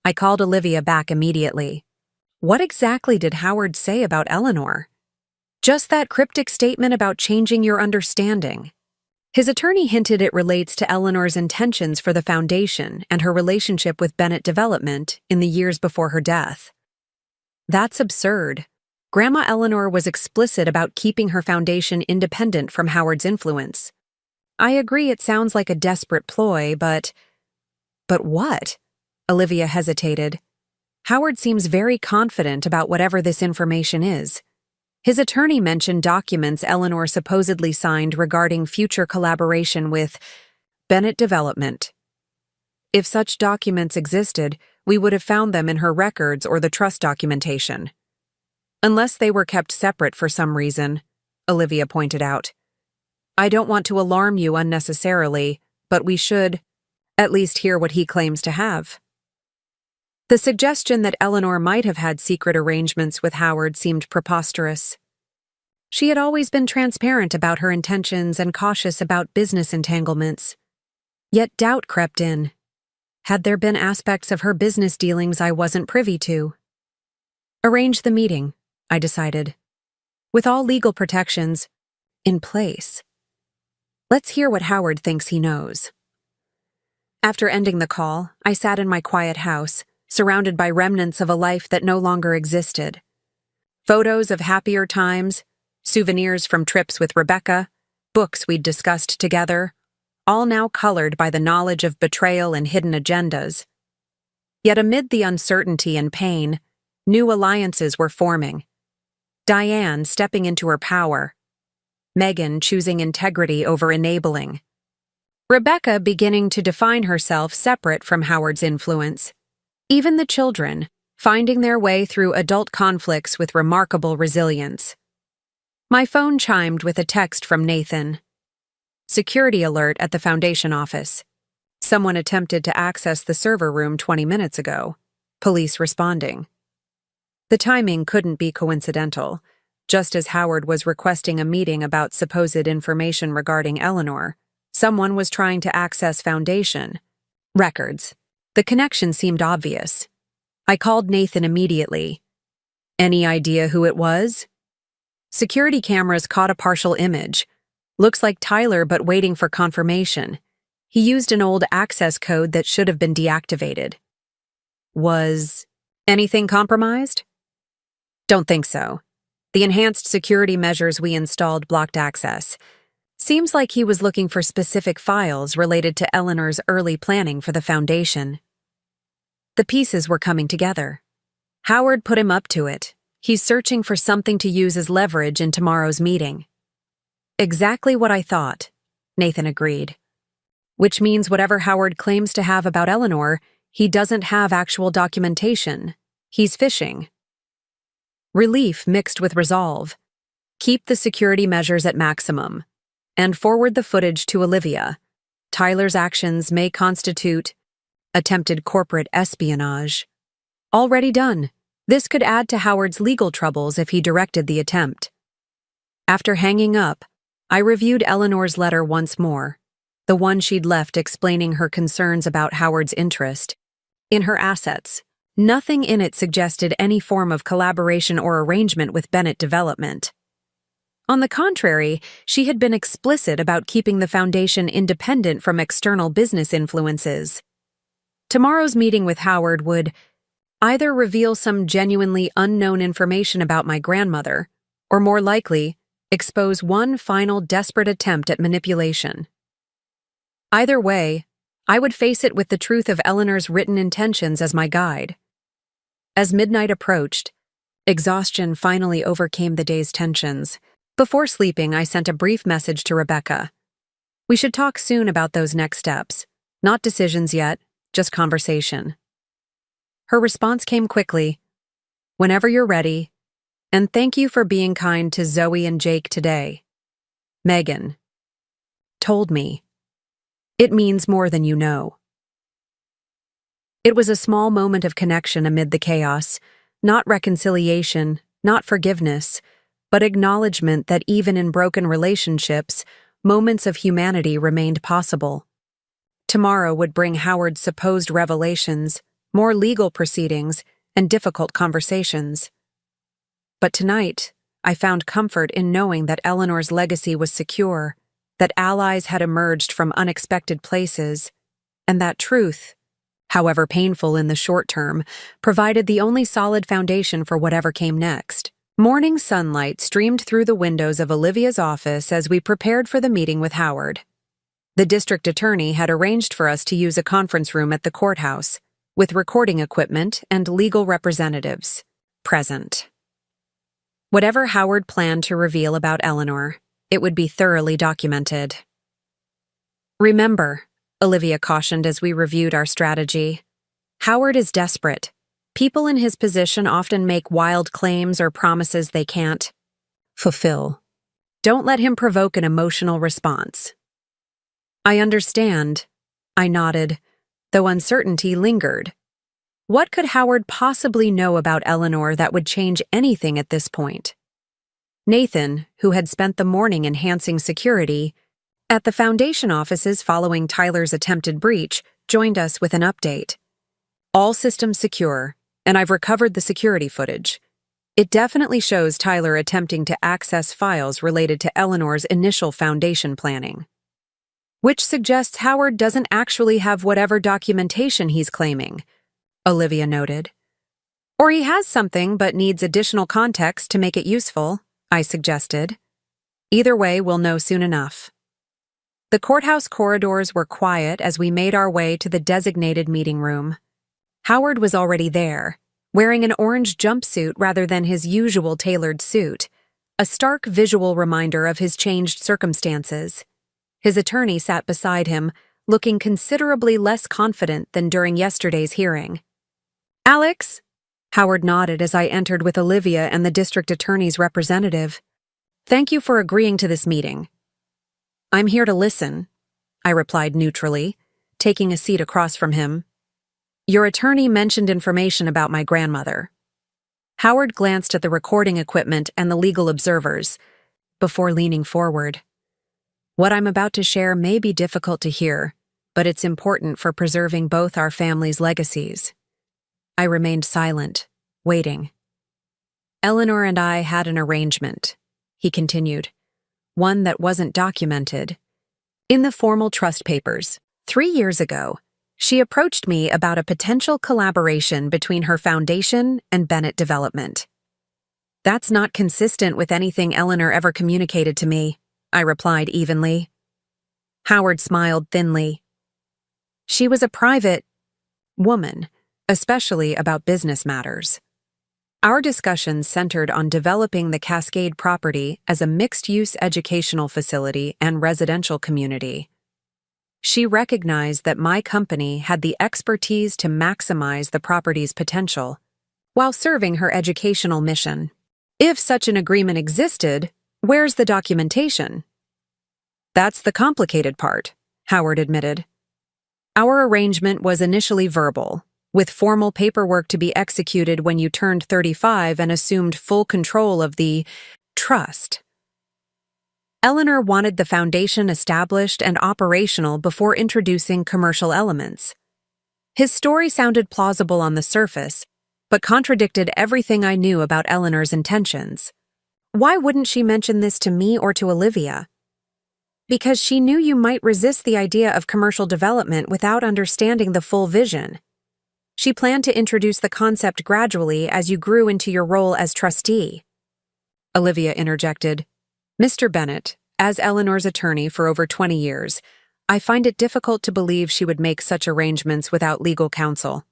Speaker 1: I called Olivia back immediately. What exactly did Howard say about Eleanor? Just that cryptic statement about changing your understanding. His attorney hinted it relates to Eleanor's intentions for the foundation and her relationship with Bennett Development in the years before her death. That's absurd. Grandma Eleanor was explicit about keeping her foundation independent from Howard's influence. I agree it sounds like a desperate ploy, but what? Olivia hesitated. Howard seems very confident about whatever this information is. His attorney mentioned documents Eleanor supposedly signed regarding future collaboration with Bennett Development. If such documents existed, we would have found them in her records or the trust documentation. Unless they were kept separate for some reason, Olivia pointed out. I don't want to alarm you unnecessarily, but we should at least hear what he claims to have. The suggestion that Eleanor might have had secret arrangements with Howard seemed preposterous. She had always been transparent about her intentions and cautious about business entanglements. Yet doubt crept in. Had there been aspects of her business dealings I wasn't privy to? Arrange the meeting, I decided. With all legal protections in place. Let's hear what Howard thinks he knows. After ending the call, I sat in my quiet house, surrounded by remnants of a life that no longer existed. Photos of happier times, souvenirs from trips with Rebecca, books we'd discussed together, all now colored by the knowledge of betrayal and hidden agendas. Yet amid the uncertainty and pain, new alliances were forming. Diane stepping into her power, Megan choosing integrity over enabling, Rebecca beginning to define herself separate from Howard's influence. Even the children, finding their way through adult conflicts with remarkable resilience. My phone chimed with a text from Nathan. Security alert at the foundation office. Someone attempted to access the server room 20 minutes ago. Police responding. The timing couldn't be coincidental. Just as Howard was requesting a meeting about supposed information regarding Eleanor, someone was trying to access foundation records. The connection seemed obvious. I called Nathan immediately. Any idea who it was? Security cameras caught a partial image. Looks like Tyler, but waiting for confirmation. He used an old access code that should have been deactivated. Was anything compromised? Don't think so. The enhanced security measures we installed blocked access. Seems like he was looking for specific files related to Eleanor's early planning for the foundation. The pieces were coming together. Howard put him up to it. He's searching for something to use as leverage in tomorrow's meeting. Exactly what I thought, Nathan agreed. Which means whatever Howard claims to have about Eleanor, he doesn't have actual documentation. He's fishing. Relief mixed with resolve. Keep the security measures at maximum. And forward the footage to Olivia. Tyler's actions may constitute attempted corporate espionage. Already done. This could add to Howard's legal troubles if he directed the attempt. After hanging up, I reviewed Eleanor's letter once more, the one she'd left explaining her concerns about Howard's interest in her assets. Nothing in it suggested any form of collaboration or arrangement with Bennett Development. On the contrary, she had been explicit about keeping the foundation independent from external business influences. Tomorrow's meeting with Howard would either reveal some genuinely unknown information about my grandmother, or more likely, expose one final desperate attempt at manipulation. Either way, I would face it with the truth of Eleanor's written intentions as my guide. As midnight approached, exhaustion finally overcame the day's tensions. Before sleeping, I sent a brief message to Rebecca. We should talk soon about those next steps. Not decisions yet, just conversation. Her response came quickly. Whenever you're ready, and thank you for being kind to Zoe and Jake today. Megan. Told me. It means more than you know. It was a small moment of connection amid the chaos, not reconciliation, not forgiveness, but acknowledgement that even in broken relationships, moments of humanity remained possible. Tomorrow would bring Howard's supposed revelations, more legal proceedings, and difficult conversations. But tonight, I found comfort in knowing that Eleanor's legacy was secure, that allies had emerged from unexpected places, and that truth, however painful in the short term, provided the only solid foundation for whatever came next. Morning sunlight streamed through the windows of Olivia's office as we prepared for the meeting with Howard. The district attorney had arranged for us to use a conference room at the courthouse, with recording equipment and legal representatives present. Whatever Howard planned to reveal about Eleanor, it would be thoroughly documented. Remember, Olivia cautioned as we reviewed our strategy, Howard is desperate. People in his position often make wild claims or promises they can't fulfill. Don't let him provoke an emotional response. I understand, I nodded, though uncertainty lingered. What could Howard possibly know about Eleanor that would change anything at this point? Nathan, who had spent the morning enhancing security at the Foundation offices following Tyler's attempted breach, joined us with an update. All systems secure, and I've recovered the security footage. It definitely shows Tyler attempting to access files related to Eleanor's initial Foundation planning, which suggests Howard doesn't actually have whatever documentation he's claiming, Olivia noted. Or he has something but needs additional context to make it useful, I suggested. Either way, we'll know soon enough. The courthouse corridors were quiet as we made our way to the designated meeting room. Howard was already there, wearing an orange jumpsuit rather than his usual tailored suit, a stark visual reminder of his changed circumstances. His attorney sat beside him, looking considerably less confident than during yesterday's hearing. Alex? Howard nodded as I entered with Olivia and the district attorney's representative. Thank you for agreeing to this meeting. I'm here to listen, I replied neutrally, taking a seat across from him. Your attorney mentioned information about my grandmother. Howard glanced at the recording equipment and the legal observers, before leaning forward. What I'm about to share may be difficult to hear, but it's important for preserving both our families' legacies. I remained silent, waiting. Eleanor and I had an arrangement, he continued, one that wasn't documented. In the formal trust papers, 3 years ago, she approached me about a potential collaboration between her foundation and Bennett Development. That's not consistent with anything Eleanor ever communicated to me, I replied evenly. Howard smiled thinly. She was a private woman, especially about business matters. Our discussions centered on developing the Cascade property as a mixed-use educational facility and residential community. She recognized that my company had the expertise to maximize the property's potential, while serving her educational mission. If such an agreement existed, where's the documentation? That's the complicated part, Howard admitted. Our arrangement was initially verbal, with formal paperwork to be executed when you turned 35 and assumed full control of the trust. Eleanor wanted the foundation established and operational before introducing commercial elements. His story sounded plausible on the surface, but contradicted everything I knew about Eleanor's intentions. Why wouldn't she mention this to me or to Olivia? Because she knew you might resist the idea of commercial development without understanding the full vision. She planned to introduce the concept gradually as you grew into your role as trustee. Olivia interjected. Mr. Bennett, as Eleanor's attorney for over 20 years, I find it difficult to believe she would make such arrangements without legal counsel.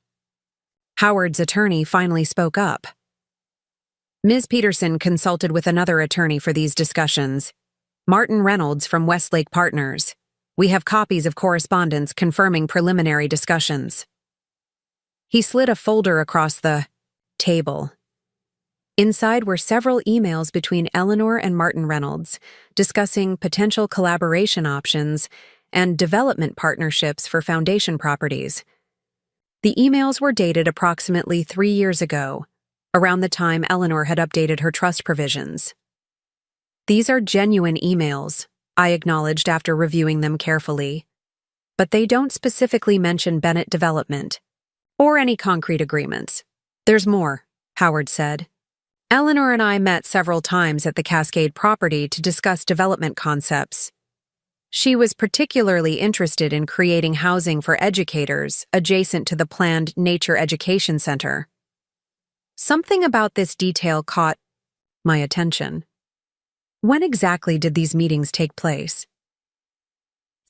Speaker 1: Howard's attorney finally spoke up. Ms. Peterson consulted with another attorney for these discussions, Martin Reynolds from Westlake Partners. We have copies of correspondence confirming preliminary discussions. He slid a folder across the table. Inside were several emails between Eleanor and Martin Reynolds, discussing potential collaboration options and development partnerships for foundation properties. The emails were dated approximately 3 years ago, around the time Eleanor had updated her trust provisions. These are genuine emails, I acknowledged after reviewing them carefully, but they don't specifically mention Bennett Development or any concrete agreements. There's more, Howard said. Eleanor and I met several times at the Cascade property to discuss development concepts. She was particularly interested in creating housing for educators adjacent to the planned Nature Education Center. Something about this detail caught my attention. When exactly did these meetings take place?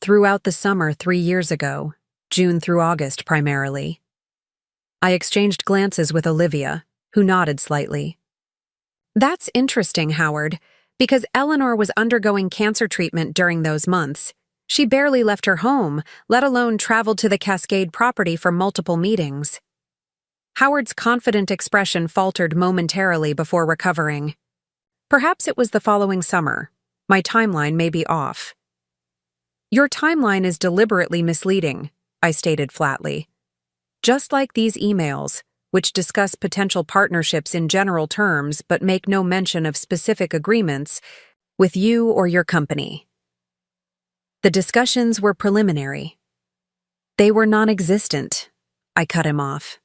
Speaker 1: Throughout the summer 3 years ago, June through August primarily. I exchanged glances with Olivia, who nodded slightly. That's interesting, Howard, because Eleanor was undergoing cancer treatment during those months. She barely left her home, let alone traveled to the Cascade property for multiple meetings. Howard's confident expression faltered momentarily before recovering. Perhaps it was the following summer. My timeline may be off. Your timeline is deliberately misleading, I stated flatly. Just like these emails, which discuss potential partnerships in general terms but make no mention of specific agreements with you or your company. The discussions were preliminary. They were non-existent, I cut him off.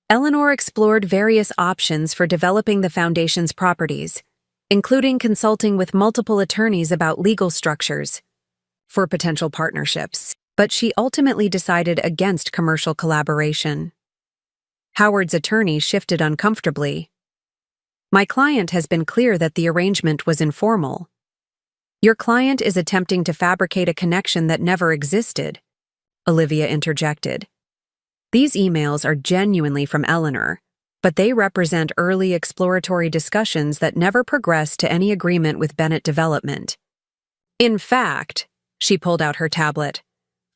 Speaker 1: Eleanor explored various options for developing the foundation's properties, including consulting with multiple attorneys about legal structures for potential partnerships, but she ultimately decided against commercial collaboration. Howard's attorney shifted uncomfortably. My client has been clear that the arrangement was informal. Your client is attempting to fabricate a connection that never existed, Olivia interjected. These emails are genuinely from Eleanor, but they represent early exploratory discussions that never progressed to any agreement with Bennett Development. In fact, she pulled out her tablet,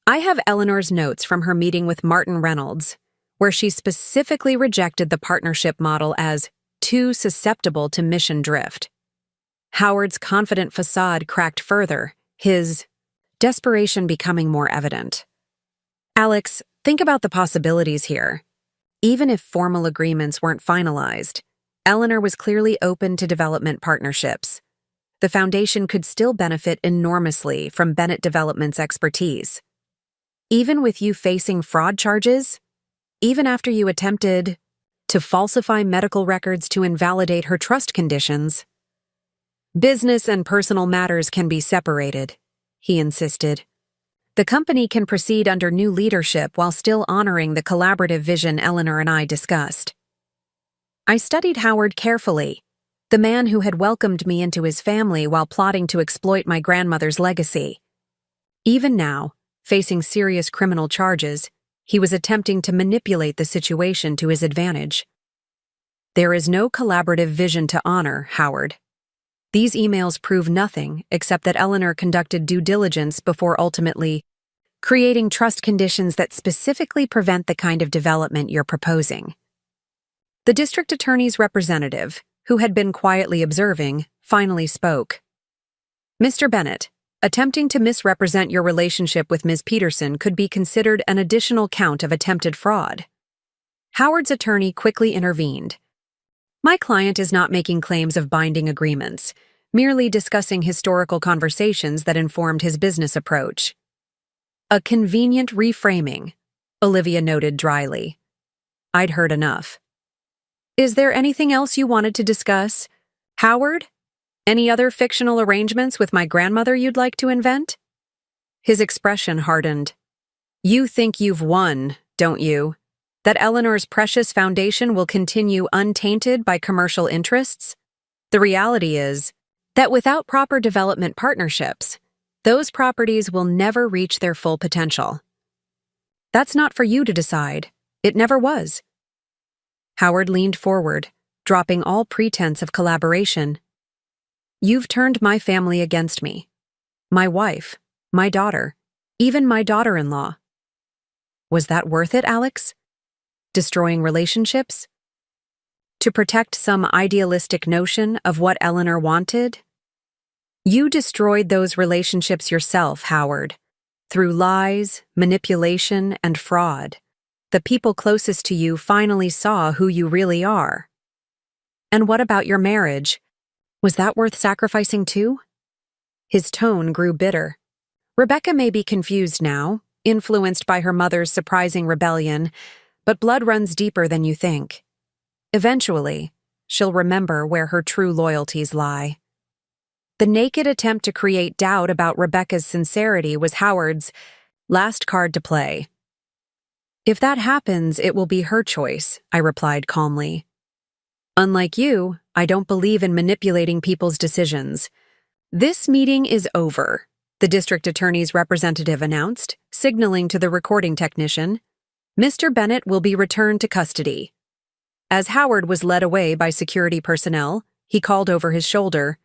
Speaker 1: I have Eleanor's notes from her meeting with Martin Reynolds, where she specifically rejected the partnership model as too susceptible to mission drift. Howard's confident facade cracked further, his desperation becoming more evident. Alex, think about the possibilities here. Even if formal agreements weren't finalized, Eleanor was clearly open to development partnerships. The foundation could still benefit enormously from Bennett Development's expertise. Even with you facing fraud charges, even after you attempted to falsify medical records to invalidate her trust conditions. Business and personal matters can be separated, he insisted. The company can proceed under new leadership while still honoring the collaborative vision Eleanor and I discussed. I studied Howard carefully, the man who had welcomed me into his family while plotting to exploit my grandmother's legacy. Even now, facing serious criminal charges, he was attempting to manipulate the situation to his advantage. There is no collaborative vision to honor, Howard. These emails prove nothing except that Eleanor conducted due diligence before ultimately creating trust conditions that specifically prevent the kind of development you're proposing. The district attorney's representative, who had been quietly observing, finally spoke. Mr. Bennett, attempting to misrepresent your relationship with Ms. Peterson could be considered an additional count of attempted fraud. Howard's attorney quickly intervened. My client is not making claims of binding agreements, merely discussing historical conversations that informed his business approach. A convenient reframing, Olivia noted dryly. I'd heard enough. Is there anything else you wanted to discuss, Howard? Any other fictional arrangements with my grandmother you'd like to invent? His expression hardened. You think you've won, don't you? That Eleanor's precious foundation will continue untainted by commercial interests? The reality is, That without proper development partnerships, those properties will never reach their full potential. That's not for you to decide. It never was. Howard leaned forward, dropping all pretense of collaboration. You've turned my family against me. My wife, my daughter, even my daughter-in-law. Was that worth it, Alex? Destroying relationships? To protect some idealistic notion of what Eleanor wanted? You destroyed those relationships yourself, Howard, through lies, manipulation, and fraud. The people closest to you finally saw who you really are. And what about your marriage? Was that worth sacrificing too? His tone grew bitter. Rebecca may be confused now, influenced by her mother's surprising rebellion, but blood runs deeper than you think. Eventually, she'll remember where her true loyalties lie. The naked attempt to create doubt about Rebecca's sincerity was Howard's last card to play. If that happens, it will be her choice, I replied calmly. Unlike you, I don't believe in manipulating people's decisions. This meeting is over, the district attorney's representative announced, signaling to the recording technician. Mr. Bennett will be returned to custody. As Howard was led away by security personnel, he called over his shoulder,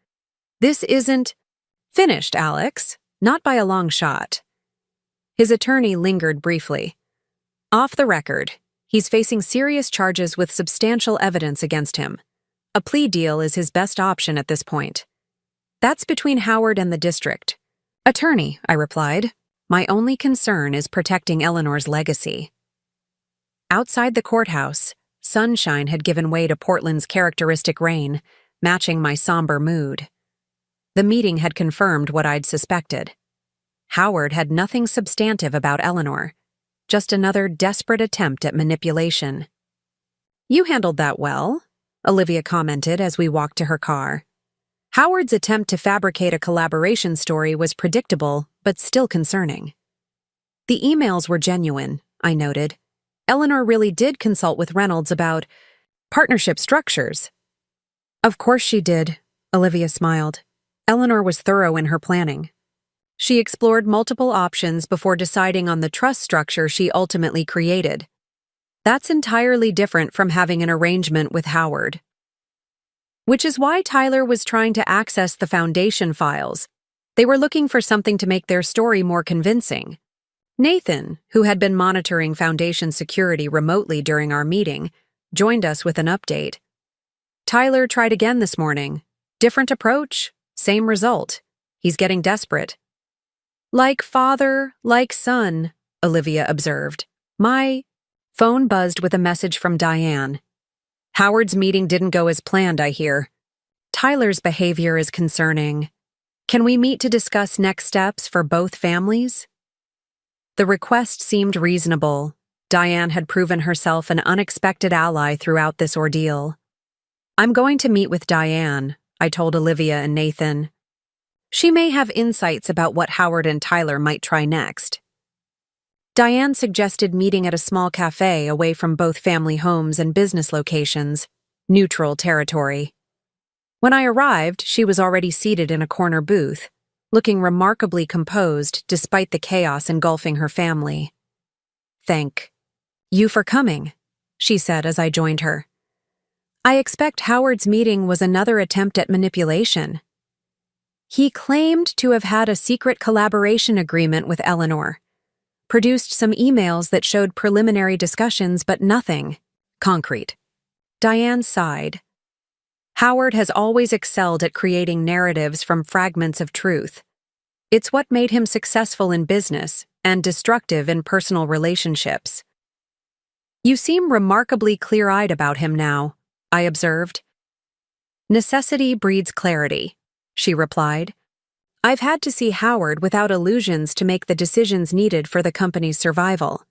Speaker 1: This isn't finished, Alex, not by a long shot. His attorney lingered briefly. Off the record, he's facing serious charges with substantial evidence against him. A plea deal is his best option at this point. That's between Howard and the district. Attorney, I replied. My only concern is protecting Eleanor's legacy. Outside the courthouse, sunshine had given way to Portland's characteristic rain, matching my somber mood. The meeting had confirmed what I'd suspected. Howard had nothing substantive about Eleanor, just another desperate attempt at manipulation. You handled that well, Olivia commented as we walked to her car. Howard's attempt to fabricate a collaboration story was predictable, but still concerning. The emails were genuine, I noted. Eleanor really did consult with Reynolds about partnership structures. Of course she did, Olivia smiled. Eleanor was thorough in her planning. She explored multiple options before deciding on the trust structure she ultimately created. That's entirely different from having an arrangement with Howard. Which is why Tyler was trying to access the Foundation files. They were looking for something to make their story more convincing. Nathan, who had been monitoring Foundation security remotely during our meeting, joined us with an update. Tyler tried again this morning. Different approach, same result. He's getting desperate. Like father, like son, Olivia observed. My phone buzzed with a message from Diane. Howard's meeting didn't go as planned, I hear. Tyler's behavior is concerning. Can we meet to discuss next steps for both families? The request seemed reasonable. Diane had proven herself an unexpected ally throughout this ordeal. I'm going to meet with Diane, I told Olivia and Nathan. She may have insights about what Howard and Tyler might try next. Diane suggested meeting at a small cafe away from both family homes and business locations, neutral territory. When I arrived, she was already seated in a corner booth, looking remarkably composed despite the chaos engulfing her family. Thank you for coming, she said as I joined her. I expect Howard's meeting was another attempt at manipulation. He claimed to have had a secret collaboration agreement with Eleanor, produced some emails that showed preliminary discussions but nothing concrete. Diane sighed. Howard has always excelled at creating narratives from fragments of truth. It's what made him successful in business and destructive in personal relationships. You seem remarkably clear-eyed about him now, I observed. Necessity breeds clarity, she replied. I've had to see Howard without illusions to make the decisions needed for the company's survival.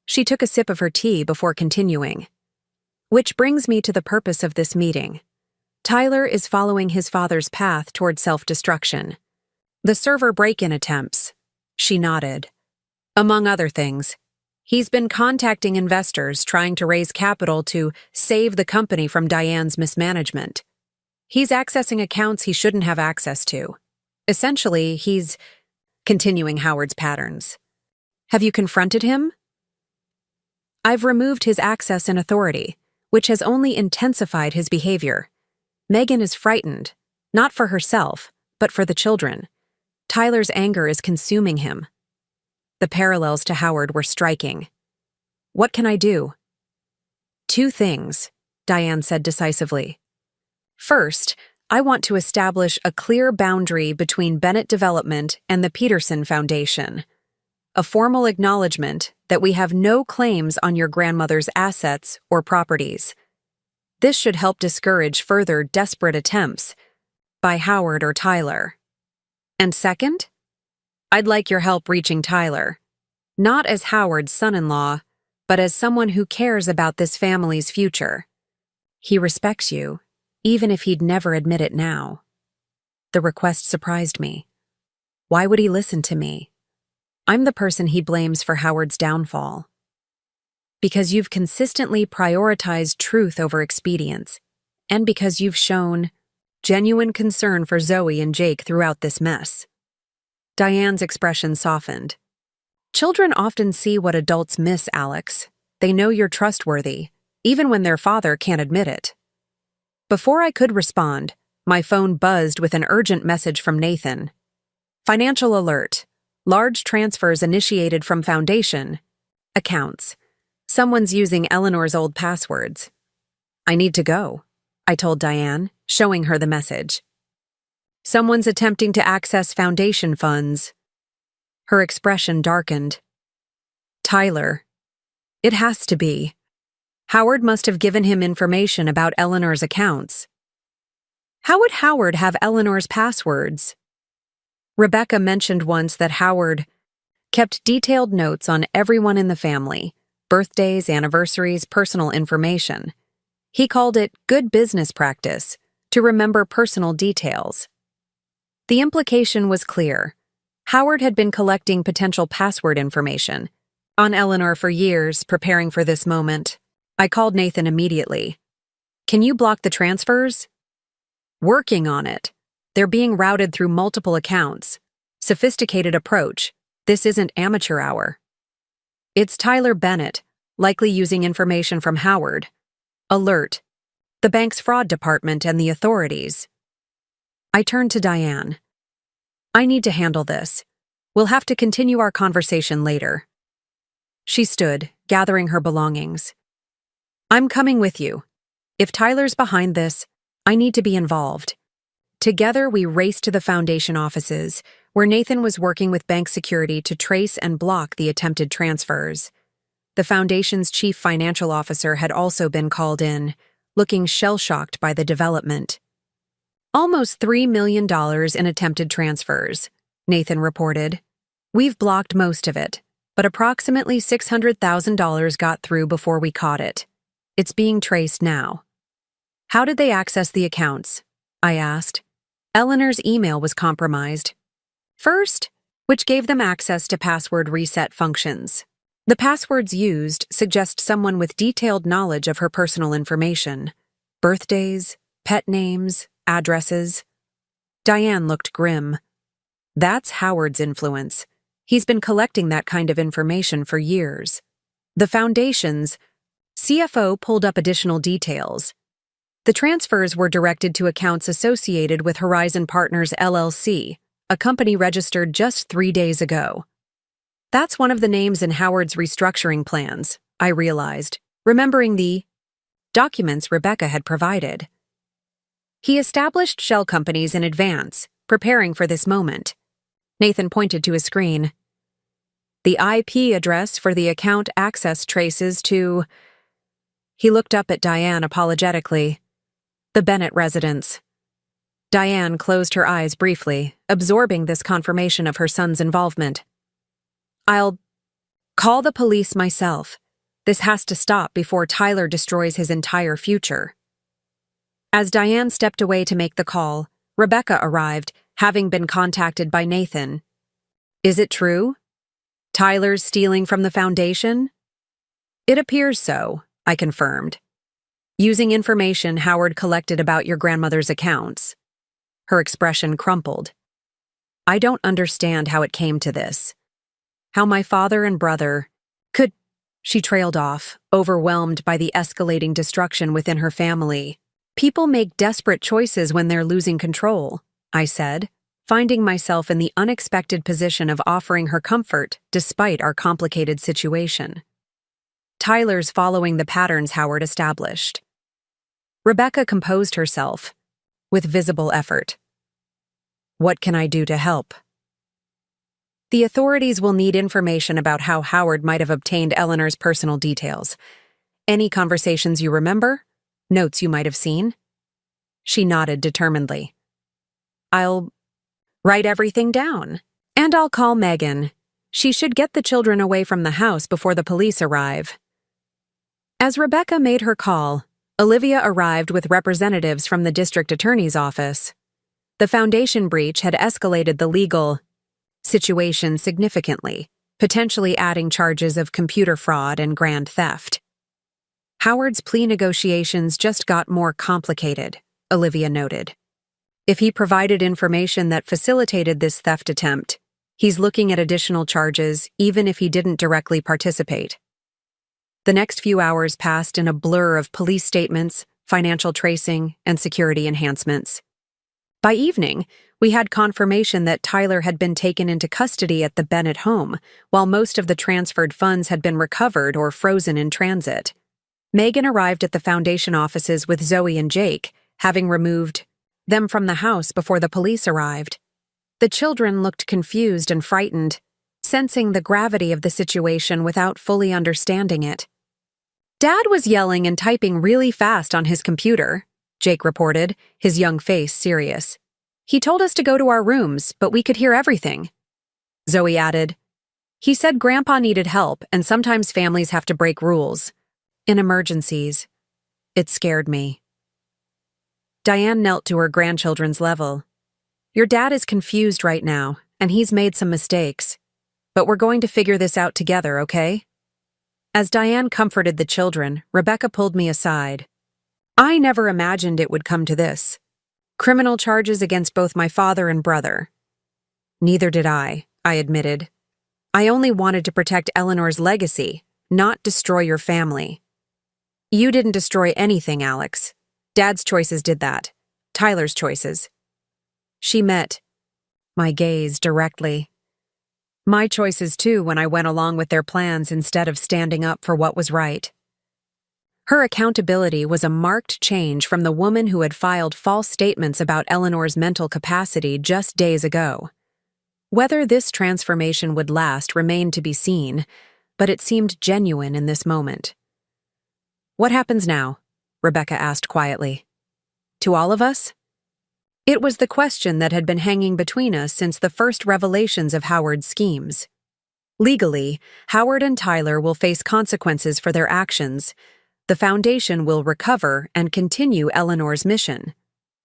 Speaker 1: She took a sip of her tea before continuing. Which brings me to the purpose of this meeting. Tyler is following his father's path toward self-destruction. The server break-in attempts. She nodded. Among other things, he's been contacting investors trying to raise capital to save the company from Diane's mismanagement. He's accessing accounts he shouldn't have access to. Essentially, he's continuing Howard's patterns. Have you confronted him? I've removed his access and authority, which has only intensified his behavior. Megan is frightened, not for herself, but for the children. Tyler's anger is consuming him. The parallels to Howard were striking. What can I do? 2 things, Diane said decisively. First, I want to establish a clear boundary between Bennett Development and the Peterson Foundation. A formal acknowledgement that we have no claims on your grandmother's assets or properties. This should help discourage further desperate attempts by Howard or Tyler. And second, I'd like your help reaching Tyler, not as Howard's son-in-law, but as someone who cares about this family's future. He respects you, even if he'd never admit it now. The request surprised me. Why would he listen to me? I'm the person he blames for Howard's downfall. Because you've consistently prioritized truth over expedience, and because you've shown genuine concern for Zoe and Jake throughout this mess. Diane's expression softened. Children often see what adults miss, Alex. They know you're trustworthy, even when their father can't admit it. Before I could respond, my phone buzzed with an urgent message from Nathan. Financial alert. Large transfers initiated from Foundation. Accounts. Someone's using Eleanor's old passwords. I need to go, I told Diane, showing her the message. Someone's attempting to access Foundation funds. Her expression darkened. Tyler. It has to be. Howard must have given him information about Eleanor's accounts. How would Howard have Eleanor's passwords? Rebecca mentioned once that Howard kept detailed notes on everyone in the family, birthdays, anniversaries, personal information. He called it good business practice to remember personal details. The implication was clear. Howard had been collecting potential password information on Eleanor for years, preparing for this moment. I called Nathan immediately. Can you block the transfers? Working on it. They're being routed through multiple accounts. Sophisticated approach. This isn't amateur hour. It's Tyler Bennett, likely using information from Howard. Alert. The bank's fraud department and the authorities. I turned to Diane. I need to handle this. We'll have to continue our conversation later. She stood, gathering her belongings. I'm coming with you. If Tyler's behind this, I need to be involved. Together, we raced to the Foundation offices, where Nathan was working with bank security to trace and block the attempted transfers. The Foundation's chief financial officer had also been called in, looking shell-shocked by the development. Almost $3 million in attempted transfers, Nathan reported. We've blocked most of it, but approximately $600,000 got through before we caught it. It's being traced now. How did they access the accounts? I asked. Eleanor's email was compromised. First, which gave them access to password reset functions. The passwords used suggest someone with detailed knowledge of her personal information. Birthdays, pet names, addresses. Diane looked grim. That's Howard's influence. He's been collecting that kind of information for years. The Foundation's CFO pulled up additional details. The transfers were directed to accounts associated with Horizon Partners LLC, a company registered just 3 days ago. That's one of the names in Howard's restructuring plans, I realized, remembering the documents Rebecca had provided. He established shell companies in advance, preparing for this moment. Nathan pointed to his screen. The IP address for the account access traces to... He looked up at Diane apologetically. The Bennett residence. Diane closed her eyes briefly, absorbing this confirmation of her son's involvement. I'll call the police myself. This has to stop before Tyler destroys his entire future. As Diane stepped away to make the call, Rebecca arrived, having been contacted by Nathan. Is it true? Tyler's stealing from the Foundation? It appears so, I confirmed. using information Howard collected about your grandmother's accounts. Her expression crumpled. I don't understand how it came to this. How my father and brother could... She trailed off, overwhelmed by the escalating destruction within her family. People make desperate choices when they're losing control, I said, finding myself in the unexpected position of offering her comfort despite our complicated situation. Tyler's following the patterns Howard established. Rebecca composed herself, with visible effort. What can I do to help? The authorities will need information about how Howard might have obtained Eleanor's personal details. Any conversations you remember? Notes you might have seen? She nodded determinedly. I'll write everything down. And I'll call Megan. She should get the children away from the house before the police arrive. As Rebecca made her call, Olivia arrived with representatives from the district attorney's office. The foundation breach had escalated the legal situation significantly, potentially adding charges of computer fraud and grand theft. Howard's plea negotiations just got more complicated, Olivia noted. If he provided information that facilitated this theft attempt, he's looking at additional charges even if he didn't directly participate. The next few hours passed in a blur of police statements, financial tracing, and security enhancements. By evening, we had confirmation that Tyler had been taken into custody at the Bennett home, while most of the transferred funds had been recovered or frozen in transit. Megan arrived at the foundation offices with Zoe and Jake, having removed them from the house before the police arrived. The children looked confused and frightened, sensing the gravity of the situation without fully understanding it. Dad was yelling and typing really fast on his computer, Jake reported, his young face serious. He told us to go to our rooms, but we could hear everything. Zoe added, he said Grandpa needed help and sometimes families have to break rules. In emergencies. It scared me. Diane knelt to her grandchildren's level. Your dad is confused right now, and he's made some mistakes. But we're going to figure this out together, okay? As Diane comforted the children, Rebecca pulled me aside. I never imagined it would come to this. Criminal charges against both my father and brother. Neither did I admitted. I only wanted to protect Eleanor's legacy, not destroy your family. You didn't destroy anything, Alex. Dad's choices did that. Tyler's choices. She met my gaze directly. My choices too when I went along with their plans instead of standing up for what was right. Her accountability was a marked change from the woman who had filed false statements about Eleanor's mental capacity just days ago. Whether this transformation would last remained to be seen, but it seemed genuine in this moment. What happens now? Rebecca asked quietly. To all of us? It was the question that had been hanging between us since the first revelations of Howard's schemes. Legally, Howard and Tyler will face consequences for their actions. The foundation will recover and continue Eleanor's mission.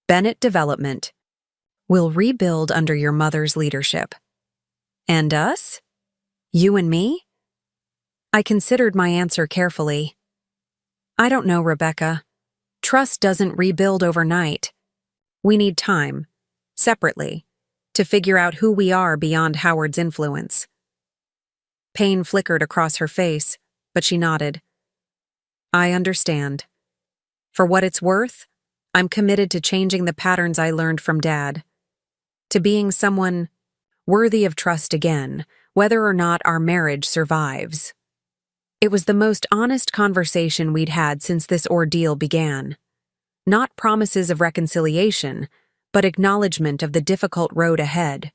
Speaker 1: Bennett Development will rebuild under your mother's leadership. And us? You and me? I considered my answer carefully. I don't know, Rebecca. Trust doesn't rebuild overnight. We need time, separately, to figure out who we are beyond Howard's influence. Pain flickered across her face, but she nodded. I understand. For what it's worth, I'm committed to changing the patterns I learned from Dad. To being someone worthy of trust again, whether or not our marriage survives. It was the most honest conversation we'd had since this ordeal began. Not promises of reconciliation, but acknowledgement of the difficult road ahead.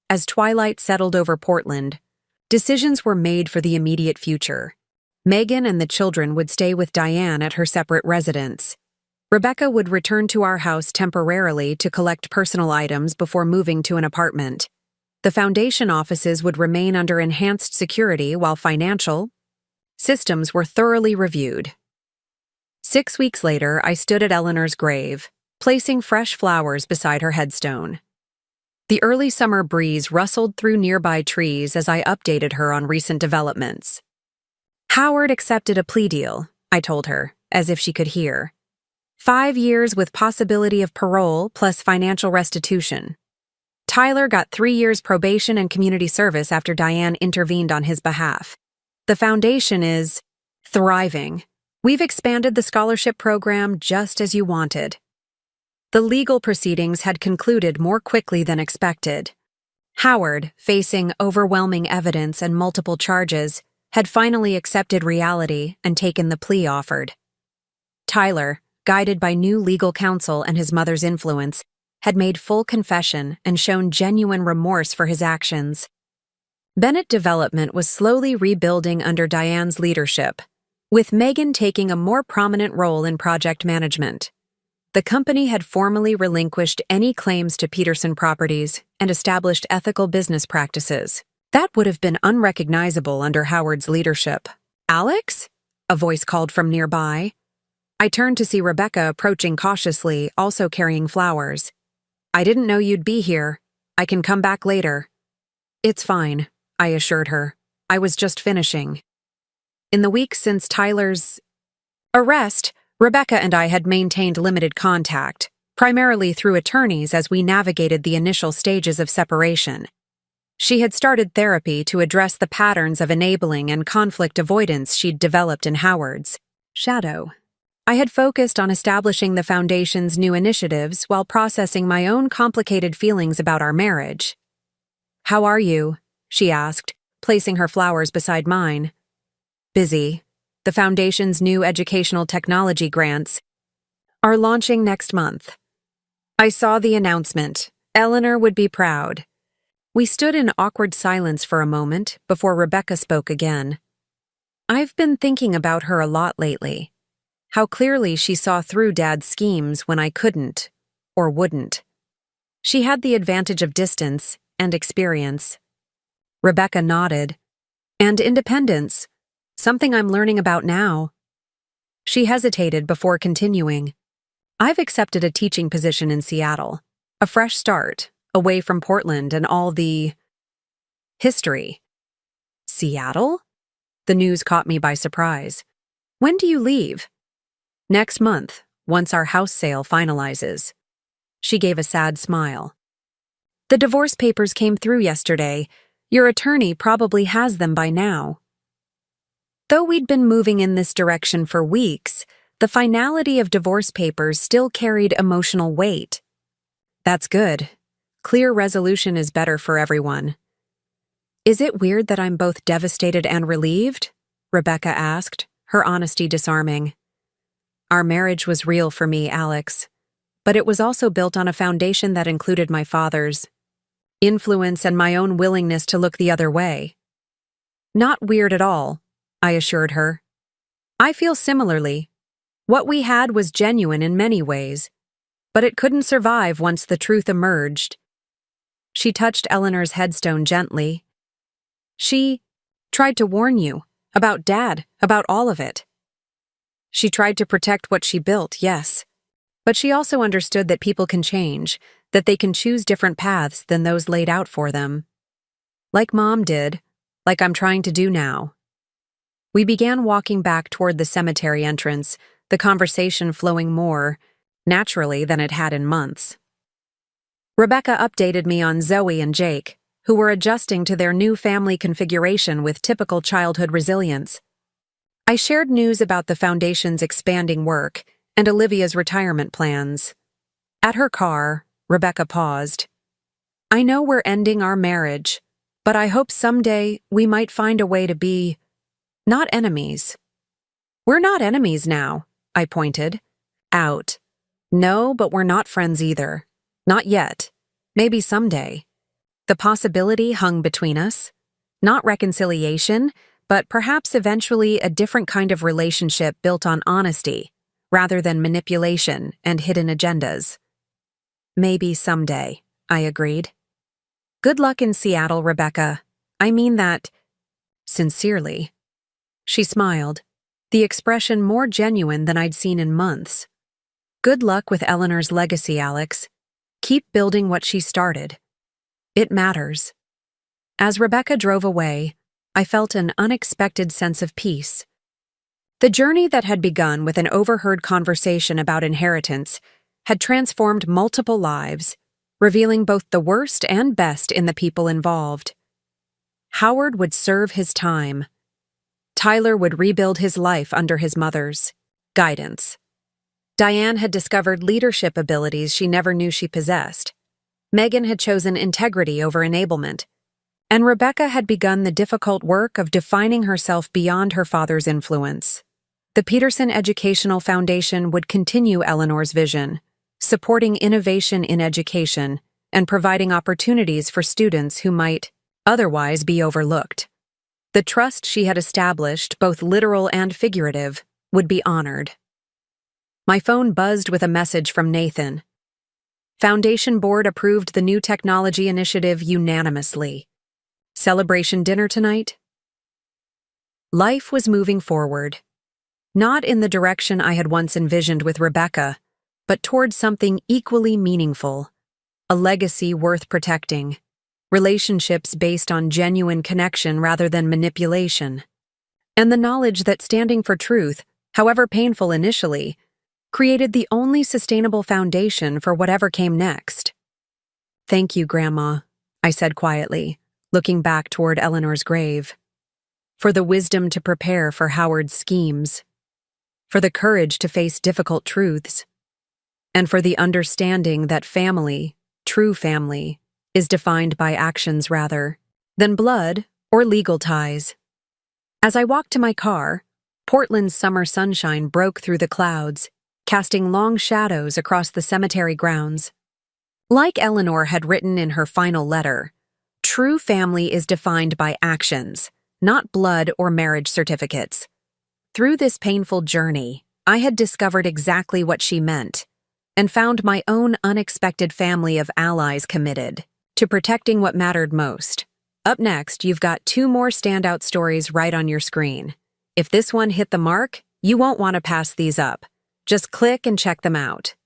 Speaker 1: As twilight settled over Portland, decisions were made for the immediate future. Megan and the children would stay with Diane at her separate residence. Rebecca would return to our house temporarily to collect personal items before moving to an apartment. The foundation offices would remain under enhanced security while financial systems were thoroughly reviewed. 6 weeks later, I stood at Eleanor's grave, placing fresh flowers beside her headstone. The early summer breeze rustled through nearby trees as I updated her on recent developments. Howard accepted a plea deal, I told her, as if she could hear. 5 years with possibility of parole plus financial restitution. Tyler got 3 years probation and community service after Diane intervened on his behalf. The foundation is thriving. We've expanded the scholarship program just as you wanted. The legal proceedings had concluded more quickly than expected. Howard, facing overwhelming evidence and multiple charges, had finally accepted reality and taken the plea offered. Tyler, guided by new legal counsel and his mother's influence, had made full confession and shown genuine remorse for his actions. Bennett Development was slowly rebuilding under Diane's leadership, with Megan taking a more prominent role in project management. The company had formally relinquished any claims to Peterson properties and established ethical business practices. That would have been unrecognizable under Howard's leadership. "Alex?" a voice called from nearby. I turned to see Rebecca approaching cautiously, also carrying flowers. "I didn't know you'd be here. I can come back later." "It's fine," I assured her. "I was just finishing." In the weeks since Tyler's arrest, Rebecca and I had maintained limited contact, primarily through attorneys as we navigated the initial stages of separation. She had started therapy to address the patterns of enabling and conflict avoidance she'd developed in Howard's shadow. I had focused on establishing the foundation's new initiatives while processing my own complicated feelings about our marriage. "How are you?" she asked, placing her flowers beside mine. "Busy. The foundation's new educational technology grants are launching next month. I saw the announcement. Eleanor would be proud." We stood in awkward silence for a moment before Rebecca spoke again. "I've been thinking about her a lot lately. How clearly she saw through Dad's schemes when I couldn't, or wouldn't. She had the advantage of distance and experience." Rebecca nodded. "And independence. Something I'm learning about now." She hesitated before continuing. "I've accepted a teaching position in Seattle. A fresh start, away from Portland and all the history." "Seattle?" The news caught me by surprise. "When do you leave?" "Next month, once our house sale finalizes." She gave a sad smile. "The divorce papers came through yesterday. Your attorney probably has them by now." Though we'd been moving in this direction for weeks, the finality of divorce papers still carried emotional weight. "That's good. Clear resolution is better for everyone." "Is it weird that I'm both devastated and relieved?" Rebecca asked, her honesty disarming. "Our marriage was real for me, Alex, but it was also built on a foundation that included my father's influence and my own willingness to look the other way." "Not weird at all," I assured her. "I feel similarly. What we had was genuine in many ways, but it couldn't survive once the truth emerged." She touched Eleanor's headstone gently. "She tried to warn you, about Dad, about all of it." "She tried to protect what she built, yes. But she also understood that people can change, that they can choose different paths than those laid out for them. Like Mom did, like I'm trying to do now." We began walking back toward the cemetery entrance, the conversation flowing more naturally than it had in months. Rebecca updated me on Zoe and Jake, who were adjusting to their new family configuration with typical childhood resilience. I shared news about the foundation's expanding work and Olivia's retirement plans. At her car, Rebecca paused. "I know we're ending our marriage, but I hope someday we might find a way to be not enemies." "We're not enemies now," I pointed out. "No, but we're not friends either. Not yet. Maybe someday." The possibility hung between us. Not reconciliation, but perhaps eventually a different kind of relationship built on honesty, rather than manipulation and hidden agendas. "Maybe someday," I agreed. "Good luck in Seattle, Rebecca. I mean that sincerely." She smiled, the expression more genuine than I'd seen in months. "Good luck with Eleanor's legacy, Alex. Keep building what she started. It matters." As Rebecca drove away, I felt an unexpected sense of peace. The journey that had begun with an overheard conversation about inheritance had transformed multiple lives, revealing both the worst and best in the people involved. Howard would serve his time. Tyler would rebuild his life under his mother's guidance. Diane had discovered leadership abilities she never knew she possessed. Megan had chosen integrity over enablement. And Rebecca had begun the difficult work of defining herself beyond her father's influence. The Peterson Educational Foundation would continue Eleanor's vision, supporting innovation in education and providing opportunities for students who might otherwise be overlooked. The trust she had established, both literal and figurative, would be honored. My phone buzzed with a message from Nathan. Foundation Board approved the new technology initiative unanimously. Celebration dinner tonight? Life was moving forward. Not in the direction I had once envisioned with Rebecca, but towards something equally meaningful. A legacy worth protecting. Relationships based on genuine connection rather than manipulation. And the knowledge that standing for truth, however painful initially, created the only sustainable foundation for whatever came next. "Thank you, Grandma," I said quietly, looking back toward Eleanor's grave. "For the wisdom to prepare for Howard's schemes. For the courage to face difficult truths. And for the understanding that family, true family, is defined by actions rather than blood or legal ties." As I walked to my car, Portland's summer sunshine broke through the clouds, casting long shadows across the cemetery grounds. Like Eleanor had written in her final letter, true family is defined by actions, not blood or marriage certificates. Through this painful journey, I had discovered exactly what she meant, and found my own unexpected family of allies committed to protecting what mattered most. Up next, you've got 2 more standout stories right on your screen. If this one hit the mark, you won't want to pass these up. Just click and check them out.